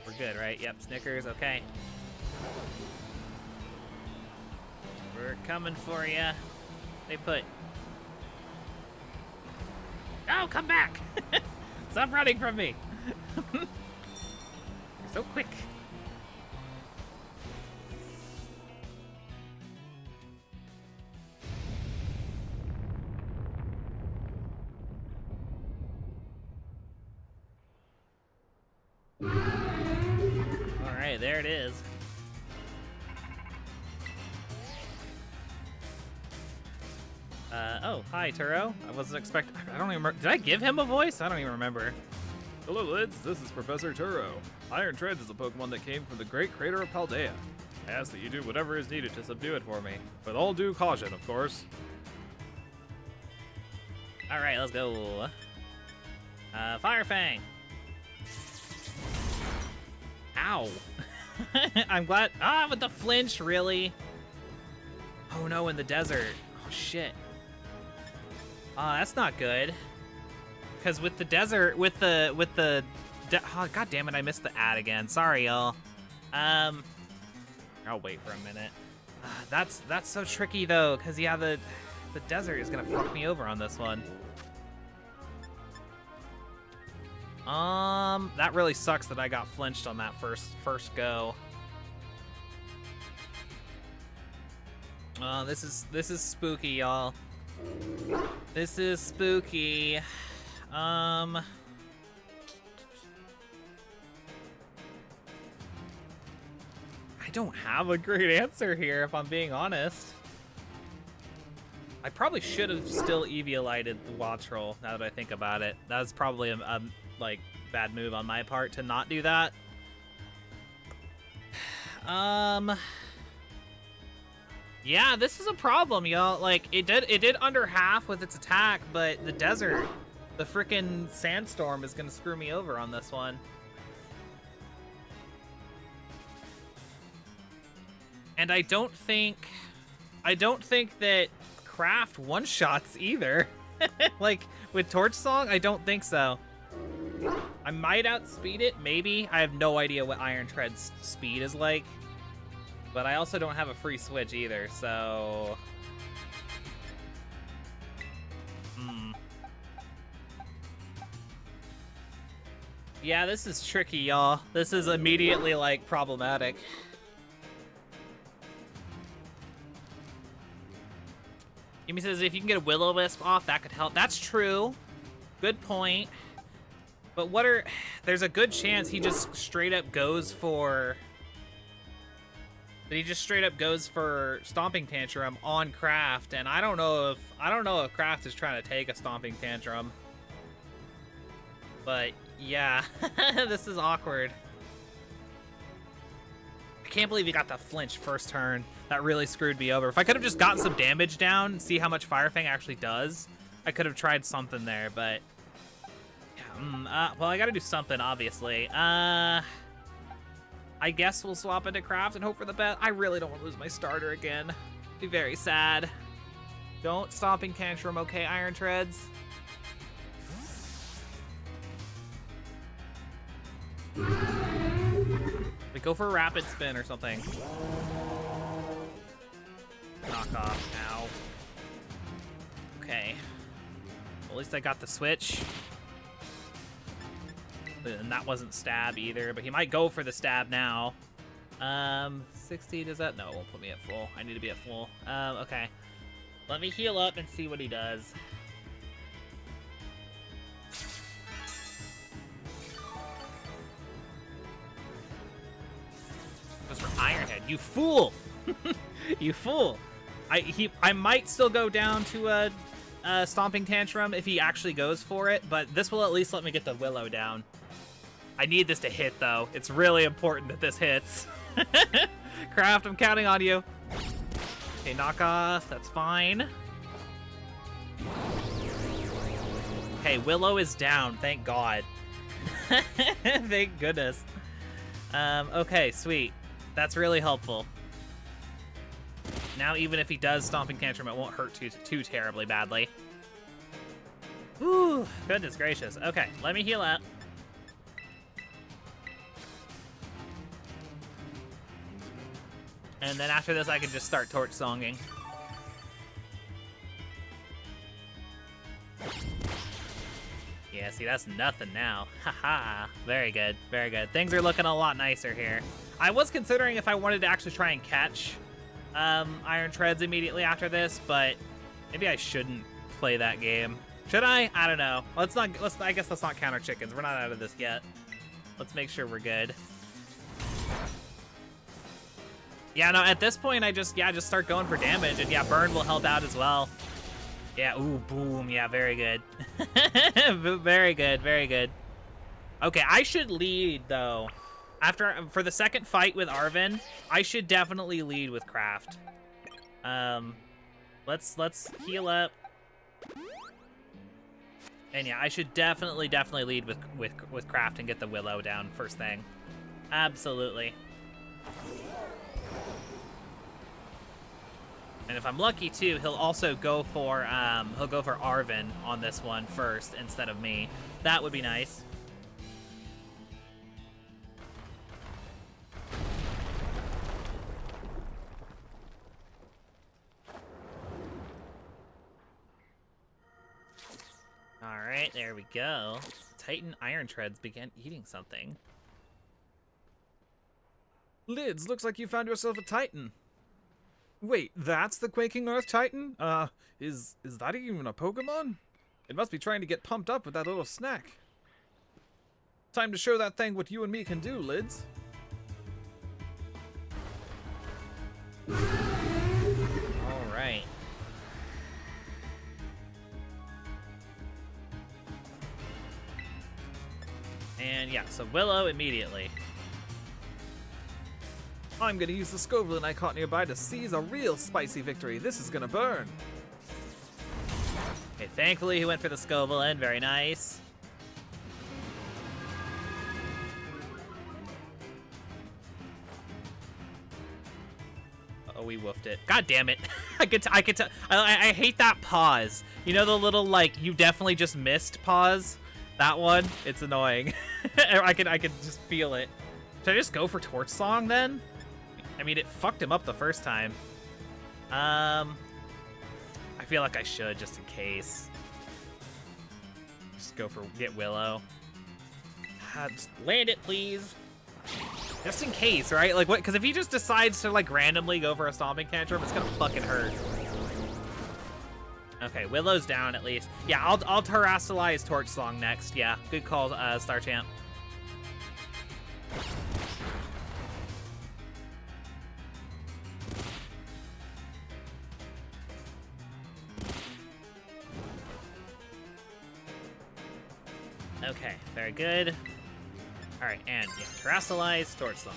We're good, right? Yep, Snickers, okay. We're coming for you. Stay put. Oh, come back! Stop running from me! You're so quick. Alright, there it is. Oh, hi, Turo. I wasn't expecting. I don't even remember. Did I give him a voice? I don't even remember. Hello, Lids. This is Professor Turo. Iron Treads is a Pokemon that came from the great crater of Paldea. I ask that you do whatever is needed to subdue it for me, with all due caution, of course. Alright, let's go. Fire Fang. Ow. I'm glad. With the flinch, really? Oh no, in the desert. Oh shit. That's not good. Because with the desert, oh, god damn it, I missed the ad again. Sorry, y'all. I'll wait for a minute. That's so tricky though, cause yeah, the desert is gonna fuck me over on this one. That really sucks that I got flinched on that first go. This is spooky, y'all. This is spooky. I don't have a great answer here, if I'm being honest. I probably should have still Eviolited the Watch Roll, now that I think about it. That was probably a like, bad move on my part to not do that. Yeah, this is a problem, y'all. Like, it did under half with its attack, but the desert, the frickin' sandstorm is gonna screw me over on this one. And I don't think that Craft one-shots either. Like, with Torch Song, I don't think so. I might outspeed it, maybe. I have no idea what Iron Tread's speed is like. But I also don't have a free switch either, so... Yeah, this is tricky, y'all. This is immediately, like, problematic. Yumi says if you can get a Will-O-Wisp off, that could help. That's true. Good point. But there's a good chance he just straight up goes for... That he just straight up goes for Stomping Tantrum on Craft, and I don't know if Craft is trying to take a Stomping Tantrum. But yeah, this is awkward. I can't believe he got the flinch first turn. That really screwed me over. If I could have just gotten some damage down, see how much Fire Fang actually does, I could have tried something there, but yeah, well, I gotta do something, obviously. I guess we'll swap into Craft and hope for the best. I really don't want to lose my starter again. Be very sad. Don't Stomping Tantrum, okay, Iron Treads? We go for a Rapid Spin or something. Knock off now. Okay. Well, at least I got the switch. And that wasn't stab either, but he might go for the stab now. 60, does that? No, it won't put me at full. I need to be at full. Okay. Let me heal up and see what he does. Goes for Iron Head. You fool! You fool! I might still go down to a Stomping Tantrum if he actually goes for it, but this will at least let me get the Willow down. I need this to hit, though. It's really important that this hits. Craft, I'm counting on you. Okay, knock off. That's fine. Okay, Willow is down. Thank God. Thank goodness. Okay, sweet. That's really helpful. Now, even if he does Stomping Tantrum, it won't hurt too terribly badly. Whew, goodness gracious. Okay, let me heal out. And then after this, I can just start Torch Songing. Yeah, see, that's nothing now. Haha. Very good, very good. Things are looking a lot nicer here. I was considering if I wanted to actually try and catch Iron Treads immediately after this, but maybe I shouldn't play that game. Should I? I don't know. I guess let's not counter chickens. We're not out of this yet. Let's make sure we're good. Yeah, no, at this point, I just start going for damage, and yeah, burn will help out as well. Yeah, ooh, boom, yeah, very good. Very good, very good. Okay, I should lead, though. For the second fight with Arven, I should definitely lead with Craft. Let's heal up. And yeah, I should definitely lead with Craft and get the Willow down first thing. Absolutely. And if I'm lucky too, he'll also go for Arven on this one first instead of me. That would be nice. there we go. Titan Iron Treads began eating something. Lids, looks like you found yourself a Titan. Wait, that's the Quaking Earth Titan? Is that even a Pokemon? It must be trying to get pumped up with that little snack. Time to show that thing what you and me can do, Lids. Alright. And yeah, so Willow immediately. I'm gonna use the Scovelin I caught nearby to seize a real spicy victory. This is gonna burn. Okay, thankfully he went for the Scovelin. Very nice. Oh, we woofed it. God damn it. I could tell. I hate that pause. You know the little, like, you definitely just missed pause? That one? It's annoying. I could just feel it. Should I just go for Torch Song then? I mean, it fucked him up the first time. I feel like I should, just in case. Just go for get Willow. Just land it, please. Just in case, right? Like, what? Because if he just decides to, like, randomly go for a Stomping Tantrum, it's gonna fucking hurt. Okay, Willow's down at least. Yeah, I'll Terrasilize Torch Song next. Yeah, good call, Star Champ. Okay, very good. All right, and yeah, Terrasilize Torch Song.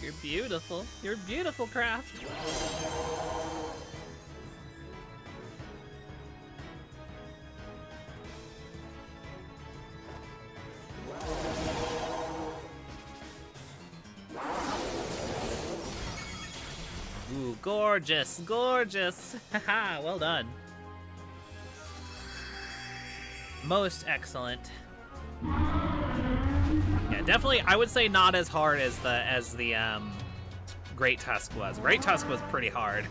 You're beautiful. You're beautiful, Craft. Ooh, gorgeous, gorgeous. Haha, well done. Most excellent. Yeah, definitely, I would say not as hard as the Great Tusk was. Great Tusk was pretty hard.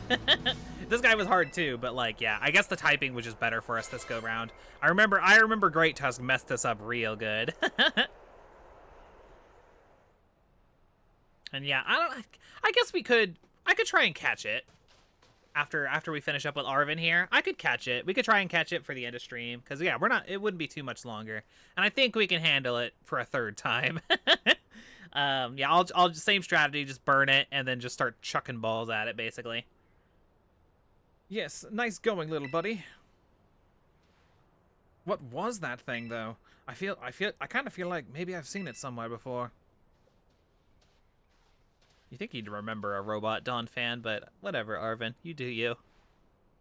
This guy was hard too, but like, yeah, I guess the typing was just better for us this go round. I remember Great Tusk messed us up real good. And yeah, I guess I could try and catch it. After we finish up with Arven here, I could catch it. We could try and catch it for the end of stream, because yeah, it wouldn't be too much longer, and I think we can handle it for a third time. Yeah, I'll just same strategy, just burn it and then just start chucking balls at it, basically. Yes, nice going, little buddy. What was that thing though? I kind of feel like maybe I've seen it somewhere before. You think you'd remember a Robot Dawn fan, but whatever, Arven. You do you.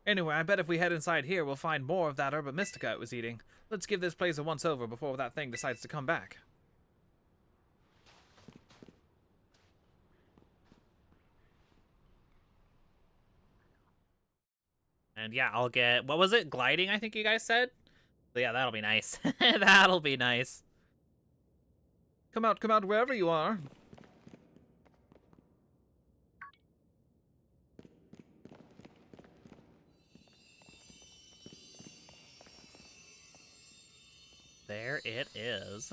Anyway, I bet if we head inside here, we'll find more of that Herba Mystica it was eating. Let's give this place a once-over before that thing decides to come back. And yeah, I'll get... What was it? Gliding, I think you guys said? So yeah, that'll be nice. That'll be nice. Come out, wherever you are. There it is.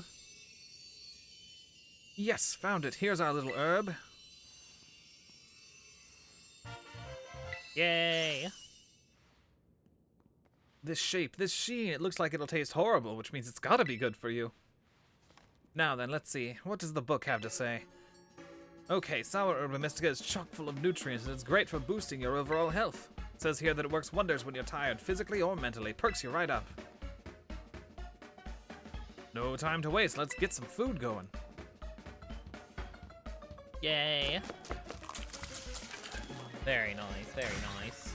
Yes, found it. Here's our little herb. Yay! This shape, this sheen, it looks like it'll taste horrible, which means it's gotta be good for you. Now then, let's see. What does the book have to say? Okay, sour Herba Mystica is chock full of nutrients and it's great for boosting your overall health. It says here that it works wonders when you're tired, physically or mentally. Perks you right up. No time to waste. Let's get some food going. Yay. Very nice, very nice.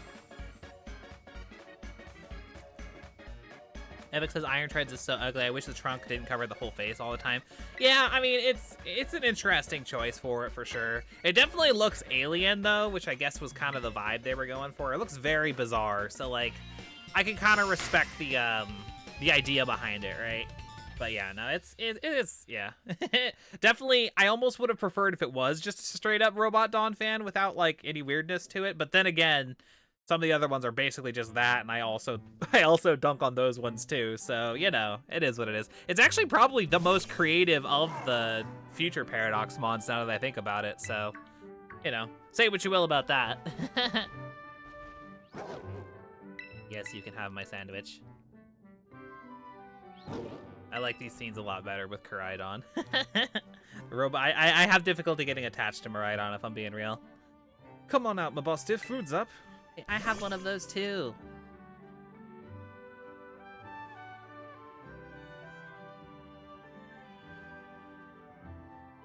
Epic says Iron Treads is so ugly. I wish the trunk didn't cover the whole face all the time. Yeah, I mean, it's an interesting choice for it, for sure. It definitely looks alien, though, which I guess was kind of the vibe they were going for. It looks very bizarre, so, like, I can kind of respect the idea behind it, right? But yeah, no, it is, yeah. Definitely, I almost would have preferred if it was just a straight up Robot Dawn fan without like any weirdness to it. But then again, some of the other ones are basically just that, and I also dunk on those ones too. So, you know, it is what it is. It's actually probably the most creative of the future Paradox mods now that I think about it. So, you know, say what you will about that. Yes, you can have my sandwich. I like these scenes a lot better with Koraidon. Robot, I have difficulty getting attached to Miraidon if I'm being real. Come on out, my boss stiff, food's up. I have one of those too.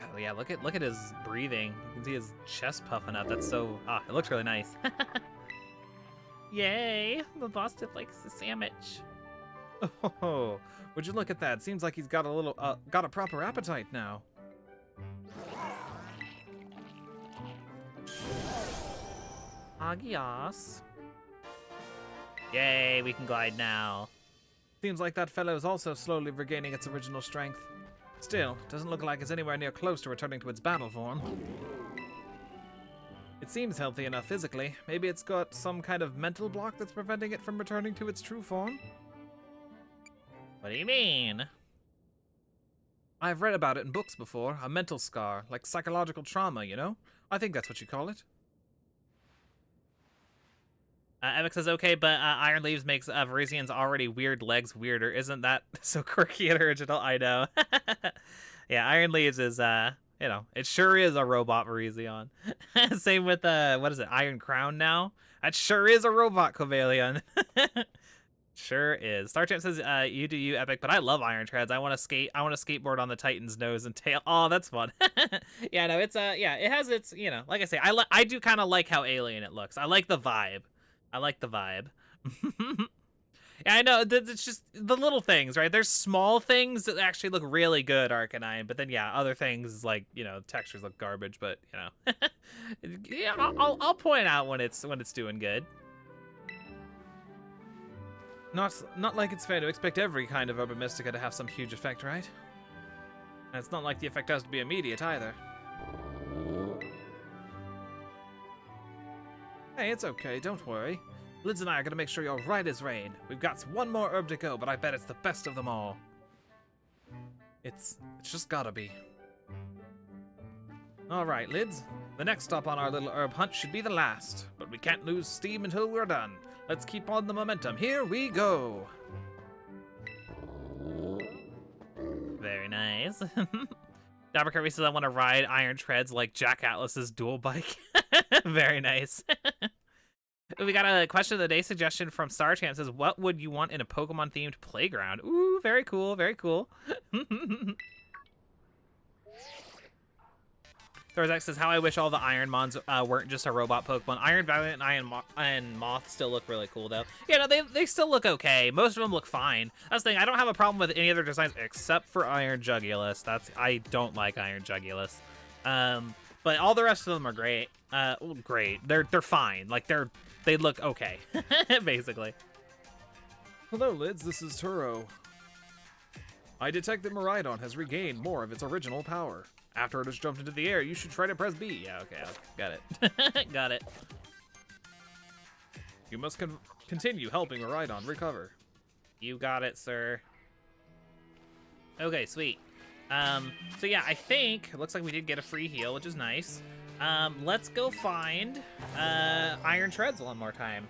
Oh yeah, look at his breathing. You can see his chest puffing up. That's so it looks really nice. Yay! The boss stiff likes the sandwich. Oh, would you look at that? Seems like he's got a proper appetite now. Agios. Yay, we can glide now. Seems like that fellow is also slowly regaining its original strength. Still, doesn't look like it's anywhere near close to returning to its battle form. It seems healthy enough physically. Maybe it's got some kind of mental block that's preventing it from returning to its true form? What do you mean? I've read about it in books before. A mental scar, like psychological trauma, you know? I think that's what you call it. Epic says, okay, but Iron Leaves makes Verizian's already weird legs weirder. Isn't that so quirky and original? I know. Yeah, Iron Leaves is, you know, it sure is a robot Verizion. Same with, what is it, Iron Crown now? That sure is a robot Covalion. Sure is. Star Champ says, you do you, Epic, but I love Iron Treads. I want to skateboard on the Titan's nose and tail. Oh, that's fun. Yeah, no, it's, yeah, it has its, you know, like I say, I do kind of like how alien it looks. I like the vibe. I like the vibe. Yeah, I know, it's just the little things, right? There's small things that actually look really good, Arcanine, but then, yeah, other things, like, you know, textures look garbage, but, you know. Yeah, I'll point out when it's doing good. Not like it's fair to expect every kind of Urban Mystica to have some huge effect, right? And it's not like the effect has to be immediate, either. Hey, it's okay, don't worry. Lids and I are gonna make sure you're right as rain. We've got one more herb to go, but I bet it's the best of them all. It's just gotta be. Alright, Lids. The next stop on our little herb hunt should be the last, but we can't lose steam until we're done. Let's keep on the momentum. Here we go! Very nice. Dabber Kirby says, I want to ride Iron Treads like Jack Atlas's dual bike. Very nice. We got a question of the day suggestion from Star Champ. Says, what would you want in a Pokemon themed playground? Ooh, very cool, very cool. Thorzak says, how I wish all the Iron Mons weren't just a robot Pokemon. Iron Valiant and Moth still look really cool, though. Yeah, no, they still look okay. Most of them look fine. That's the thing. I don't have a problem with any other designs except for Iron Jugulus. I don't like Iron Jugulus. But all the rest of them are great. Great. They're fine. Like, they look okay, basically. Hello, Lids. This is Turo. I detect that Miraidon has regained more of its original power. After it has jumped into the air, you should try to press B. Yeah, okay, got it. Got it. You must continue helping Miraidon recover. You got it, sir. Okay, sweet. So yeah, I think it looks like we did get a free heal, which is nice. Let's go find Iron Treads one more time.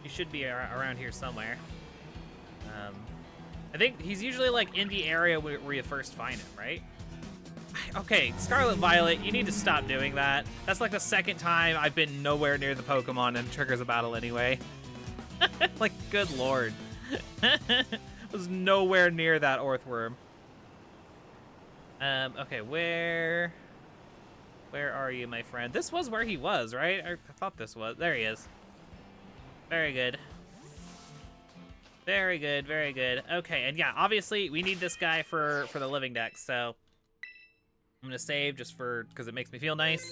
He should be around here somewhere. I think he's usually like in the area where you first find him, right? Okay, Scarlet Violet, you need to stop doing that. That's like the second time I've been nowhere near the Pokemon and triggers a battle anyway. Like, good lord. Was nowhere near that Orthworm. Okay, where are you, my friend? This was where he was, right? I thought this was. There he is. Very good. Very good, very good. Okay, and yeah, obviously we need this guy for the living dex, so I'm gonna save just because it makes me feel nice.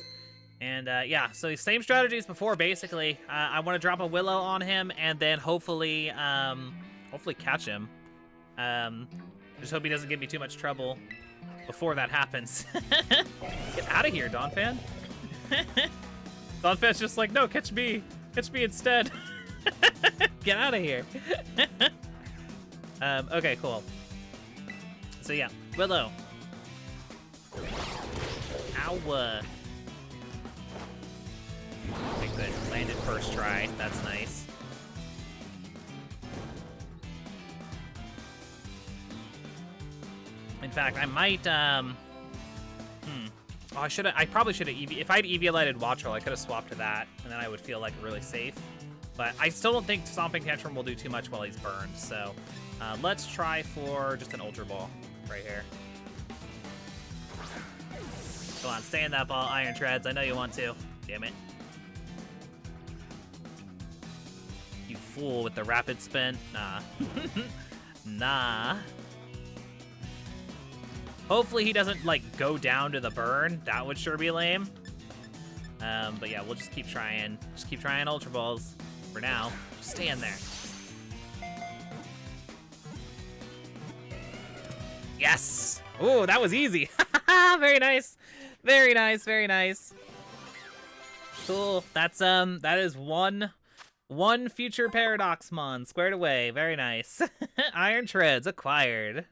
And yeah, so same strategies before, basically. I want to drop a Willow on him and then hopefully catch him. Just hope he doesn't give me too much trouble before that happens. Get out of here, Donphan. Donphan's just like, no, catch me. Catch me instead. Get out of here. Okay, cool. So yeah, Willow. Ow. Okay, good. Landed first try. That's nice. In fact, I might, Oh, I probably should have if I'd EV-lighted Wattrel, I could have swapped to that, and then I would feel like really safe. But I still don't think Stomping Tantrum will do too much while he's burned, so let's try for just an Ultra Ball right here. Come on, stay in that ball, Iron Treads. I know you want to. Damn it. You fool with the rapid spin. Nah. Nah. Hopefully he doesn't, like, go down to the burn. That would sure be lame. But yeah, we'll just keep trying. Just keep trying Ultra Balls for now. Just stay in there. Yes! Oh, that was easy. Very nice. Very nice, very nice. Cool. That's, that is one future Paradoxmon squared away. Very nice. Iron Treads acquired.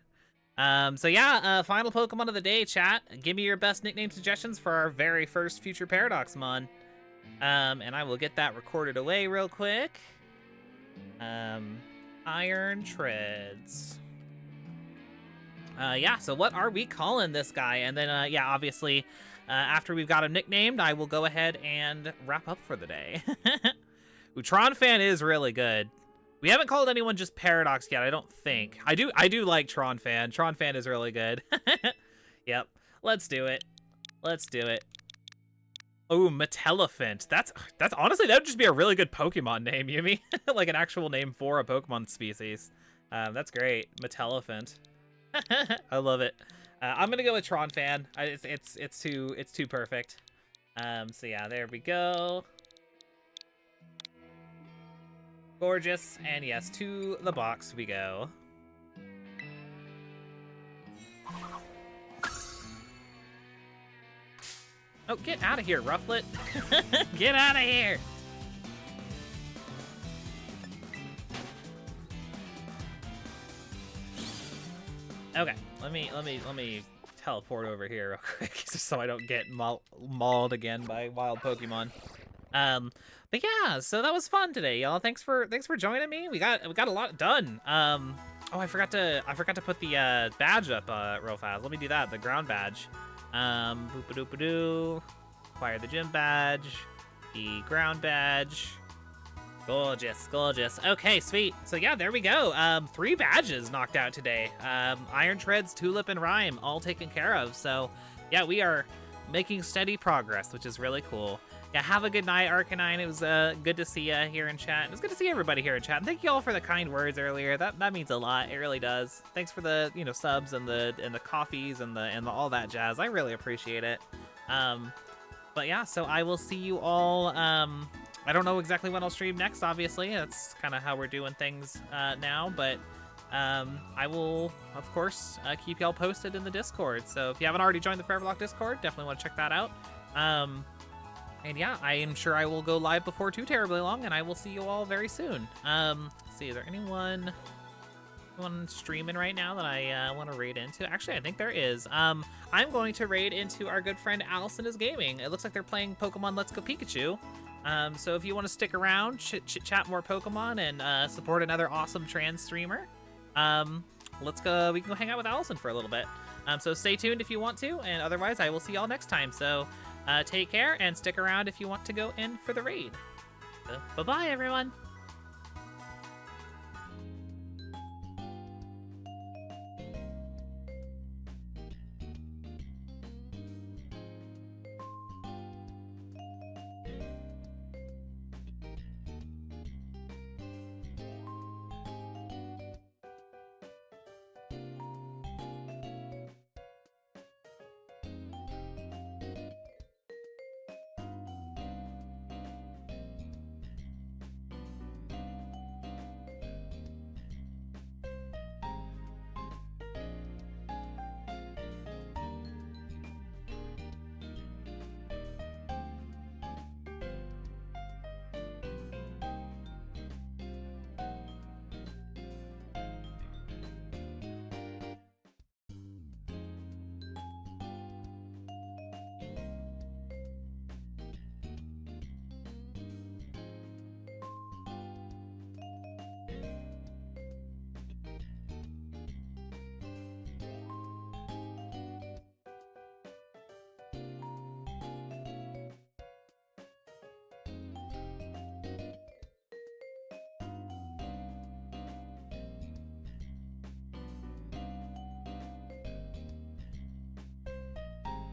So yeah, final Pokemon of the day, chat. Give me your best nickname suggestions for our very first future Paradoxmon. And I will get that recorded away real quick. Iron Treads. Yeah, so what are we calling this guy? And then, yeah, obviously, after we've got him nicknamed, I will go ahead and wrap up for the day. Tronfan is really good. We haven't called anyone just Paradox yet, I don't think. I do like Tronfan. Tronfan is really good. Yep. Let's do it. Let's do it. Oh, Metelephant. That's honestly, that would just be a really good Pokemon name, Yumi. Like an actual name for a Pokemon species. That's great. Metelephant. I love it. I'm gonna go with Tronfan. It's too perfect. So yeah, there we go. Gorgeous, and yes, to the box we go. Oh, get out of here, Rufflet. Get out of here. Okay, let me teleport over here real quick just so I don't get mauled again by wild Pokemon. But yeah, so that was fun today, y'all. Thanks for joining me. We got a lot done. Oh, I forgot to put the badge up real fast. Let me do that. The ground badge. Boop-a-doop-a-doo. Acquire the gym badge. The ground badge. Gorgeous, gorgeous. Okay, sweet. So yeah, there we go. 3 badges knocked out today. Iron Treads, Tulip, and Rhyme all taken care of. So yeah, we are making steady progress, which is really cool. Yeah, have a good night, Arcanine. It was good to see you here in chat. It was good to see everybody here in chat. And thank you all for the kind words earlier. That means a lot. It really does. Thanks for the subs and the coffees and the all that jazz. I really appreciate it. But yeah, so I will see you all. I don't know exactly when I'll stream next. Obviously, that's kind of how we're doing things now. But I will, of course, keep y'all posted in the Discord. So if you haven't already joined the Foreverlocke Discord, definitely want to check that out. And yeah, I am sure I will go live before too terribly long, and I will see you all very soon. Let's see, is there anyone streaming right now that I want to raid into? Actually, I think there is. I'm going to raid into our good friend Allison is Gaming. It looks like they're playing Pokemon Let's Go Pikachu. So if you want to stick around, chat more Pokemon, and support another awesome trans streamer, let's go. We can go hang out with Allison for a little bit. So stay tuned if you want to, and otherwise I will see y'all next time. So take care and stick around if you want to go in for the raid. So, bye-bye, everyone.